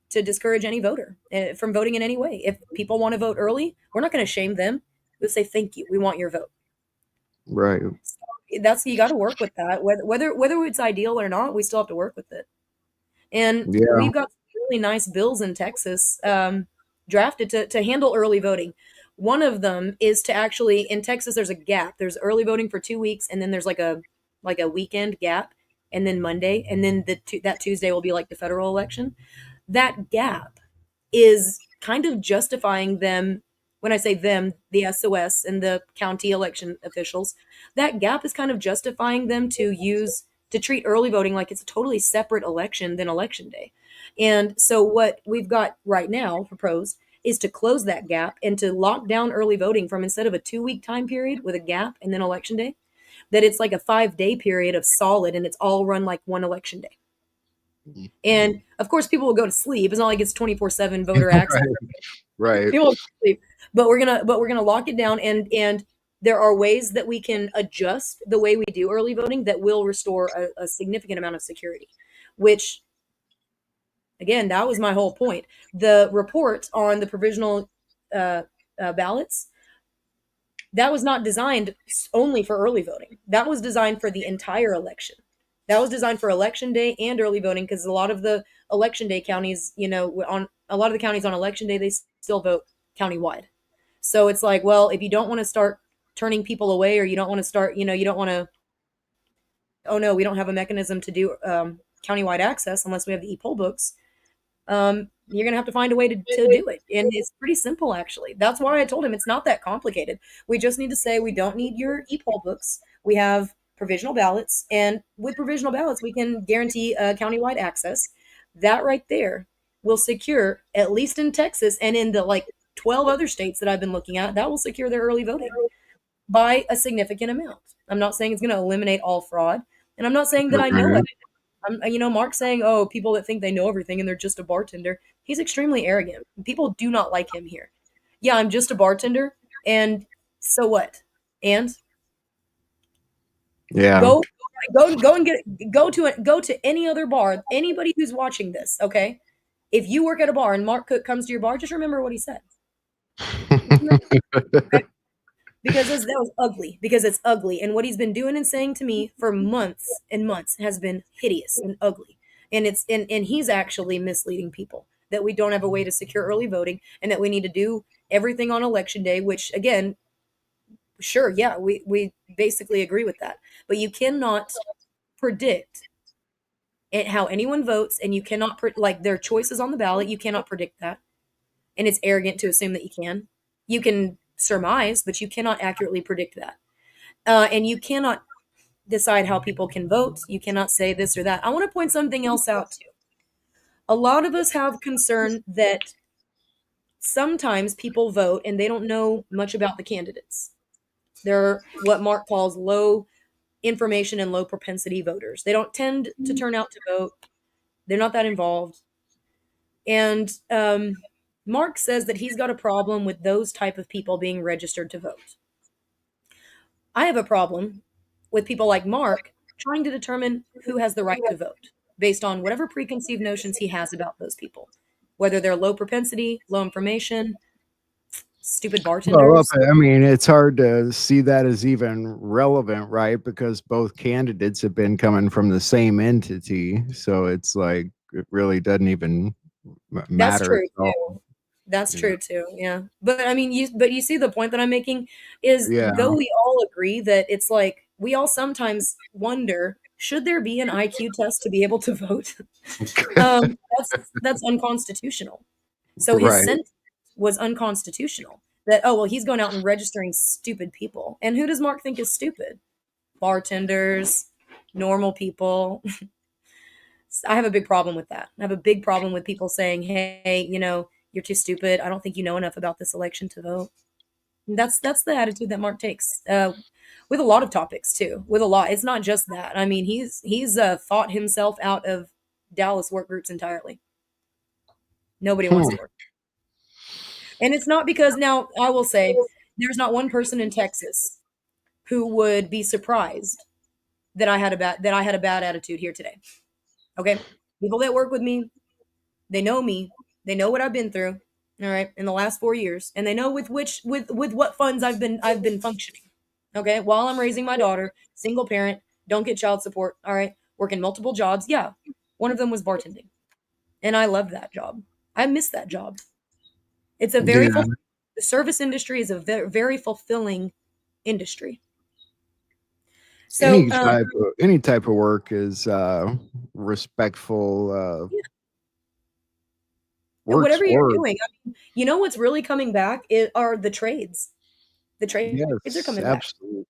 to discourage any voter from voting in any way. If people want to vote early, we're not going to shame them. We'll say, thank you. We want your vote. Right. So you got to work with that. Whether it's ideal or not, we still have to work with it. And we've got really nice bills in Texas drafted to handle early voting. One of them is to actually, in Texas, there's a gap. There's early voting for 2 weeks, and then there's like a weekend gap, and then Monday, and then that Tuesday will be like the federal election. That gap is kind of justifying them. When I say them, the SOS and the county election officials, that gap is kind of justifying them to treat early voting like it's a totally separate election than election day. And so what we've got right now proposed is to close that gap and to lock down early voting from, instead of a 2-week time period with a gap and then election day, that it's like a 5-day period of solid, and it's all run like one election day. And of course, people will go to sleep. It's not like it's 24/7 voter access. Right. People will sleep. But we're gonna lock it down, and there are ways that we can adjust the way we do early voting that will restore a significant amount of security. Which, again, that was my whole point. The report on the provisional ballots, that was not designed only for early voting. That was designed for the entire election. That was designed for election day and early voting, because a lot of the election day counties, on a lot of the counties on election day, they still vote countywide. So it's like, well, if you don't want to start turning people away, or you don't want to start, you don't want to, oh no, we don't have a mechanism to do countywide access unless we have the e-poll books. You're going to have to find a way to do it. And it's pretty simple, actually. That's why I told him it's not that complicated. We just need to say, we don't need your e-poll books. We have provisional ballots. And with provisional ballots, we can guarantee countywide access. That right there will secure, at least in Texas and in the 12 other states that I've been looking at, that will secure their early voting by a significant amount. I'm not saying it's going to eliminate all fraud. And I'm not saying that I know it. Mark's saying, oh, people that think they know everything and they're just a bartender. He's extremely arrogant. People do not like him here. Yeah, I'm just a bartender. And so what? And yeah, go and go to any other bar. Anybody who's watching this, okay? If you work at a bar and Mark Cook comes to your bar, just remember what he said. Okay? Because that was ugly. Because it's ugly. And what he's been doing and saying to me for months and months has been hideous and ugly. And he's actually misleading people that we don't have a way to secure early voting, and that we need to do everything on election day, which, again, sure, yeah, we basically agree with that. But you cannot predict how anyone votes, and you cannot their choices on the ballot. You cannot predict that. And it's arrogant to assume that you can. You can surmise, but you cannot accurately predict that. And you cannot decide how people can vote. You cannot say this or that. I want to point something else out too. A lot of us have concern that sometimes people vote and they don't know much about the candidates. They're what Mark calls low information and low propensity voters. They don't tend to turn out to vote. They're not that involved. And Mark says that he's got a problem with those type of people being registered to vote. I have a problem with people like Mark trying to determine who has the right to vote based on whatever preconceived notions he has about those people, whether they're low propensity, low information, stupid Well, bartenders. I mean, it's hard to see that as even relevant, right? Because both candidates have been coming from the same entity, so it's like it really doesn't even That's matter true at all. too. That's You know? true too. Yeah. But I mean, you see the point that I'm making is Yeah. though we all agree that it's like we all sometimes wonder, should there be an IQ test to be able to vote? That's unconstitutional. So his Right. sentence was unconstitutional. That, oh well, he's going out and registering stupid people. And who does Mark think is stupid? Bartenders, normal people. I have a big problem with that. I have a big problem with people saying, "Hey, you're too stupid. I don't think you know enough about this election to vote." And that's the attitude that Mark takes with a lot of topics too. With a lot, it's not just that. I mean, he's thought himself out of Dallas work groups entirely. Nobody wants Hmm. to work, and it's not because now I will say there's not one person in Texas who would be surprised that I had a bad attitude here today. Okay, people that work with me, they know me. They know what I've been through. All right, in the last 4 years, and they know with what funds I've been functioning. Okay, while I'm raising my daughter, single parent, don't get child support. All right, working multiple jobs. Yeah, one of them was bartending, and I loved that job. I miss that job. It's a very Yeah. the service industry is a very fulfilling industry. So, Any type of work is respectful. Work's whatever you're work. doing, what's really coming back are the trades. The trades are Yes, coming back.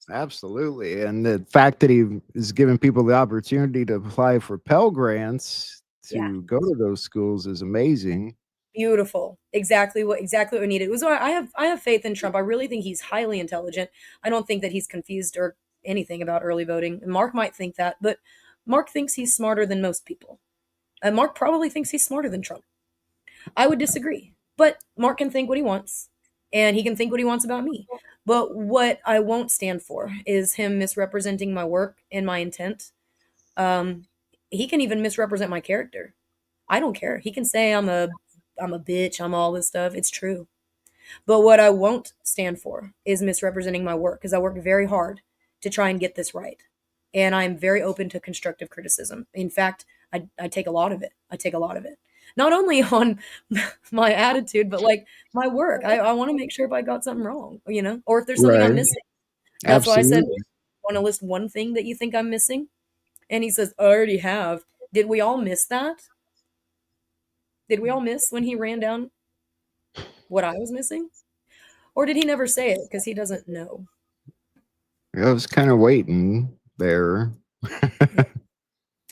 absolutely. And the fact that he is giving people the opportunity to apply for Pell Grants Yeah. to go to those schools is amazing. Beautiful. Exactly what we needed. It was why I have faith in Trump. I really think he's highly intelligent. I don't think that he's confused or anything about early voting. And Mark might think that, but Mark thinks he's smarter than most people. And Mark probably thinks he's smarter than Trump. I would disagree. But Mark can think what he wants, and he can think what he wants about me. But what I won't stand for is him misrepresenting my work and my intent. Um, he can even misrepresent my character. I don't care. He can say I'm a bitch, I'm all this stuff. It's true. But what I won't stand for is misrepresenting my work because I work very hard to try and get this right. And I'm very open to constructive criticism. In fact, I take a lot of it. I take a lot of it. Not only on my attitude, but like my work. I want to make sure if I got something wrong, or if there's something I'm Right. missing. That's why I said, Absolutely. want to list one thing that you think I'm missing? And he says, I already have. Did we all miss that? Did we all miss when he ran down what I was missing? Or did he never say it because he doesn't know? I was kind of waiting there.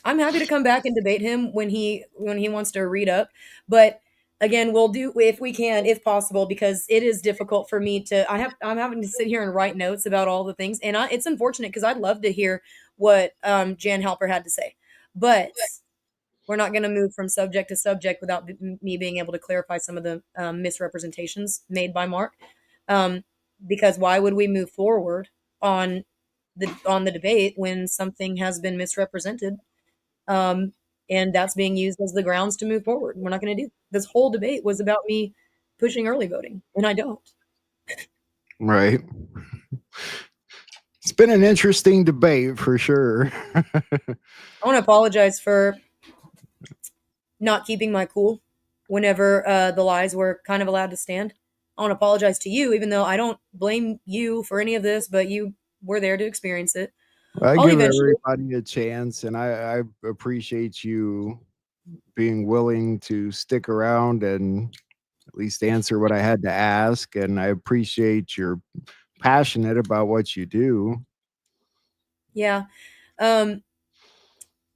I'm happy to come back and debate him when he wants to read up, but again, we'll do if we can, if possible, because it is difficult for me to. I'm having to sit here and write notes about all the things, and it's unfortunate because I'd love to hear what Jan Halper had to say, but we're not going to move from subject to subject without me being able to clarify some of the misrepresentations made by Mark. Because why would we move forward on the debate when something has been misrepresented, and that's being used as the grounds to move forward? We're not going to do this. Whole debate was about me pushing early voting, and I don't. Right. It's been an interesting debate for sure. I want to apologize for not keeping my cool whenever the lies were kind of allowed to stand. I want to apologize to you, even though I don't blame you for any of this, but you were there to experience it. I I'll give eventually. everybody a chance, and I appreciate you being willing to stick around and at least answer what I had to ask. And I appreciate you're passionate about what you do. Yeah.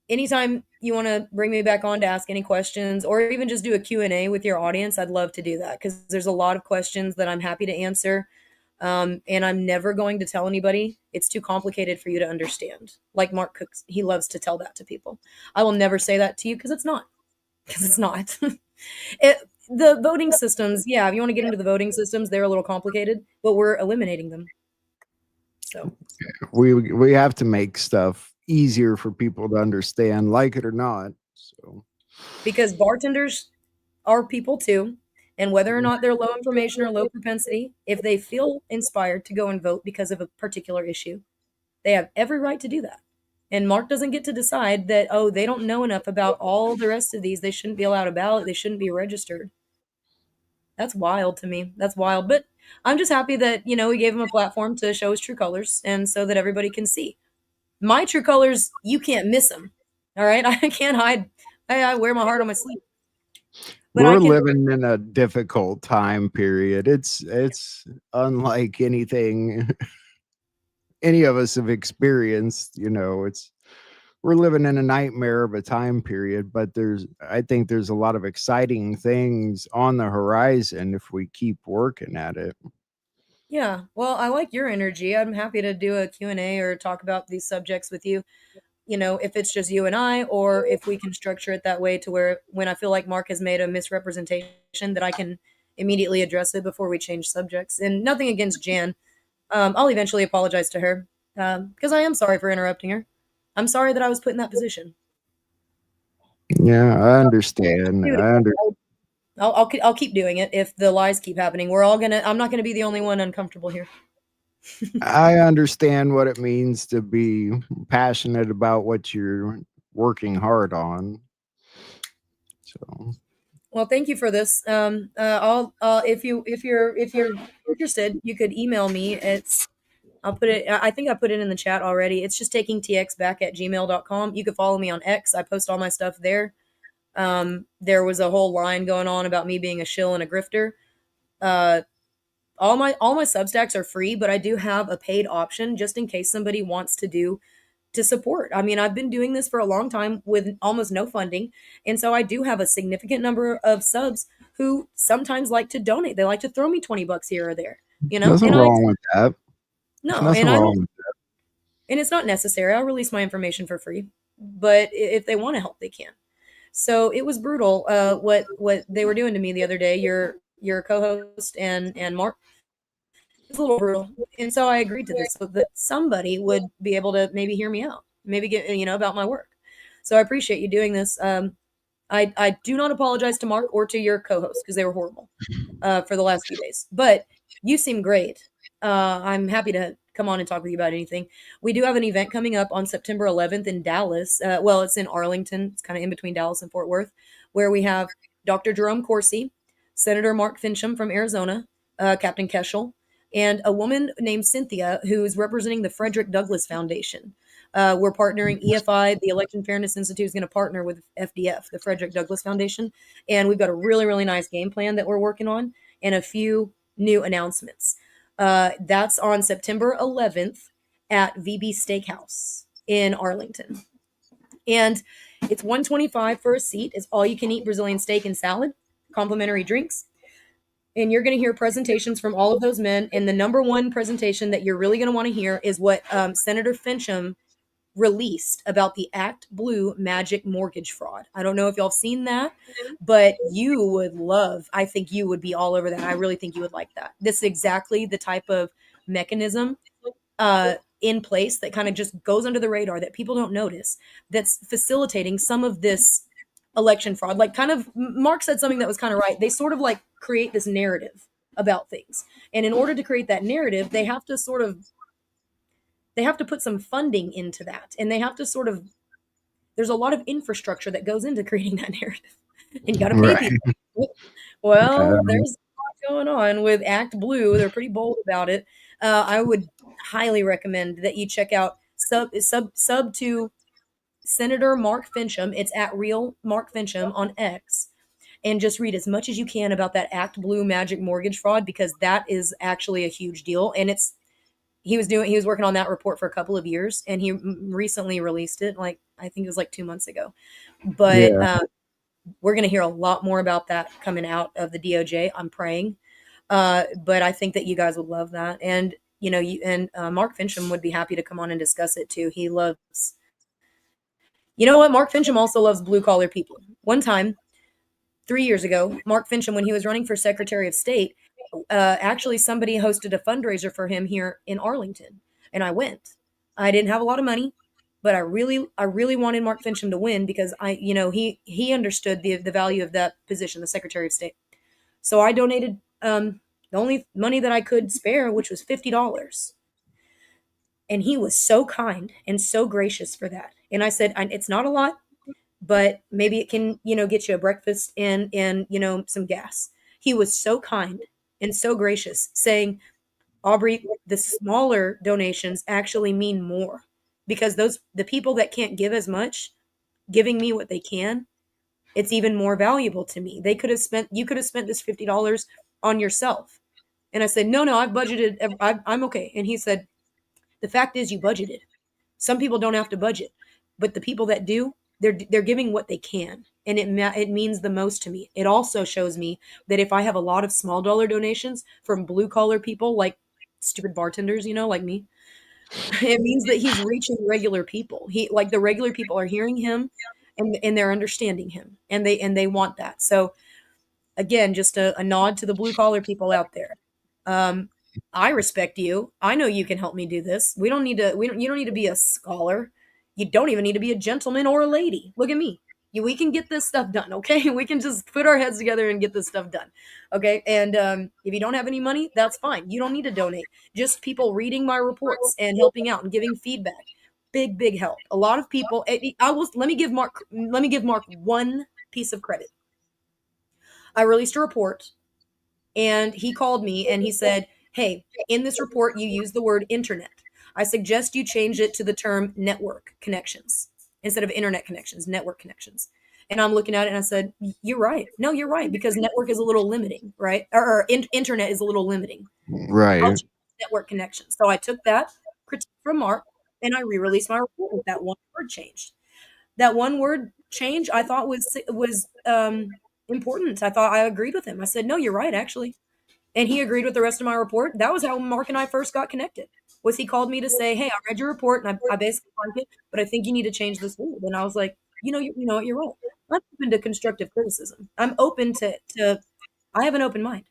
Anytime you want to bring me back on to ask any questions or even just do a Q&A with your audience, I'd love to do that because there's a lot of questions that I'm happy to answer. And I'm never going to tell anybody it's too complicated for you to understand. Like Mark Cook, he loves to tell that to people. I will never say that to you because it's not. Because it's not. the voting systems, yeah, if you want to get into the voting systems, they're a little complicated, but we're eliminating them. So We have to make stuff easier for people to understand, like it or not. So because bartenders are people too, and whether or not they're low information or low propensity, if they feel inspired to go and vote because of a particular issue, they have every right to do that. And Mark doesn't get to decide that, oh, they don't know enough about all the rest of these. They shouldn't be allowed a ballot. They shouldn't be registered. That's wild to me. That's wild. But I'm just happy that, we gave him a platform to show his true colors and so that everybody can see. My true colors, you can't miss them. All right. I can't hide. I wear my heart on my sleeve. But I we're can. living in a difficult time period. It's unlike anything any of us have experienced. It's we're living in a nightmare of a time period, but I think there's a lot of exciting things on the horizon if we keep working at it. Yeah. Well, I like your energy. I'm happy to do a Q&A or talk about these subjects with you. If it's just you and I, or if we can structure it that way to where when I feel like Mark has made a misrepresentation that I can immediately address it before we change subjects. And nothing against Jan. I'll eventually apologize to her because I am sorry for interrupting her. I'm sorry that I was put in that position. Yeah, I understand. Dude, I under I'll keep doing it if the lies keep happening. I'm not gonna be the only one uncomfortable here. I understand what it means to be passionate about what you're working hard on. So Well, thank you for this. If you're interested, you could email me. I'll put it. I think I put it in the chat already. It's just takingtxback@gmail.com. You can follow me on X. I post all my stuff there. There was a whole line going on about me being a shill and a grifter. All my Substacks are free, but I do have a paid option just in case somebody wants to support. I mean, I've been doing this for a long time with almost no funding, and so I do have a significant number of subs who sometimes like to donate. They like to throw me $20 here or there, nothing and wrong with that. There's no, nothing and I wrong don't, with and it's not necessary. I'll release my information for free, but if they want to help, they can. So it was brutal. What they were doing to me the other day. Your co-host and Mark. It's a little brutal. And so I agreed to this so that somebody would be able to maybe hear me out, maybe get, about my work. So I appreciate you doing this. I do not apologize to Mark or to your co-host because they were horrible for the last few days. But you seem great. I'm happy to come on and talk with you about anything. We do have an event coming up on September 11th in Dallas. Well, it's in Arlington. It's kind of in between Dallas and Fort Worth, where we have Dr. Jerome Corsi, Senator Mark Fincham from Arizona, Captain Keschel, and a woman named Cynthia who's representing the Frederick Douglass Foundation. We're partnering EFI, the Election Fairness Institute is going to partner with FDF, the Frederick Douglass Foundation. And we've got a really, really nice game plan that we're working on and a few new announcements. That's on September 11th at VB Steakhouse in Arlington. And it's $125 for a seat. It's all you can eat Brazilian steak and salad, complimentary drinks. And you're going to hear presentations from all of those men. And the number one presentation that you're really going to want to hear is what Senator Fincham released about the Act Blue magic mortgage fraud. I don't know if y'all have seen that, but you would love, I think you would be all over that. I really think you would like that. This is exactly the type of mechanism in place that kind of just goes under the radar that people don't notice that's facilitating some of this election fraud. Like kind of Mark said something that was kind of right. They sort of like create this narrative about things. And in order to create that narrative, they have to put some funding into that. And they have to there's a lot of infrastructure that goes into creating that narrative. And you got to pay right. people. Well, there's a lot going on with Act Blue. They're pretty bold about it. I would highly recommend that you check out sub to Senator Mark Fincham. It's at Real Mark Fincham on X. And just read as much as you can about that Act Blue magic mortgage fraud, because that is actually a huge deal. And he was working on that report for a couple of years, and he recently released it. Like, I think it was like 2 months ago. But we're going to hear a lot more about that coming out of the DOJ. I'm praying. But I think that you guys would love that. And, Mark Fincham would be happy to come on and discuss it too. He loves, Mark Fincham also loves blue collar people. One time, 3 years ago, Mark Fincham, when he was running for Secretary of State, actually somebody hosted a fundraiser for him here in Arlington, and I went. I didn't have a lot of money, but I really wanted Mark Fincham to win because he understood the value of that position, the Secretary of State. So I donated the only money that I could spare, which was $50. And he was so kind and so gracious for that. And I said, it's not a lot, but maybe it can, get you a breakfast and some gas. He was so kind and so gracious, saying, Aubree, the smaller donations actually mean more because the people that can't give as much, giving me what they can, it's even more valuable to me. You could have spent this $50 on yourself. And I said, no, I've budgeted. I'm okay. And he said, the fact is you budgeted. Some people don't have to budget, but the people that do, they're giving what they can, and it means the most to me. It also shows me that if I have a lot of small dollar donations from blue collar people like stupid bartenders, like me, it means that he's reaching regular people. The regular people are hearing him, and they're understanding him, and they want that. So again, just a nod to the blue collar people out there. Um, I respect you. I know you can help me do this. We don't need to. You don't need to be a scholar. You don't even need to be a gentleman or a lady. Look at me. We can get this stuff done. Okay, we can just put our heads together and get this stuff done. Okay, and if you don't have any money, that's fine. You don't need to donate. Just people reading my reports and helping out and giving feedback. Big help. A lot of people. I will. Let me give Mark. Let me give Mark one piece of credit. I released a report and he called me and he said, hey, in this report, you use the word internet. I suggest you change it to the term network connections instead of internet connections, network connections. And I'm looking at it and I said, you're right. No, you're right, because network is a little limiting, right? Or internet is a little limiting. Right. I'll change network connections. So I took that critique from Mark and I re-released my report with that one word changed. That one word change I thought was important. I thought I agreed with him. I said, no, you're right, actually. And he agreed with the rest of my report. That was how Mark and I first got connected. Was he called me to say, hey, I read your report and I basically like it, but I think you need to change this word. And I was like, you know what, you're right. I'm open to constructive criticism. I'm open to I have an open mind.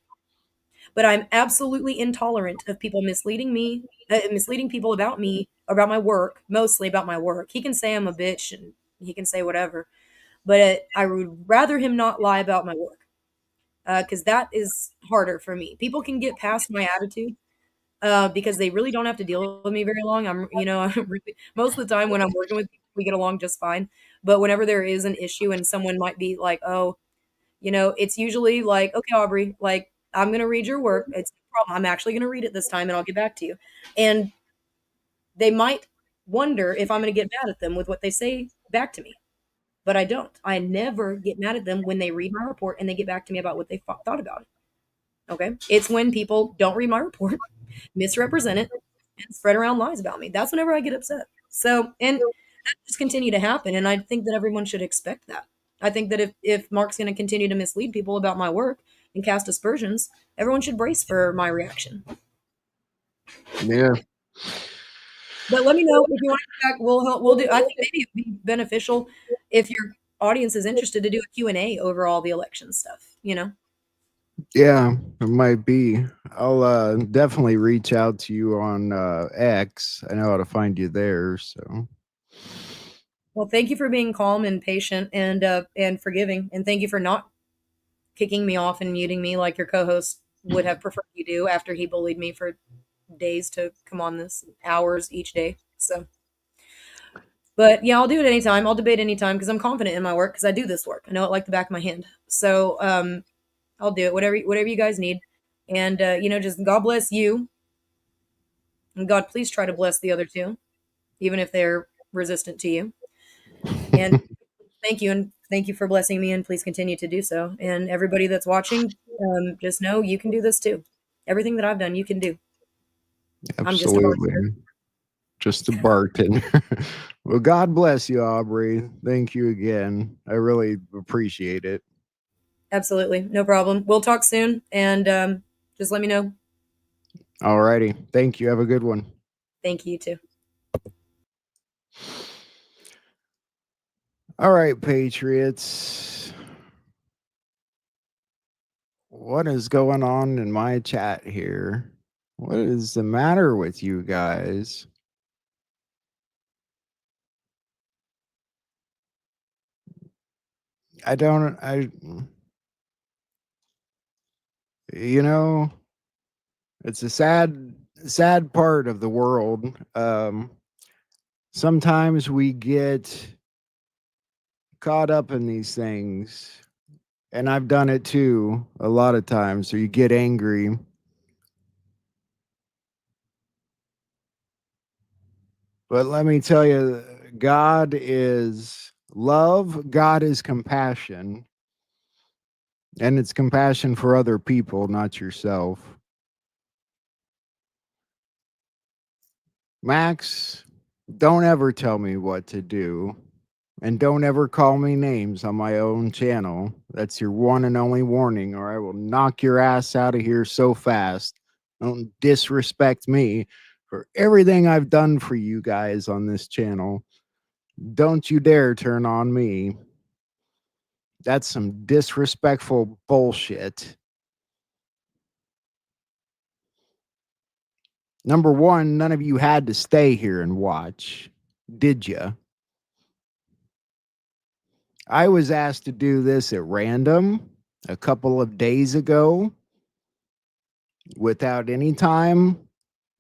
But I'm absolutely intolerant of people misleading me, misleading people about me, about my work, mostly about my work. He can say I'm a bitch and he can say whatever, but I would rather him not lie about my work because that is harder for me. People can get past my attitude because they really don't have to deal with me very long. I'm really, most of the time when I'm working with people, we get along just fine. But whenever there is an issue and someone might be like, oh, it's usually like, okay, Aubree, like, I'm going to read your work. It's no problem. I'm actually going to read it this time and I'll get back to you. And they might wonder if I'm going to get mad at them with what they say back to me. But I don't. I never get mad at them when they read my report and they get back to me about what they thought about it. Okay. It's when people don't read my report, misrepresent it, and spread around lies about me. That's whenever I get upset. So, and that just continue to happen. And I think that everyone should expect that. I think that if Mark's going to continue to mislead people about my work and cast aspersions, everyone should brace for my reaction. Yeah. But let me know if you want to come back. We'll do. I think maybe it'd be beneficial if your audience is interested to do a Q&A over all the election stuff. Yeah, it might be. I'll definitely reach out to you on X. I know how to find you there. So. Well, thank you for being calm and patient and forgiving, and thank you for not kicking me off and muting me like your co-host would have preferred you do after he bullied me for days to come on this, hours each day. So, but yeah, I'll do it anytime. I'll debate anytime because I'm confident in my work because I do this work. I know it like the back of my hand. So I'll do it. Whatever you guys need, and just God bless you, and God please try to bless the other two, even if they're resistant to you. And thank you, and thank you for blessing me, and please continue to do so. And everybody that's watching, just know you can do this too. Everything that I've done, you can do. I'm just a bartender. Just a bartender. Well, God bless you, Aubree. Thank you again. I really appreciate it. Absolutely. No problem. We'll talk soon, and just let me know. All righty. Thank you. Have a good one. Thank you, too. All right, Patriots. What is going on in my chat here? What is the matter with you guys? You know, it's a sad part of the world. Sometimes we get caught up in these things, and I've done it too a lot of times. So you get angry. But let me tell you, God is love, God is compassion, and it's compassion for other people, not yourself. Max, don't ever tell me what to do. And don't ever call me names on my own channel. That's your one and only warning, or I will knock your ass out of here so fast. Don't disrespect me for everything I've done for you guys on this channel. Don't you dare turn on me. That's some disrespectful bullshit. Number one, none of you had to stay here and watch, did you? I was asked to do this at random a couple of days ago without any time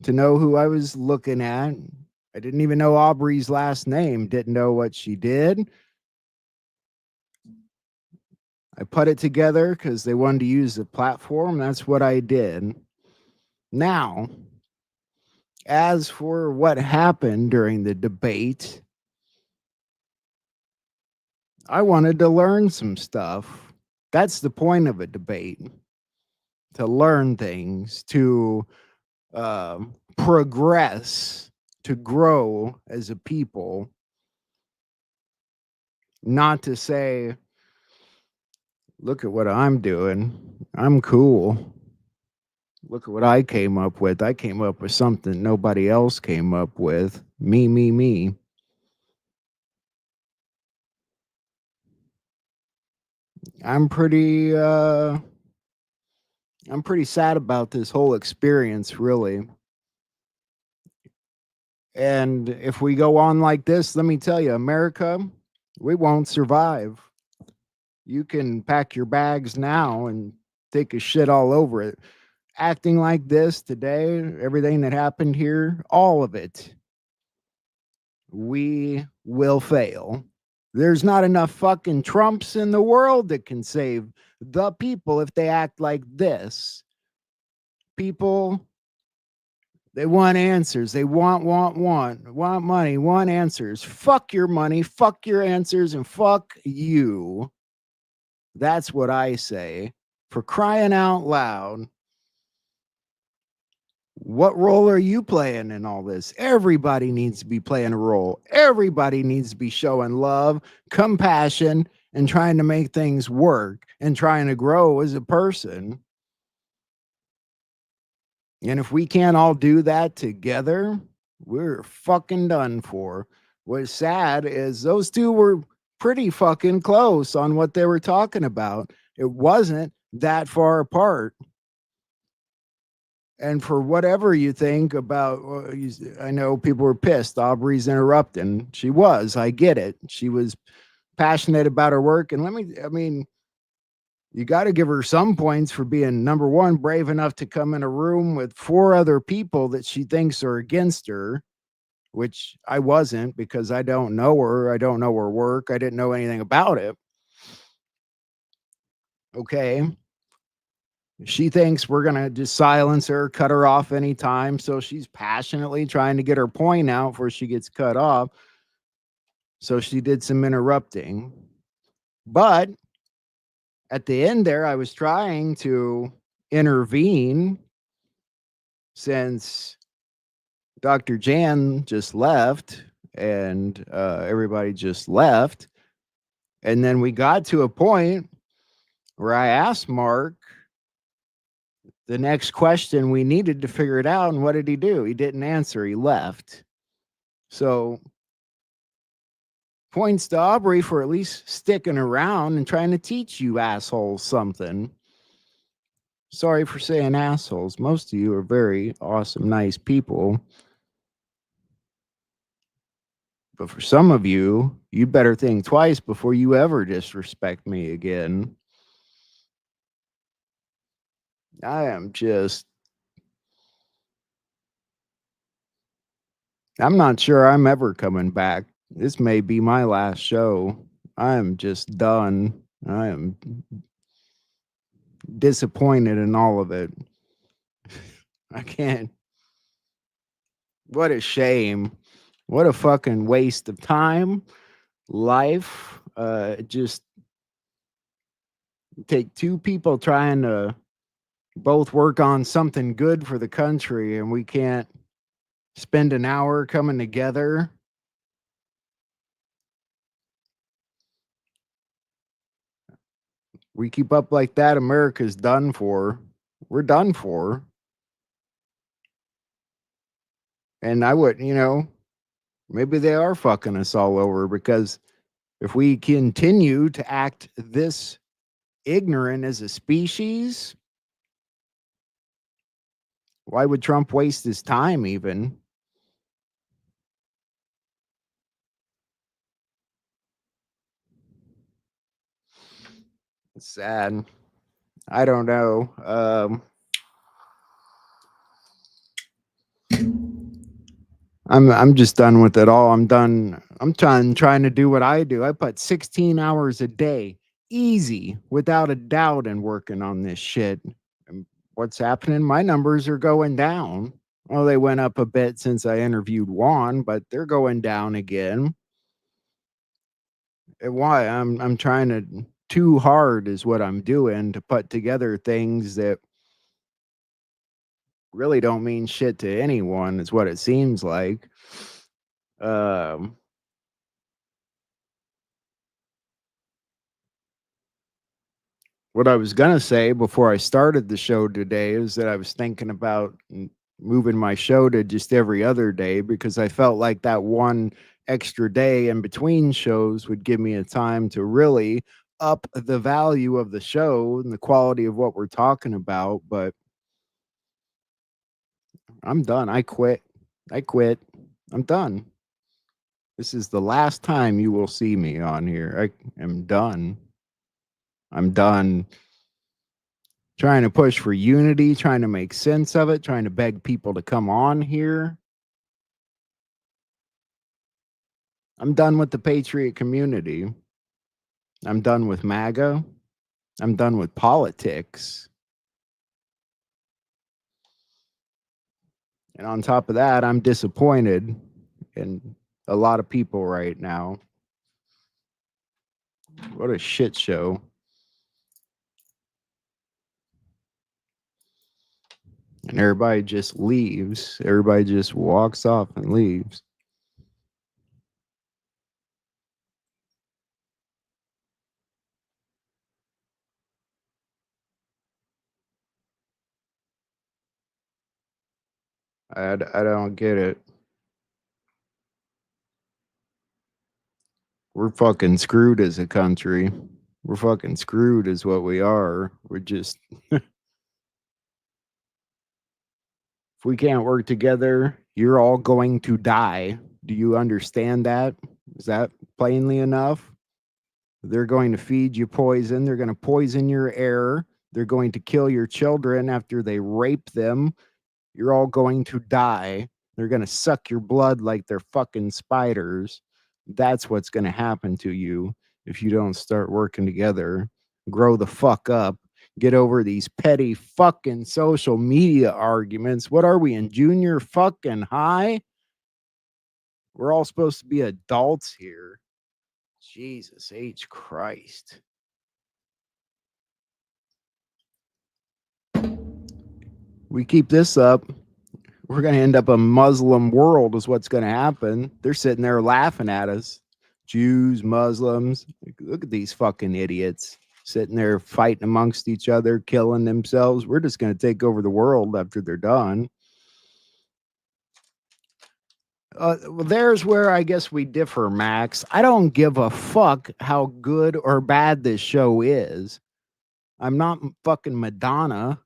to know who I was looking at. I didn't even know Aubree's last name, didn't know what she did. I put it together because they wanted to use the platform. That's what I did. Now, as for what happened during the debate, I wanted to learn some stuff. That's the point of a debate, to learn things, to progress, to grow as a people, not to say, look at what I'm doing. I'm cool. Look at what I came up with. I came up with something nobody else came up with. Me, me, me. I'm pretty sad about this whole experience, really. And if we go on like this, let me tell you, America, we won't survive. You can pack your bags now and take a shit all over it. Acting like this today, everything that happened here, all of it, we will fail. There's not enough fucking Trumps in the world that can save the people if they act like this. People, they want answers. They want money, want answers. Fuck your money, fuck your answers, and fuck you. That's what I say. For crying out loud, what role are you playing in all this? Everybody needs to be playing a role. Everybody needs to be showing love, compassion, and trying to make things work and trying to grow as a person. And if we can't all do that together, we're fucking done for. What's sad is those two were pretty fucking close on what they were talking about. It wasn't that far apart. And for whatever you think about, I know people were pissed. Aubree's interrupting. She was. I get it. She was passionate about her work. And I mean, you got to give her some points for being, number one, brave enough to come in a room with 4 other people that she thinks are against her, which I wasn't, because I don't know her. I don't know her work. I didn't know anything about it. Okay. She thinks we're going to just silence her, cut her off anytime. So she's passionately trying to get her point out before she gets cut off. So she did some interrupting. But at the end there, I was trying to intervene since Dr. Jan just left and everybody just left. And then we got to a point where I asked Mark the next question we needed to figure it out. And what did he do? He didn't answer. He left. So points to Aubree for at least sticking around and trying to teach you assholes something. Sorry for saying assholes. Most of you are very awesome, nice people. But for some of you, you better think twice before you ever disrespect me again. I am just. I'm not sure I'm ever coming back. This may be my last show. I am just done. I am disappointed in all of it. I can't. What a shame. What a fucking waste of time, life. Just take two people trying to both work on something good for the country, and we can't spend an hour coming together. We keep up like that, America's done for. We're done for. And I would, maybe they are fucking us all over, because if we continue to act this ignorant as a species, why would Trump waste his time even? It's sad. I don't know. I'm just done with it all. I'm done. I'm trying to do what I do. I put 16 hours a day, easy, without a doubt, in working on this shit. And what's happening? My numbers are going down. Well, they went up a bit since I interviewed Juan, but they're going down again. And why? I'm trying to too hard is what I'm doing to put together things that really don't mean shit to anyone. Is what it seems like. Um, what I was gonna say before I started the show today is that I was thinking about moving my show to just every other day, because I felt like that one extra day in between shows would give me a time to really up the value of the show and the quality of what we're talking about. But I'm done. I quit. I'm done. This is the last time you will see me on here. I am done. I'm done trying to push for unity, trying to make sense of it, trying to beg people to come on here. I'm done with the patriot community. I'm done with MAGA. I'm done with politics. And on top of that, I'm disappointed in a lot of people right now. What a shit show. And everybody just leaves. Everybody just walks off and leaves. I don't get it. We're fucking screwed as a country. We're fucking screwed is what we are. We're just if we can't work together, you're all going to die. Do you understand that? Is that plainly enough? They're going to feed you poison. They're going to poison your air. They're going to kill your children after they rape them. You're all going to die. They're going to suck your blood like they're fucking spiders. That's what's going to happen to you if you don't start working together. Grow the fuck up. Get over these petty fucking social media arguments. What are we in junior fucking high? We're all supposed to be adults here. Jesus H. Christ. We keep this up, we're going to end up a Muslim world is what's going to happen. They're sitting there laughing at us. Jews, Muslims. Look at these fucking idiots sitting there fighting amongst each other, killing themselves. We're just going to take over the world after they're done. Well, there's where I guess we differ, Max. I don't give a fuck how good or bad this show is. I'm not fucking Madonna.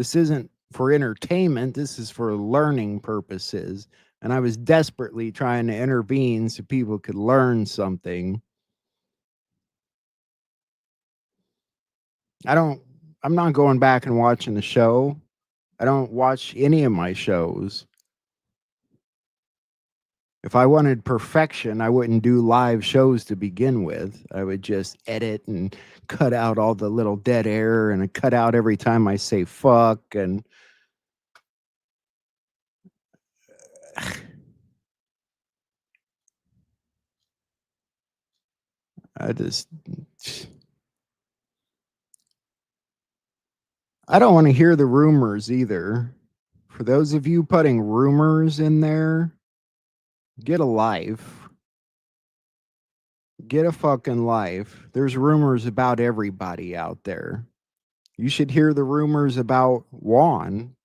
This isn't for entertainment. This is for learning purposes. And I was desperately trying to intervene so people could learn something. I'm not going back and watching the show. I don't watch any of my shows. If I wanted perfection, I wouldn't do live shows to begin with. I would just edit and cut out all the little dead air and cut out every time I say fuck. And I just, I don't want to hear the rumors either. For those of you putting rumors in there, get a life. Get a fucking life. There's rumors about everybody out there. You should hear the rumors about Juan.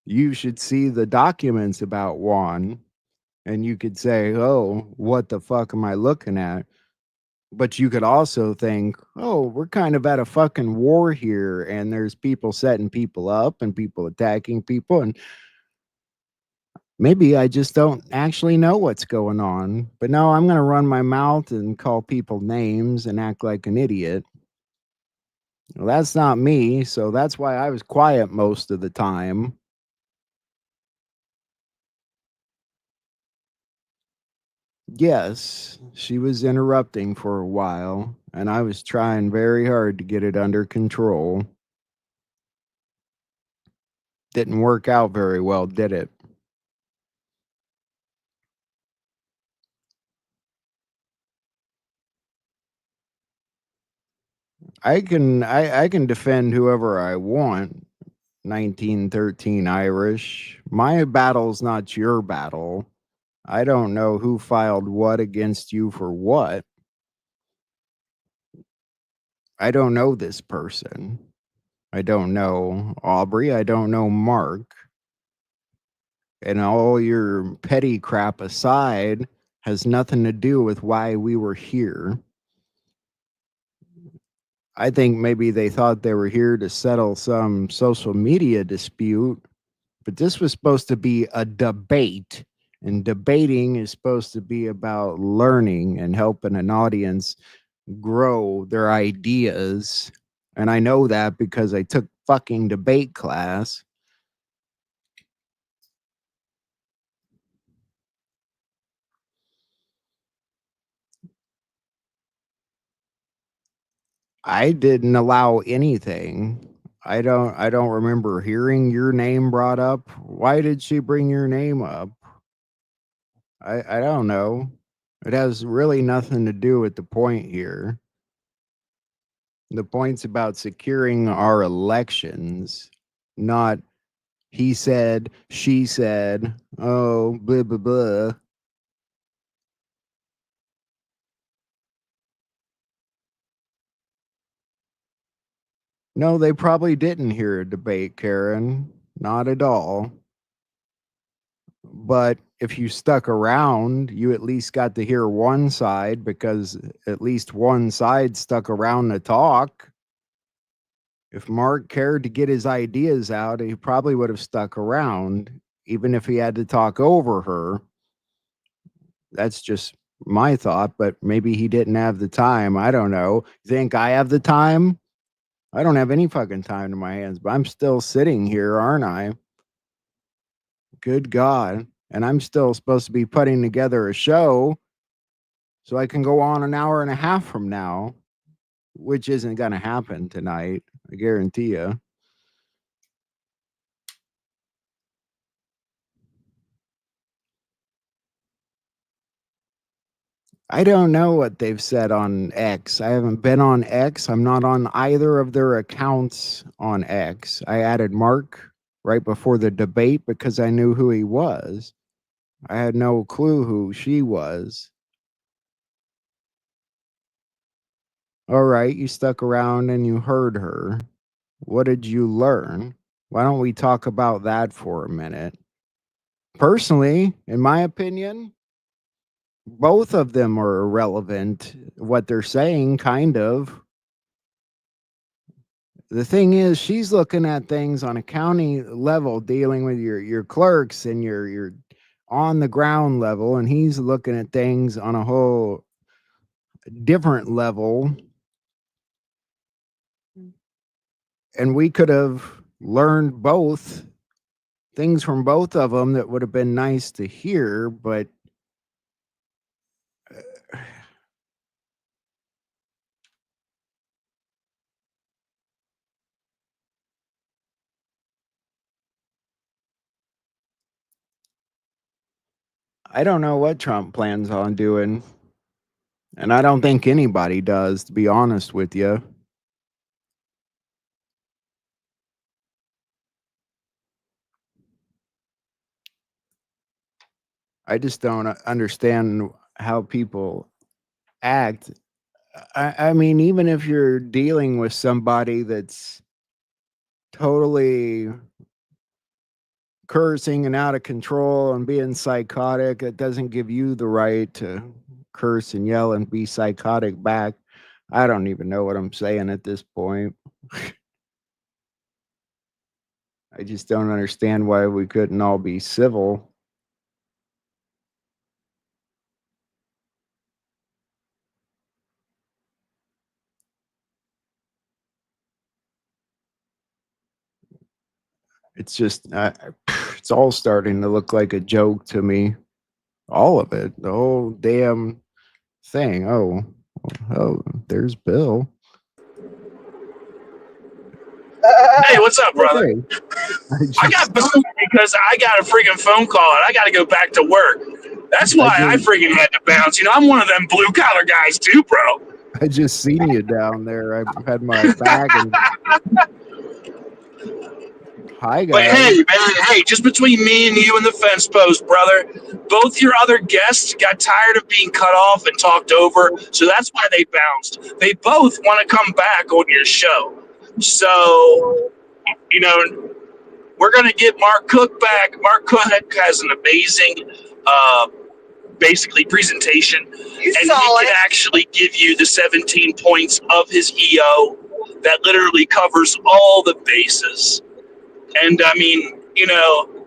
You should see the documents about Juan. And you could say, oh, what the fuck am I looking at? But you could also think, oh, we're kind of at a fucking war here. And there's people setting people up and people attacking people. And maybe I just don't actually know what's going on. But no, I'm going to run my mouth and call people names and act like an idiot. Well, that's not me. So that's why I was quiet most of the time. Yes, she was interrupting for a while, and I was trying very hard to get it under control. Didn't work out very well, did it? I can defend whoever I want. 1913 Irish. My battle's not your battle. I don't know who filed what against you for what. I don't know this person. I don't know Aubree. I don't know Mark. And all your petty crap aside, has nothing to do with why we were here. I think maybe they thought they were here to settle some social media dispute, but this was supposed to be a debate. And debating is supposed to be about learning and helping an audience grow their ideas. And I know that because I took fucking debate class. I didn't allow anything. I don't remember hearing your name brought up. Why did she bring your name up? I don't know. It has really nothing to do with the point here. The point's about securing our elections, not he said, she said, oh, blah, blah, blah. No, they probably didn't hear a debate, Karen. Not at all. But if you stuck around, you at least got to hear one side because at least one side stuck around to talk. If Mark cared to get his ideas out, he probably would have stuck around, even if he had to talk over her. That's just my thought, but maybe he didn't have the time. I don't know. Think I have the time? I don't have any fucking time in my hands, but I'm still sitting here, aren't I? Good God. And I'm still supposed to be putting together a show so I can go on an hour and a half from now, which isn't going to happen tonight. I guarantee you. I don't know what they've said on X. I haven't been on X. I'm not on either of their accounts on X. I added Mark right before the debate because I knew who he was. I had no clue who she was. All right, you stuck around and you heard her. What did you learn? Why don't we talk about that for a minute? Personally, in my opinion, both of them are irrelevant. What they're saying, kind of. the thing is, she's looking at things on a county level, dealing with your clerks and your on the ground level, and he's looking at things on a whole different level. And we could have learned both things from both of them that would have been nice to hear, but I don't know what Trump plans on doing. And I don't think anybody does, to be honest with you. I just don't understand how people act. I mean, even if you're dealing with somebody that's totally cursing and out of control and being psychotic, it doesn't give you the right to curse and yell and be psychotic back. I don't even know what I'm saying at this point. I just don't understand why we couldn't all be civil. It's just, it's all starting to look like a joke to me. All of it, the whole damn thing. Oh, there's Bill. Hey, what's up, brother? Hey, I got boned because I got a freaking phone call and I got to go back to work. That's why I freaking had to bounce. You know, I'm one of them blue collar guys too, bro. I just seen you down there. I had my bag and hi guys. But hey, man, hey, just between me and you and the fence post, brother, both your other guests got tired of being cut off and talked over, so that's why they bounced. They both want to come back on your show. So, you know, we're going to get Mark Cook back. Mark Cook has an amazing, basically, presentation. And he can actually give you the 17 points of his EO that literally covers all the bases. And, I mean, you know,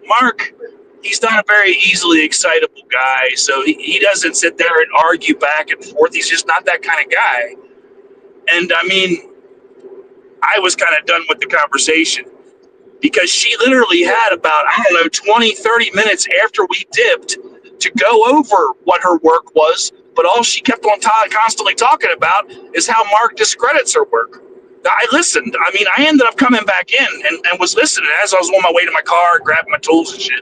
Mark, he's not a very easily excitable guy, so he doesn't sit there and argue back and forth. He's just not that kind of guy. And, I mean, I was kind of done with the conversation because she literally had about, I don't know, 20, 30 minutes after we dipped to go over what her work was, but all she kept on constantly talking about is how Mark discredits her work. I listened. I mean, I ended up coming back in and was listening as I was on my way to my car, grabbing my tools and shit.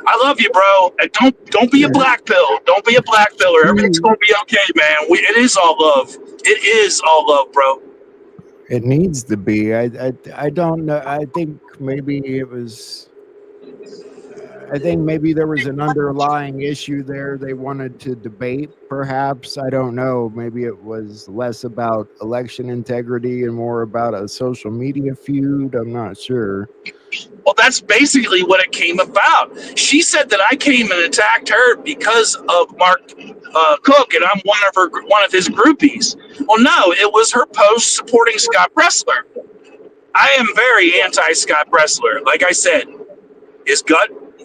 I love you, bro. And don't be a black pill. Don't be a black piller. Everything's gonna be okay, man. It is all love. It is all love, bro. It needs to be. I don't know. I think maybe it was. I think maybe there was an underlying issue there they wanted to debate, perhaps. I don't know. Maybe it was less about election integrity and more about a social media feud. I'm not sure. Well, that's basically what it came about. She said that I came and attacked her because of Mark Cook, and I'm one of his groupies. Well, no, it was her post supporting Scott Bressler. I am very anti-Scott Bressler. Like I said,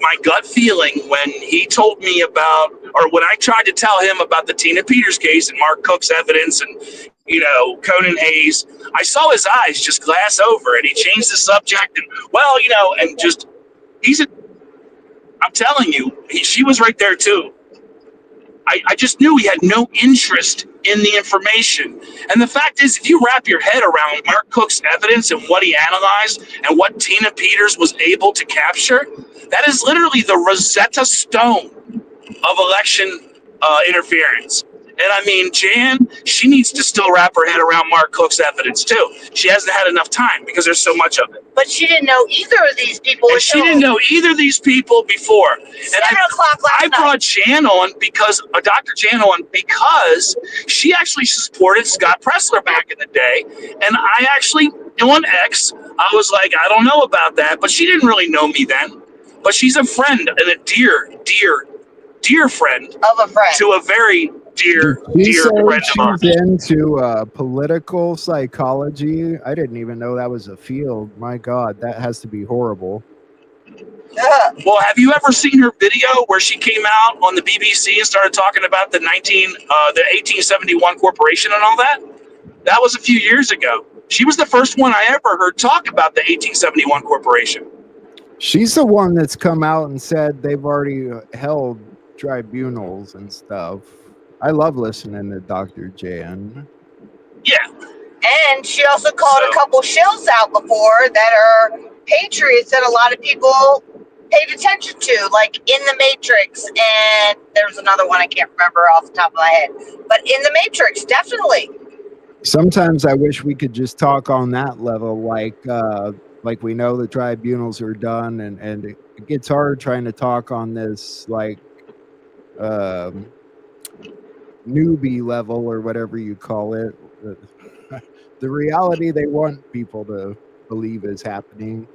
my gut feeling when he told me about, or when I tried to tell him about the Tina Peters case and Mark Cook's evidence and, you know, Conan Hayes, I saw his eyes just glass over and he changed the subject and, well, you know, and just, I'm telling you, she was right there too. I just knew he had no interest in the information. And the fact is, if you wrap your head around Mark Cook's evidence and what he analyzed and what Tina Peters was able to capture, that is literally the Rosetta Stone of election interference. And I mean, Jan, she needs to still wrap her head around Mark Cook's evidence too. She hasn't had enough time because there's so much of it. But she didn't know either of these people. And she didn't know either of these people before. 7 o'clock last night. I brought Jan on because, Dr. Jan on, because she actually supported Scott Bressler back in the day. And I actually, on X, I was like, I don't know about that. But she didn't really know me then. But she's a friend and a dear, dear, dear friend Of a friend. to a very dear She said friend of ours. she's into political psychology. I didn't even know that was a field. My God, that has to be horrible. Well, have you ever seen her video where she came out on the BBC and started talking about the 1871 corporation and all that? That was a few years ago. She was the first one I ever heard talk about the 1871 corporation. She's the one that's come out and said they've already held tribunals and stuff. I love listening to Dr. Jan. Yeah. And she also called a couple shills out before that are patriots that a lot of people paid attention to, like in the Matrix, and there's another one I can't remember off the top of my head, but in the Matrix, definitely. Sometimes I wish we could just talk on that level, like we know the tribunals are done, and it gets hard trying to talk on this like newbie level or whatever you call it. The reality they want people to believe is happening.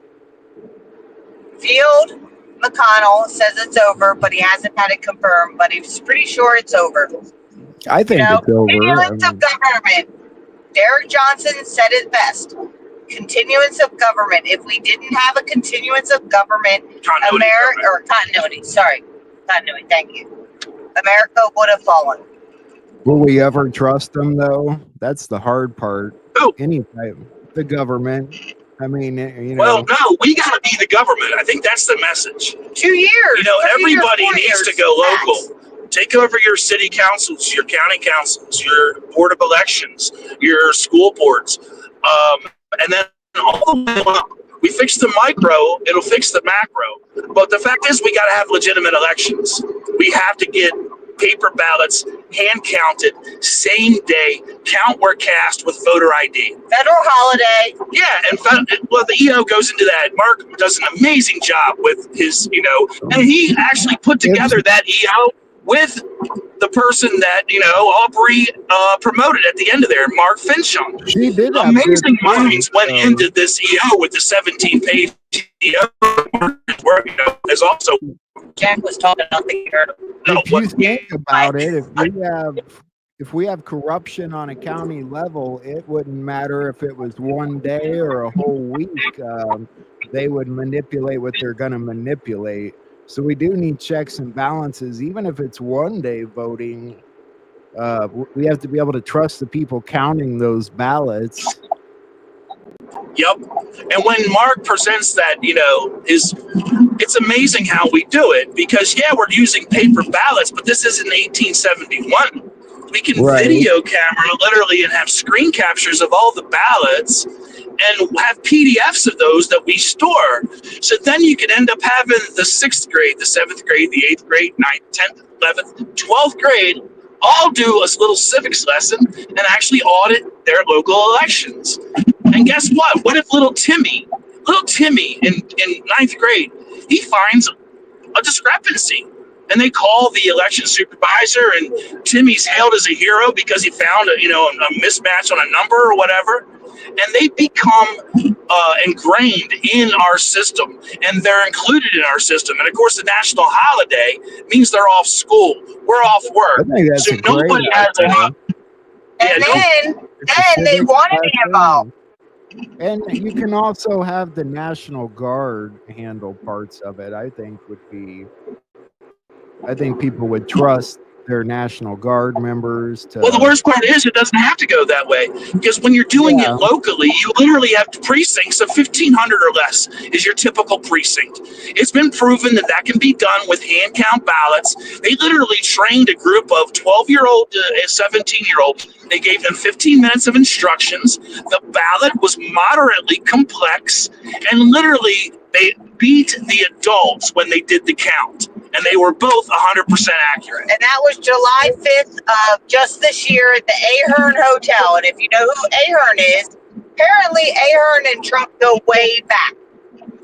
Field McConnell says it's over, but he hasn't had it confirmed, but he's pretty sure it's over. I think it's over. Continuance of government. Derek Johnson said it best. Continuance of government. If we didn't have a continuance of government, continuity, thank you. America would have fallen. Will we ever trust them, though? That's the hard part. Who? The government. I mean, you know. Well, no, we got to be the government. I think that's the message. 2 years. You know, everybody needs to go max. local. Take over your city councils, your county councils, your board of elections, your school boards, and then all the way up. We fix the micro, it'll fix the macro. But the fact is, we got to have legitimate elections. We have to get paper ballots, hand counted, same day, count where cast with voter ID. Federal holiday. Yeah, and the EO goes into that. Mark does an amazing job with his, and he actually put together that EO with the person that, Aubree promoted at the end of there, Mark Finchon. She did. Amazing minds went into this EO with the 17-page EO. There's also Jack was talking, I don't think you heard him. If you think about it, if we have corruption on a county level, it wouldn't matter if it was one day or a whole week. They would manipulate what they're going to manipulate. So we do need checks and balances, even if it's one day voting. We have to be able to trust the people counting those ballots. Yep. And when Mark presents that, it's amazing how we do it because, we're using paper ballots, but this isn't 1871. We can video camera literally and have screen captures of all the ballots and have PDFs of those that we store. So then you can end up having the 6th grade, the 7th grade, the 8th grade, 9th, 10th, 11th, 12th grade all do a little civics lesson and actually audit their local elections. And guess what? What if little Timmy in 9th grade, he finds a discrepancy? And they call the election supervisor, and Timmy's hailed as a hero because he found a mismatch on a number or whatever. And they become ingrained in our system, and they're included in our system. And of course, the national holiday means they're off school. We're off work. I think that's so nobody has a. Then they wanted to get involved. And you can also have the National Guard handle parts of it. I think people would trust their National Guard members to. Well, the worst part is it doesn't have to go that way because when you're doing it locally, you literally have precincts of 1,500 or less is your typical precinct. It's been proven that can be done with hand count ballots. They literally trained a group of 12-year-old to 17-year-old. They gave them 15 minutes of instructions. The ballot was moderately complex, and literally they beat the adults when they did the count. And they were both 100% accurate. And that was July 5th of just this year at the Ahern Hotel. And if you know who Ahern is, apparently Ahern and Trump go way back.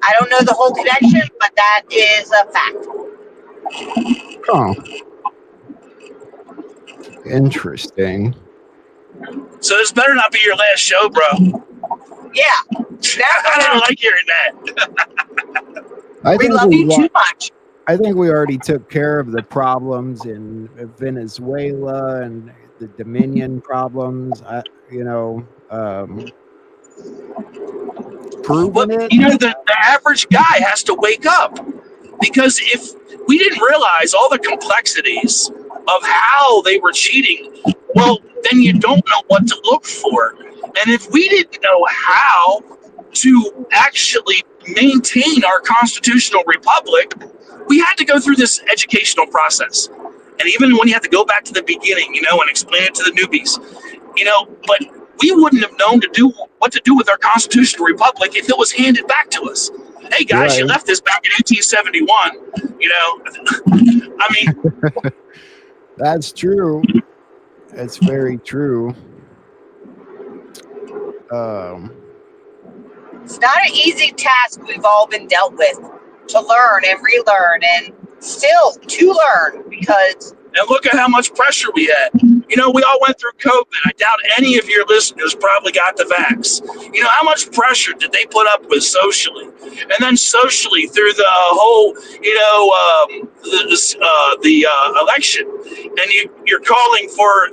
I don't know the whole connection, but that is a fact. Oh. Interesting. So this better not be your last show, bro. Yeah. I don't like hearing that. We love you too much. I think we already took care of the problems in Venezuela and the Dominion problems. Proven But it. the average guy has to wake up, because if we didn't realize all the complexities of how they were cheating, well, then you don't know what to look for. And if we didn't know how to actually maintain our constitutional republic, we had to go through this educational process. And even when you have to go back to the beginning, and explain it to the newbies, but we wouldn't have known what to do with our constitutional republic if it was handed back to us. Hey guys, you Right. left this back in 1871. I mean, That's true. It's very true. It's not an easy task we've all been dealt with to learn and relearn and still to learn, because and look at how much pressure we had. We all went through COVID. I doubt any of your listeners probably got the vax. How much pressure did they put up with socially? And then socially through the whole, the election. And you're calling for,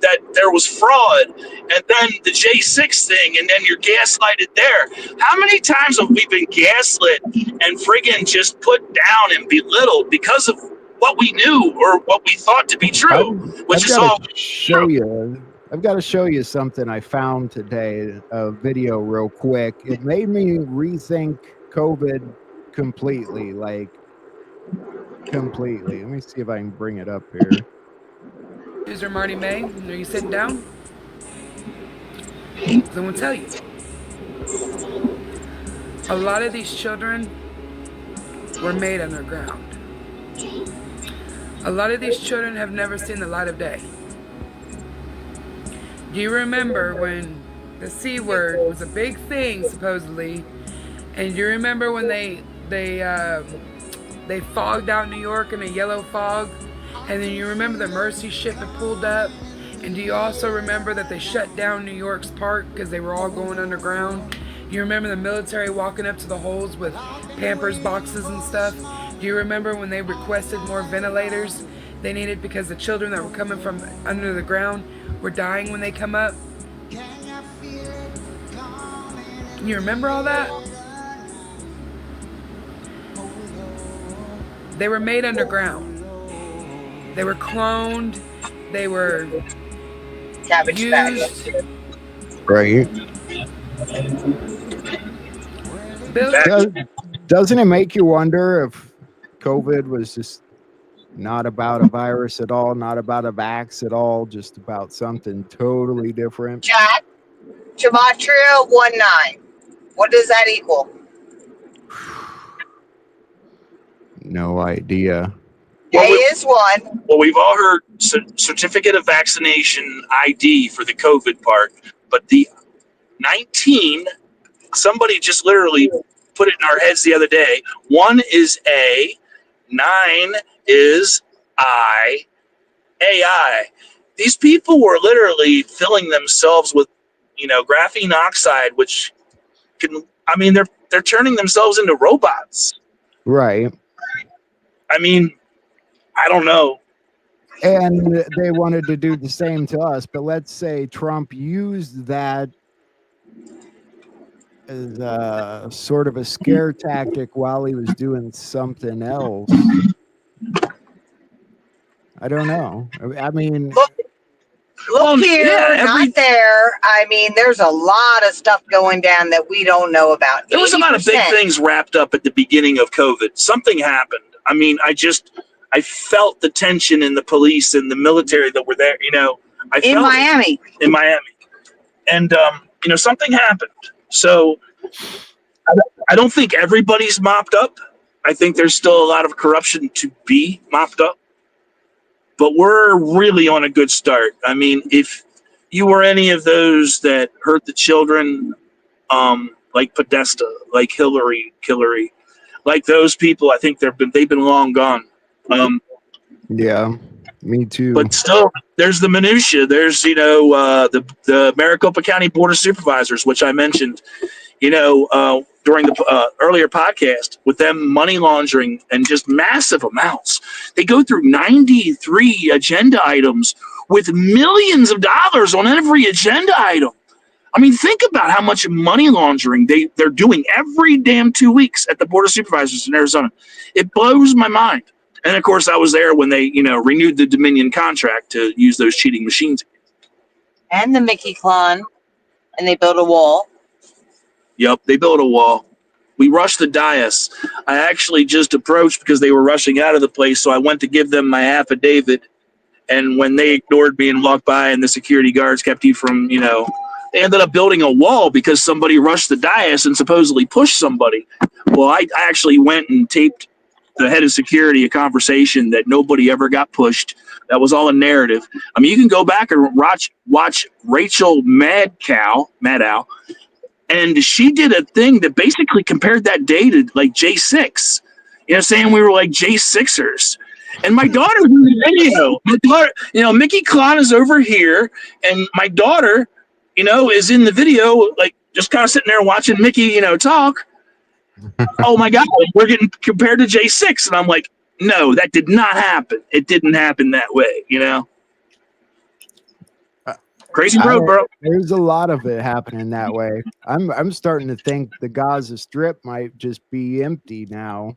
that there was fraud. And then the J6 thing, and then you're gaslighted there. How many times have we been gaslit and friggin' just put down and belittled because of what we knew or what we thought to be true, which is all true. I've got to show you something I found today, a video real quick. It made me rethink COVID completely, completely. Let me see if I can bring it up here. User Marty May, are you sitting down? Someone tell you. A lot of these children were made underground. A lot of these children have never seen the light of day. Do you remember when the C word was a big thing, supposedly? And do you remember when they fogged out New York in a yellow fog? And then you remember the Mercy ship had pulled up? And do you also remember that they shut down New York's park because they were all going underground? Do you remember the military walking up to the holes with Pampers boxes and stuff? Do you remember when they requested more ventilators they needed because the children that were coming from under the ground were dying when they come up? You remember all that? They were made underground. They were cloned. They were cabbage used. Right. Bill, Doesn't it make you wonder if COVID was just not about a virus at all, not about a vax at all, just about something totally different? Jack, Gematria 19. What does that equal? No idea. A is 1. Well, we've all heard certificate of vaccination ID for the COVID part, but the 19, somebody just literally put it in our heads the other day. 1 is A, 9 is I, AI. These people were literally filling themselves with, graphene oxide, which they're turning themselves into robots. Right. I don't know. And they wanted to do the same to us, but let's say Trump used that as a sort of a scare tactic while he was doing something else. I don't know. Look here, not there. There's a lot of stuff going down that we don't know about. There was a lot of big 80%. things wrapped up at the beginning of COVID. Something happened. I felt the tension in the police and the military that were there. In Miami. In Miami. And, something happened. So I don't think everybody's mopped up. I think there's still a lot of corruption to be mopped up. But we're really on a good start. If you were any of those that hurt the children, like Podesta, like Hillary, like those people, I think they've been long gone. Yeah, me too. But still, there's the minutia. There's the Maricopa County Board of Supervisors, which I mentioned. during the earlier podcast with them money laundering and just massive amounts. They go through 93 agenda items with millions of dollars on every agenda item. I mean, think about how much money laundering they're doing every damn 2 weeks at the Board of Supervisors in Arizona. It blows my mind. And of course, I was there when they, renewed the Dominion contract to use those cheating machines. And the Mickey Clon, and they built a wall. Yep, they built a wall. We rushed the dais. I actually just approached because they were rushing out of the place, so I went to give them my affidavit. And when they ignored me and walked by and the security guards kept you from, they ended up building a wall because somebody rushed the dais and supposedly pushed somebody. Well, I actually went and taped the head of security a conversation that nobody ever got pushed. That was all a narrative. I mean, you can go back and watch Rachel Maddow, and she did a thing that basically compared that day to like J6. Saying we were like J6ers. And my daughter's in the video. My daughter, Mickey Klon is over here, and my daughter, is in the video, like just kind of sitting there watching Mickey, talk. Oh my God, we're getting compared to J6. And I'm like, no, that did not happen. It didn't happen that way, Crazy road, bro. There's a lot of it happening that way. I'm starting to think the Gaza Strip might just be empty now.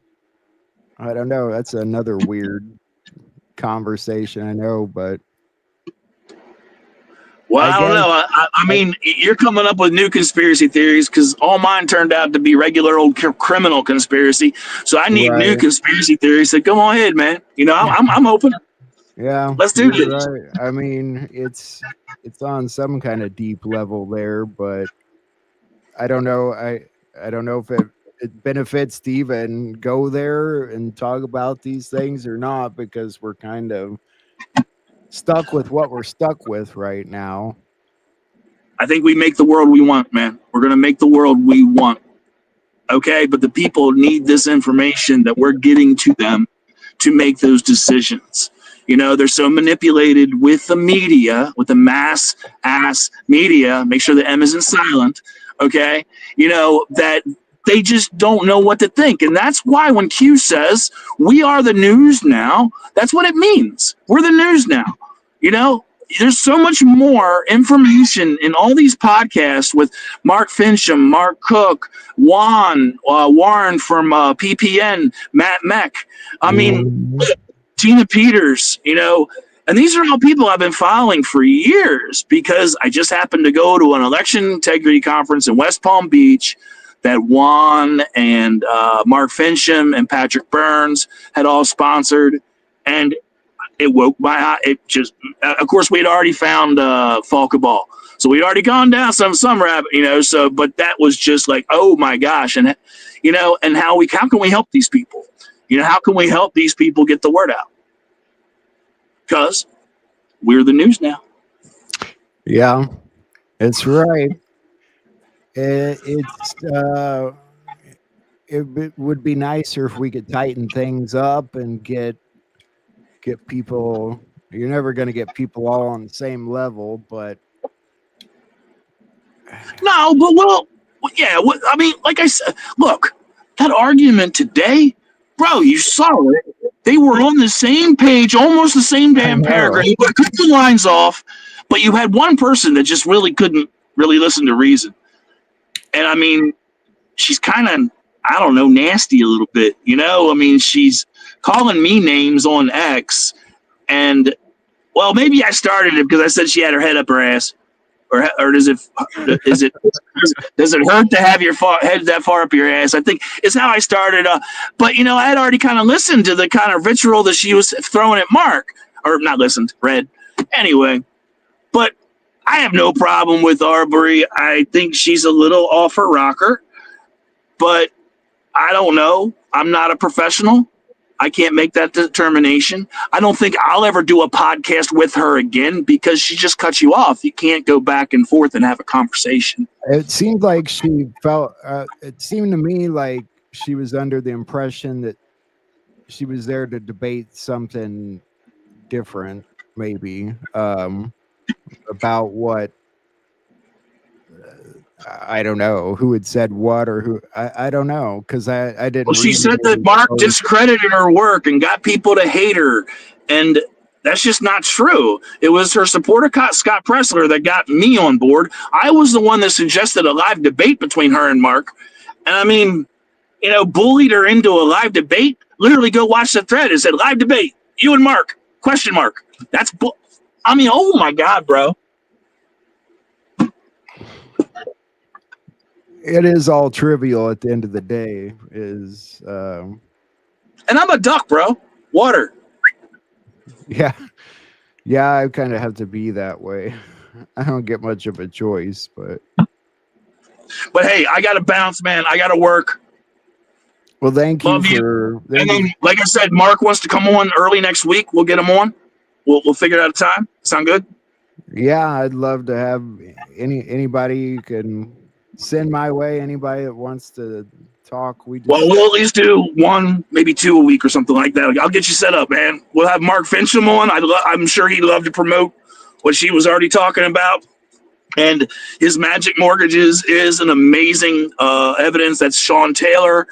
I don't know. That's another weird conversation, I know, but well, I don't know. I mean, you're coming up with new conspiracy theories because all mine turned out to be regular old criminal conspiracy. So I need new conspiracy theories. So come on ahead, man. I'm open. Yeah, let's do this. Right. I mean, it's on some kind of deep level there, but I don't know. I don't know if it benefits to even go there and talk about these things or not, because we're kind of stuck with what we're stuck with right now. I think we make the world we want, man. We're going to make the world we want. Okay. But the people need this information that we're getting to them to make those decisions. They're so manipulated with the media, with the mass ass media. Make sure the M isn't silent. Okay. That they just don't know what to think. And that's why when Q says we are the news now, that's what it means. We're the news now. There's so much more information in all these podcasts with Mark Fincham, Mark Cook, Warren from PPN, Matt Meck. I mean, Tina Peters, and these are all people I've been following for years because I just happened to go to an election integrity conference in West Palm Beach that Juan and Mark Fincham and Patrick Burns had all sponsored, and it woke my eye. It just, of course, we had already found Falcaball, so we'd already gone down some rabbit, So, but that was just like, oh my gosh, and and how can we help these people? How can we help these people get the word out? Because we're the news now. Yeah, that's right. It would be nicer if we could tighten things up and get people. You're never going to get people all on the same level, but no, but yeah. I mean, like I said, look, that argument today, bro, you saw it. They were on the same page, almost the same damn paragraph. You put a couple lines off, but you had one person that just really couldn't really listen to reason. And I mean, she's kind of, I don't know, nasty a little bit, I mean, she's calling me names on X, and well, maybe I started it because I said she had her head up her ass, or does it hurt to have your head that far up your ass? I think it's how I started. But I had already kind of listened to the kind of vitriol that she was throwing at Mark, or not listened, read anyway. But I have no problem with Aubree. I think she's a little off her rocker, but I don't know. I'm not a professional. I can't make that determination. I don't think I'll ever do a podcast with her again because she just cuts you off. You can't go back and forth and have a conversation. It seemed like she felt, it seemed to me like she was under the impression that she was there to debate something different, maybe, about what I don't know who had said what or who. I don't know because I Well, didn't she read said that any Mark post. discredited her work and got people to hate her, and that's just not true. It was her supporter, Scott Pressler, that got me on board. I was the one that suggested a live debate between her and Mark. And I mean, bullied her into a live debate. Literally, go watch the thread. It said live debate, you and Mark, question mark. That's I mean, oh my God, bro. It is all trivial at the end of the day. And I'm a duck, bro. Water. Yeah, yeah. I kind of have to be that way. I don't get much of a choice, but Hey, I got to bounce, man. I got to work. well, thank you Love you. for. And then, like I said, Mark wants to come on early next week. We'll get him on. We'll figure out a time. Sound good? Yeah, I'd love to have anybody you can send my way. Anybody that wants to talk. Well, we'll at least do one, maybe two a week or something like that. I'll get you set up, man. We'll have Mark Fincham on. I'm sure he'd love to promote what she was already talking about. And his Magic Mortgages is an amazing evidence. That's Sean Taylor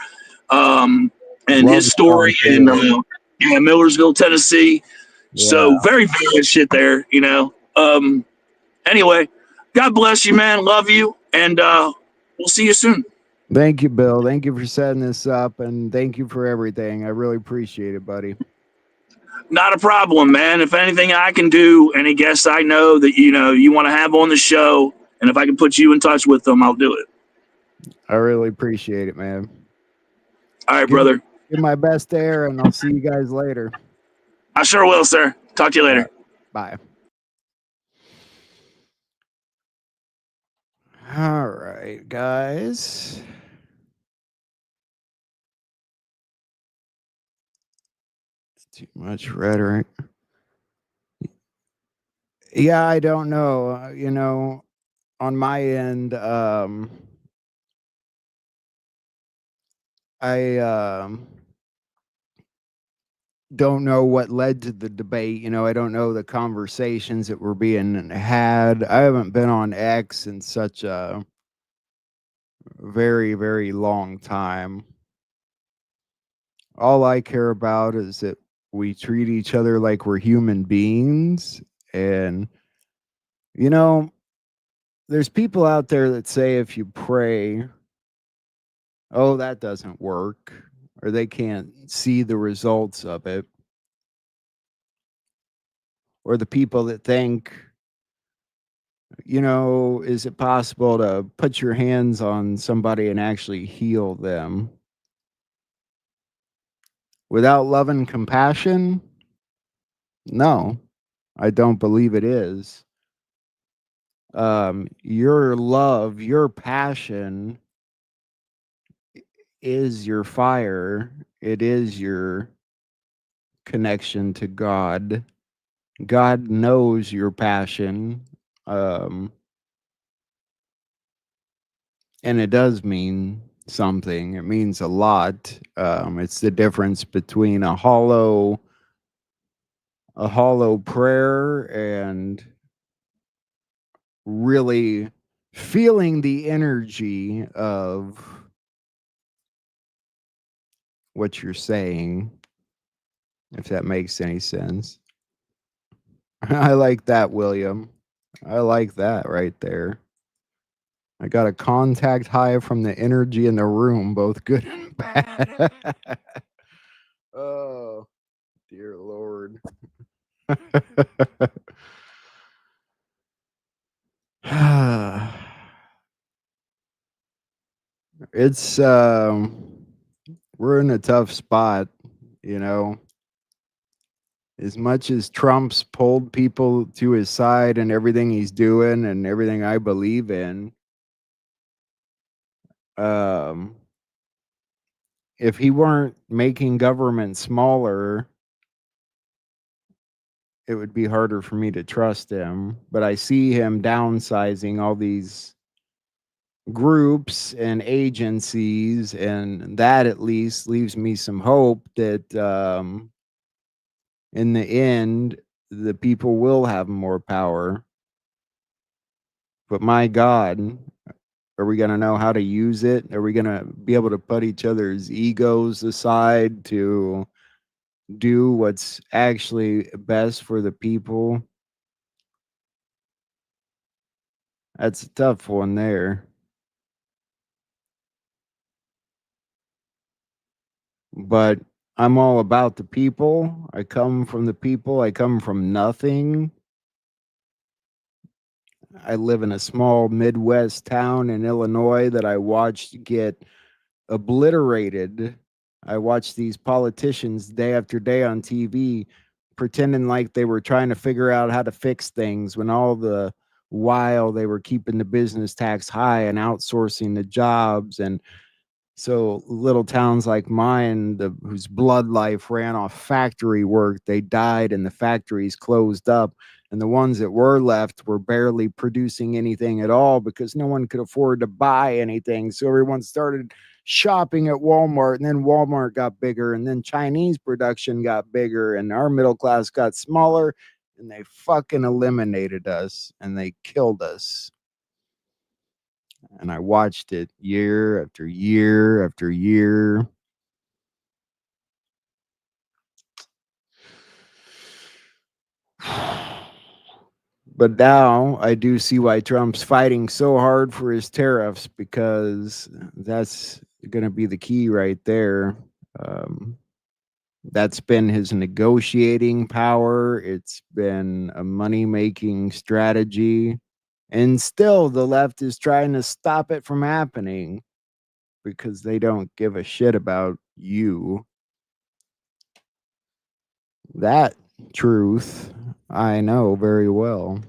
and Love his story in Millersville, Tennessee. Yeah. So very, very good shit there, Anyway, God bless you, man. Love you. And we'll see you soon. Thank you, Bill. Thank you for setting this up, and thank you for everything. I really appreciate it, buddy. Not a problem, man. If anything I can do, any guests I know that you want to have on the show, and if I can put you in touch with them, I'll do it. I really appreciate it, man. All right, brother. Give my best there, and I'll see you guys later. I sure will, sir. Talk to you later. Bye. All right, guys. It's too much rhetoric. Yeah, I don't know. On my end, I don't know what led to the debate. I don't know the conversations that were being had. I haven't been on X in such a very, very long time. All I care about is that we treat each other like we're human beings. And, there's people out there that say if you pray, oh, that doesn't work, or they can't see the results of it. Or the people that think, is it possible to put your hands on somebody and actually heal them? Without love and compassion? No, I don't believe it is. Your love, your passion is your fire. It is your connection to God. God knows your passion. And it does mean something. It means a lot. It's the difference between a hollow prayer and really feeling the energy of what you're saying, if that makes any sense. I like that, William. I like that right there. I got a contact high from the energy in the room, both good and bad. Oh, dear Lord. It's we're in a tough spot, as much as Trump's pulled people to his side and everything he's doing and everything I believe in. If he weren't making government smaller, it would be harder for me to trust him. But I see him downsizing all these groups and agencies, and that at least leaves me some hope that in the end, the people will have more power. But my God, Are we going to know how to use it? Are we going to be able to put each other's egos aside to do what's actually best for the people? That's a tough one there. But I'm all about the people. I come from the people. I come from nothing. I live in a small Midwest town in Illinois that I watched get obliterated. I watched these politicians day after day on TV pretending like they were trying to figure out how to fix things when all the while they were keeping the business tax high and outsourcing the jobs. And so little towns like mine, whose blood life ran off factory work, they died and the factories closed up. And the ones that were left were barely producing anything at all because no one could afford to buy anything. So everyone started shopping at Walmart, and then Walmart got bigger, and then Chinese production got bigger, and our middle class got smaller, and they fucking eliminated us and they killed us. And I watched it year after year after year. But now I do see why Trump's fighting so hard for his tariffs, because that's going to be the key right there. That's been his negotiating power. It's been a money-making strategy. And still, the left is trying to stop it from happening because they don't give a shit about you. That truth I know very well.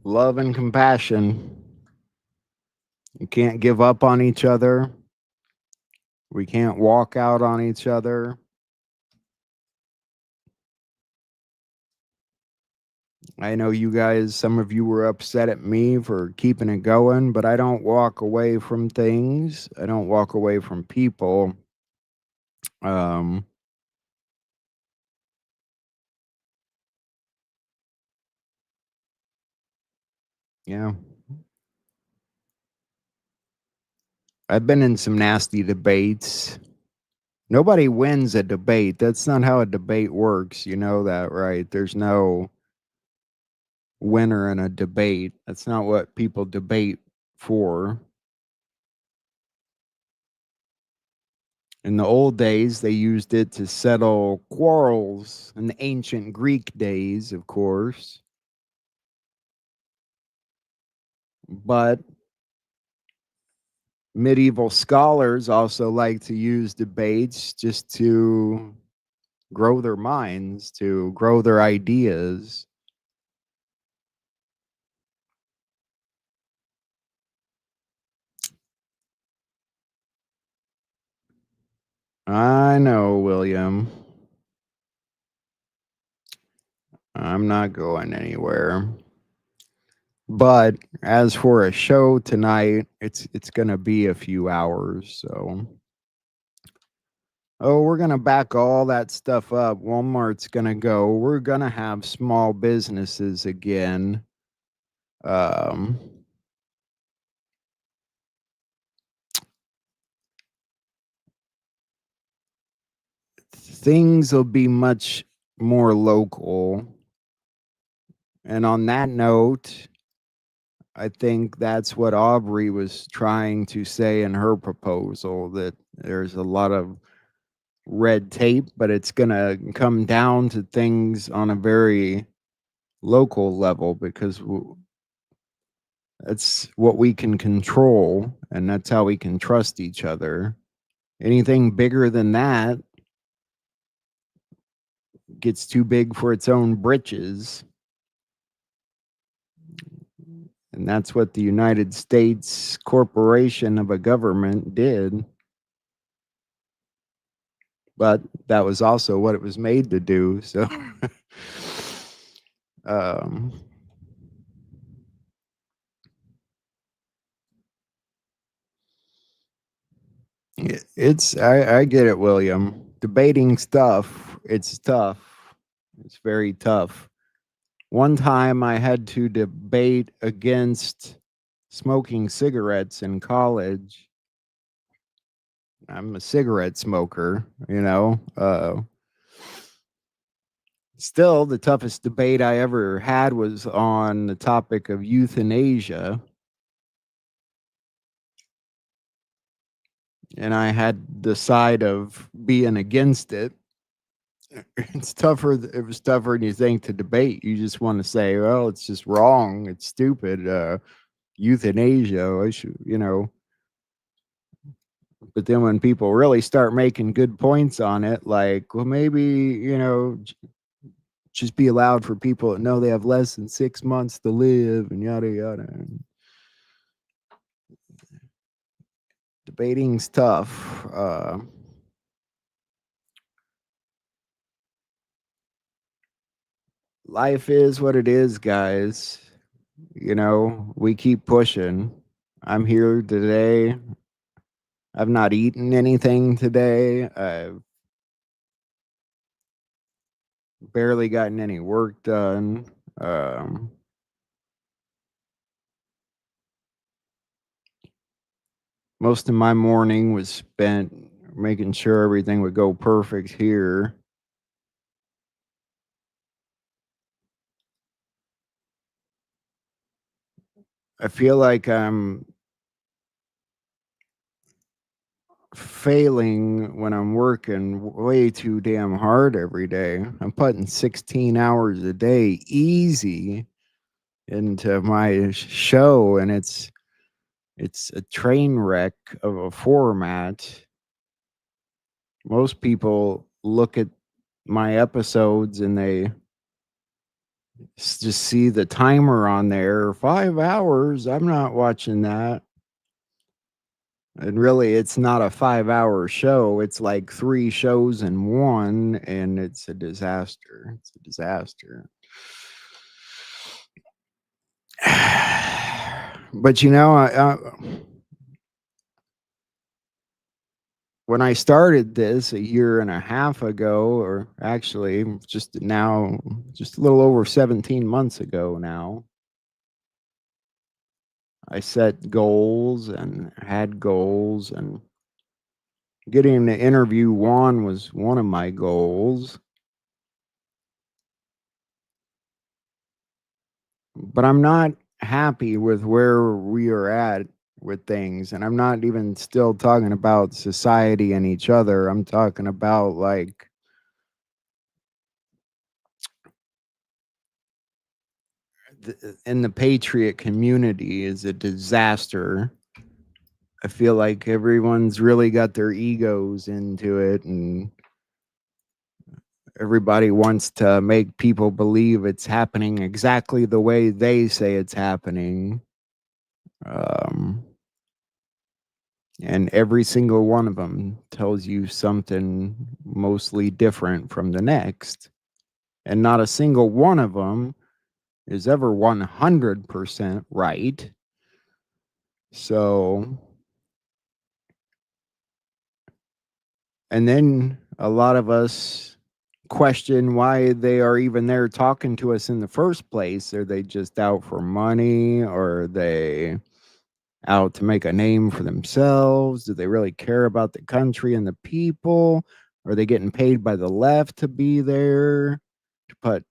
Love and compassion. You can't give up on each other. We can't walk out on each other. I know you guys, some of you were upset at me for keeping it going, but I don't walk away from things. I don't walk away from people. Yeah. I've been in some nasty debates. Nobody wins a debate. That's not how a debate works. You know that, right? There's no winner in a debate. That's not what people debate for. In the old days, they used it to settle quarrels. In the ancient Greek days, of course. But medieval scholars also like to use debates just to grow their minds, to grow their ideas. I know, William. I'm not going anywhere. But as for a show tonight, it's going to be a few hours, so we're going to back all that stuff up. Walmart's going to go. We're going to have small businesses again. Things will be much more local. And on that note, I think that's what Aubree was trying to say in her proposal, that there's a lot of red tape, but it's going to come down to things on a very local level, because that's what we can control, and that's how we can trust each other. Anything bigger than that gets too big for its own britches. And that's what the United States corporation of a government did. But that was also what it was made to do. So I get it, William. Debating stuff it's tough. It's very tough. One time I had to debate against smoking cigarettes in college. I'm a cigarette smoker, you know. Still, the toughest debate I ever had was on the topic of euthanasia. And I had the side of being against it. It's tougher. It was tougher than you think to debate. You just want to say, well, it's just wrong. It's stupid. Euthanasia, I should, you know. But then when people really start making good points on it, like, well, maybe, you know, just be allowed for people that know they have less than 6 months to live and yada, yada. Debating's tough. Life is what it is, guys. You know, we keep pushing. I'm here today. I've not eaten anything today. I've barely gotten any work done. Most of my morning was spent making sure everything would go perfect here. I feel like I'm failing when I'm working way too damn hard every day. I'm putting 16 hours a day easy into my show, and it's a train wreck of a format. Most people look at my episodes and they just see the timer on there, 5 hours. I'm not watching that. And really, it's not a 5-hour show. It's like 3 shows in one, and it's a disaster. It's a disaster. But you know, when I started this a year and a half ago, or actually just now, just a little over 17 months ago now, I set goals and had goals, and getting to interview Juan was one of my goals. But I'm not happy with where we are at with things. And I'm not even still talking about society and each other. I'm talking about like in the patriot community is a disaster. I feel like everyone's really got their egos into it, and everybody wants to make people believe it's happening exactly the way they say it's happening. And every single one of them tells you something mostly different from the next. And not a single one of them is ever 100% right. So, and then a lot of us question why they are even there talking to us in the first place. Are they just out for money, or are they out to make a name for themselves? Do they really care about the country and the people? Are they getting paid by the left to be there to put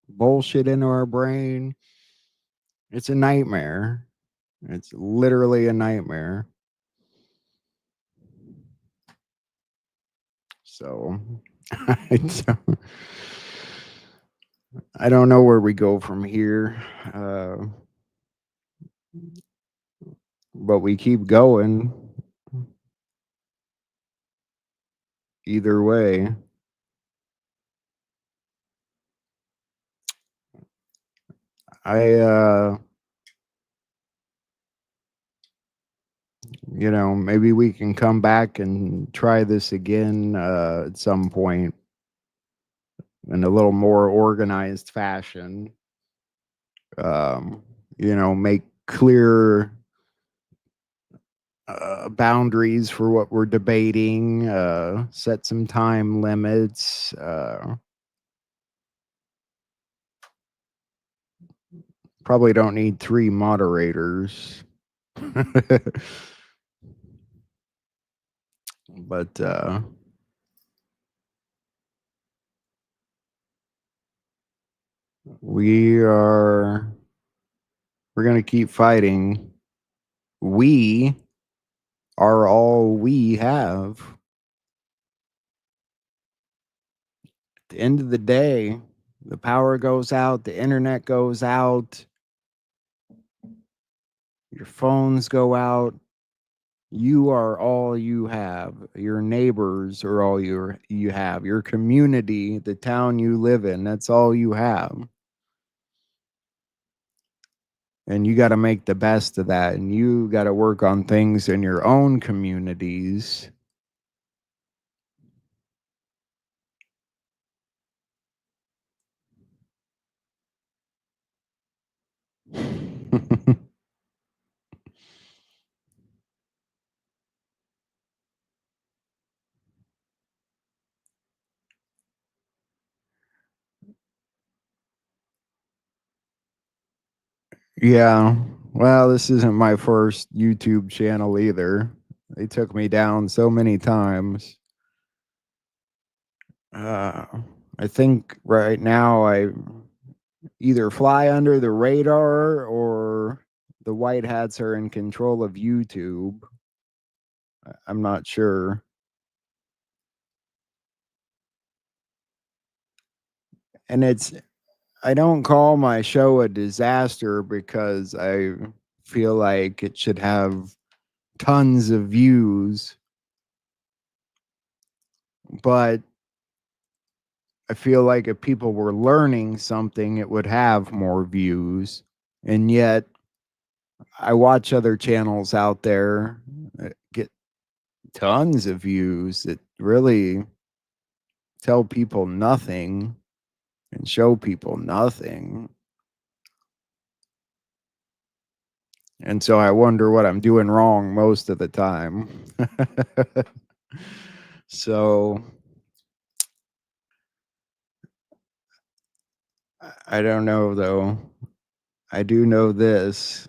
bullshit into our brain? It's a nightmare. It's literally a nightmare. So I don't know where we go from here, but we keep going either way. You know, maybe we can come back and try this again at some point in a little more organized fashion. You know, make clear boundaries for what we're debating, set some time limits. Probably don't need 3 moderators. But we're going to keep fighting. We are all we have. At the end of the day, the power goes out, the internet goes out, your phones go out. You are all you have. Your neighbors are all you have. Your community, the town you live in, that's all you have. And you got to make the best of that. And you got to work on things in your own communities. Yeah. Well, this isn't my first YouTube channel either. They took me down so many times. I think right now I either fly under the radar or the white hats are in control of YouTube. I'm not sure. And I don't call my show a disaster because I feel like it should have tons of views. But I feel like if people were learning something, it would have more views. And yet, I watch other channels out there that get tons of views that really tell people nothing and show people nothing. And so I wonder what I'm doing wrong most of the time. So I don't know, though. I do know this.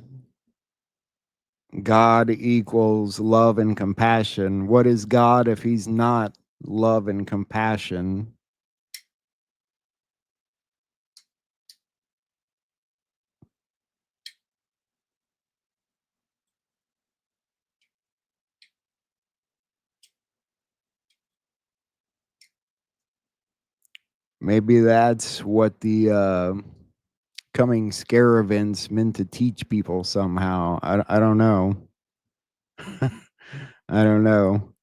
God equals love and compassion. What is God if he's not love and compassion? Maybe that's what the coming scare events meant to teach people somehow. I don't know. I don't know.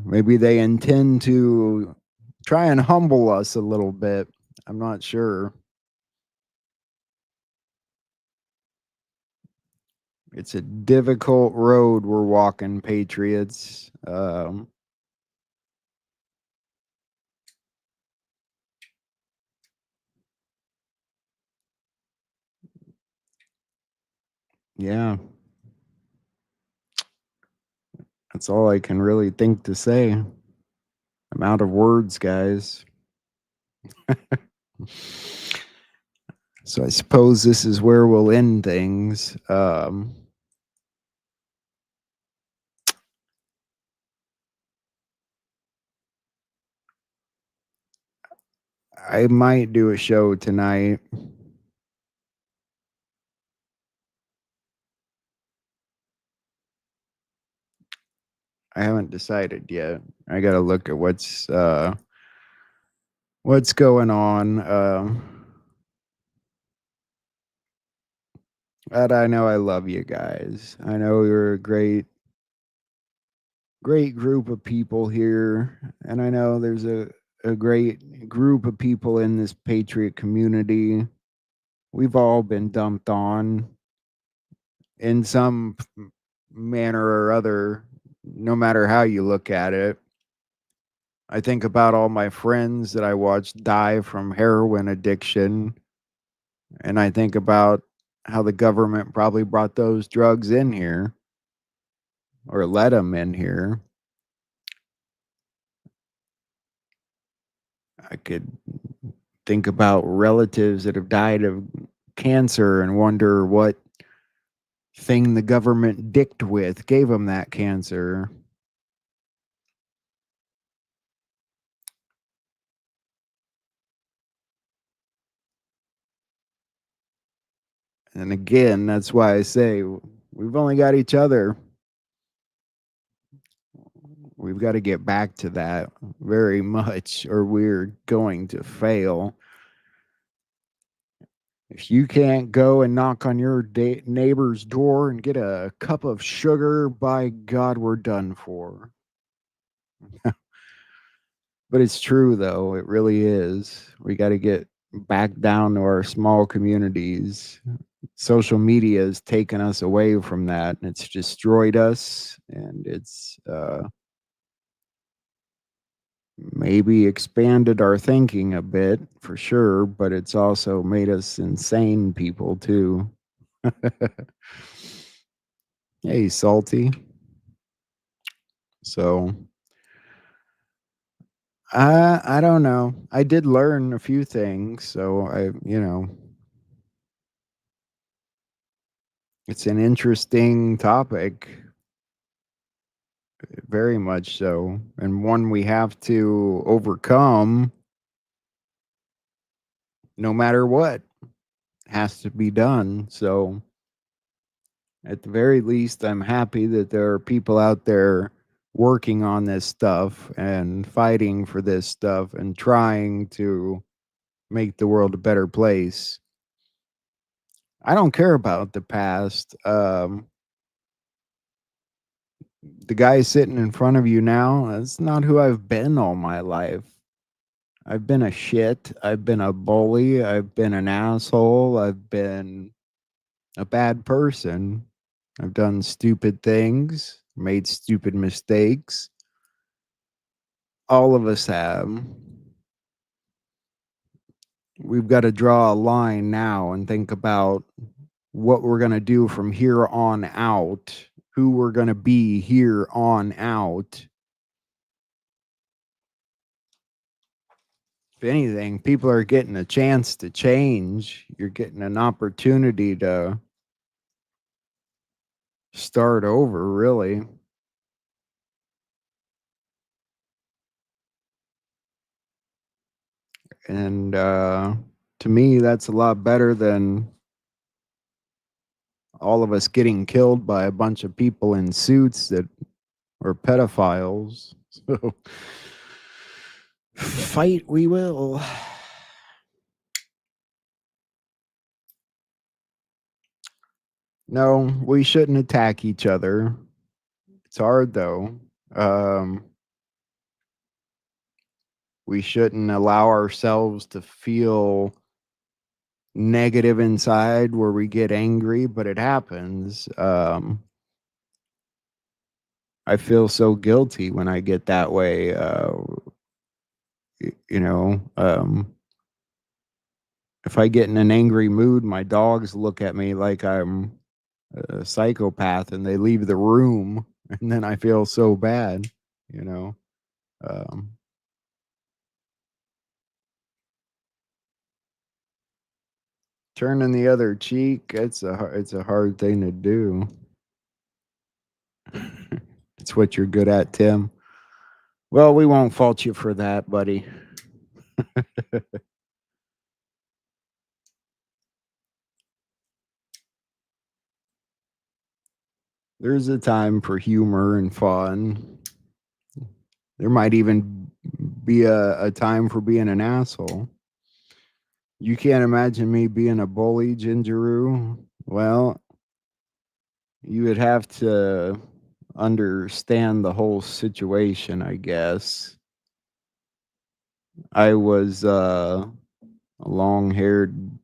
Maybe they intend to try and humble us a little bit. I'm not sure. It's a difficult road we're walking, Patriots. Yeah. That's all I can really think to say. I'm out of words, guys. So I suppose this is where we'll end things. I might do a show tonight. I haven't decided yet. I got to look at what's going on. But I know I love you guys. I know you're a great group of people here, and I know there's a great group of people in this Patriot community. We've all been dumped on in some manner or other, no matter how you look at it. I think about all my friends that I watched die from heroin addiction, and I think about how the government probably brought those drugs in here. or let them in here. I could think about relatives that have died of cancer and wonder what thing the government dicked with gave them that cancer. And again, that's why I say we've only got each other. We've got to get back to that very much, or we're going to fail. If you can't go and knock on your neighbor's door and get a cup of sugar, by God, we're done for. But it's true, though. It really is. We got to get back down to our small communities. Social media has taken us away from that, and it's destroyed us, and it's maybe expanded our thinking a bit for sure, but it's also made us insane people too. Hey, Salty. So I don't know. I did learn a few things, so it's an interesting topic, very much so, and one we have to overcome no matter what has to be done. So at the very least, I'm happy that there are people out there working on this stuff and fighting for this stuff and trying to make the world a better place. I don't care about the past. The guy sitting in front of you now, that's not who I've been all my life. I've been a shit. I've been a bully. I've been an asshole. I've been a bad person. I've done stupid things, made stupid mistakes. All of us have. We've got to draw a line now and think about what we're going to do from here on out, who we're going to be here on out. If anything, people are getting a chance to change. You're getting an opportunity to start over, really. And to me, that's a lot better than all of us getting killed by a bunch of people in suits that are pedophiles. So, fight we will. No, we shouldn't attack each other. It's hard, though. We shouldn't allow ourselves to feel negative inside where we get angry, but it happens. I feel so guilty when I get that way. If I get in an angry mood, my dogs look at me like I'm a psychopath and they leave the room, and then I feel so bad, you know. Turning the other cheek, it's a hard thing to do. It's what you're good at, Tim. Well, we won't fault you for that, buddy. There's a time for humor and fun. There might even be a time for being an asshole. You can't imagine me being a bully, Gingeroo. Well, you would have to understand the whole situation, I guess. I was a long-haired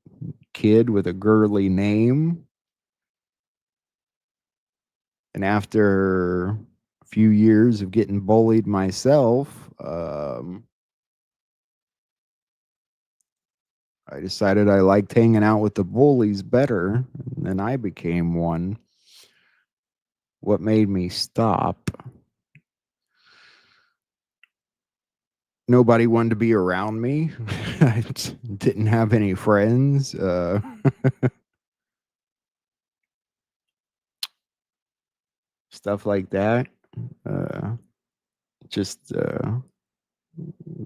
kid with a girly name. And after a few years of getting bullied myself, I decided I liked hanging out with the bullies better, and then I became one. what made me stop. Nobody wanted to be around me. I didn't have any friends. Stuff like that. Just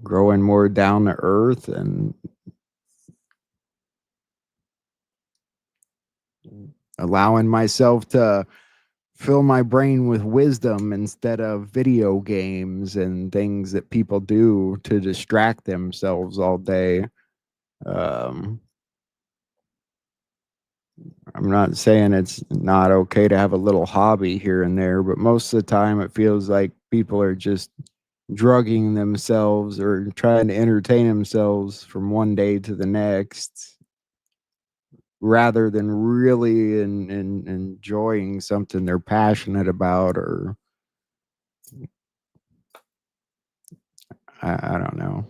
growing more down to earth and allowing myself to fill my brain with wisdom instead of video games and things that people do to distract themselves all day. I'm not saying it's not okay to have a little hobby here and there, but most of the time it feels like people are just drugging themselves or trying to entertain themselves from one day to the next rather than really enjoying something they're passionate about, or I don't know.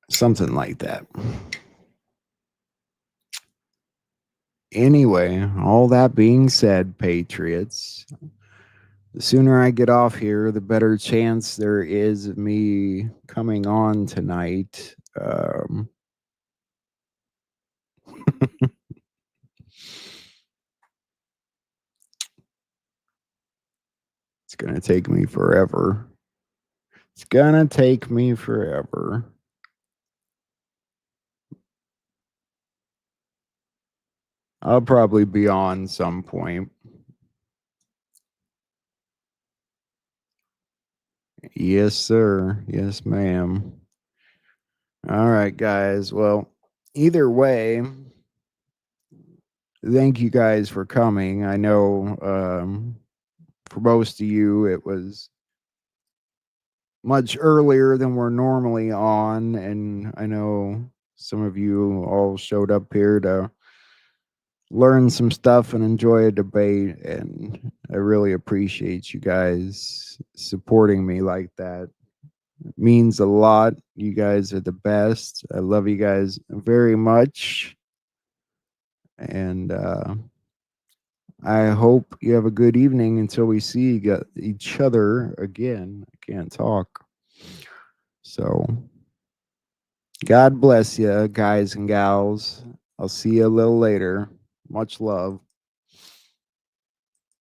Something like that. Anyway, all that being said, Patriots, the sooner I get off here, the better chance there is of me coming on tonight. It's going to take me forever. It's going to take me forever. I'll probably be on some point. Yes, sir. Yes, ma'am. All right, guys. Well, either way, thank you guys for coming. I know for most of you, it was much earlier than we're normally on. And I know some of you all showed up here to learn some stuff and enjoy a debate. And I really appreciate you guys supporting me like that. It means a lot. You guys are the best. I love you guys very much. And I hope you have a good evening until we see each other again. I can't talk. So, God bless you, guys and gals. I'll see you a little later. Much love.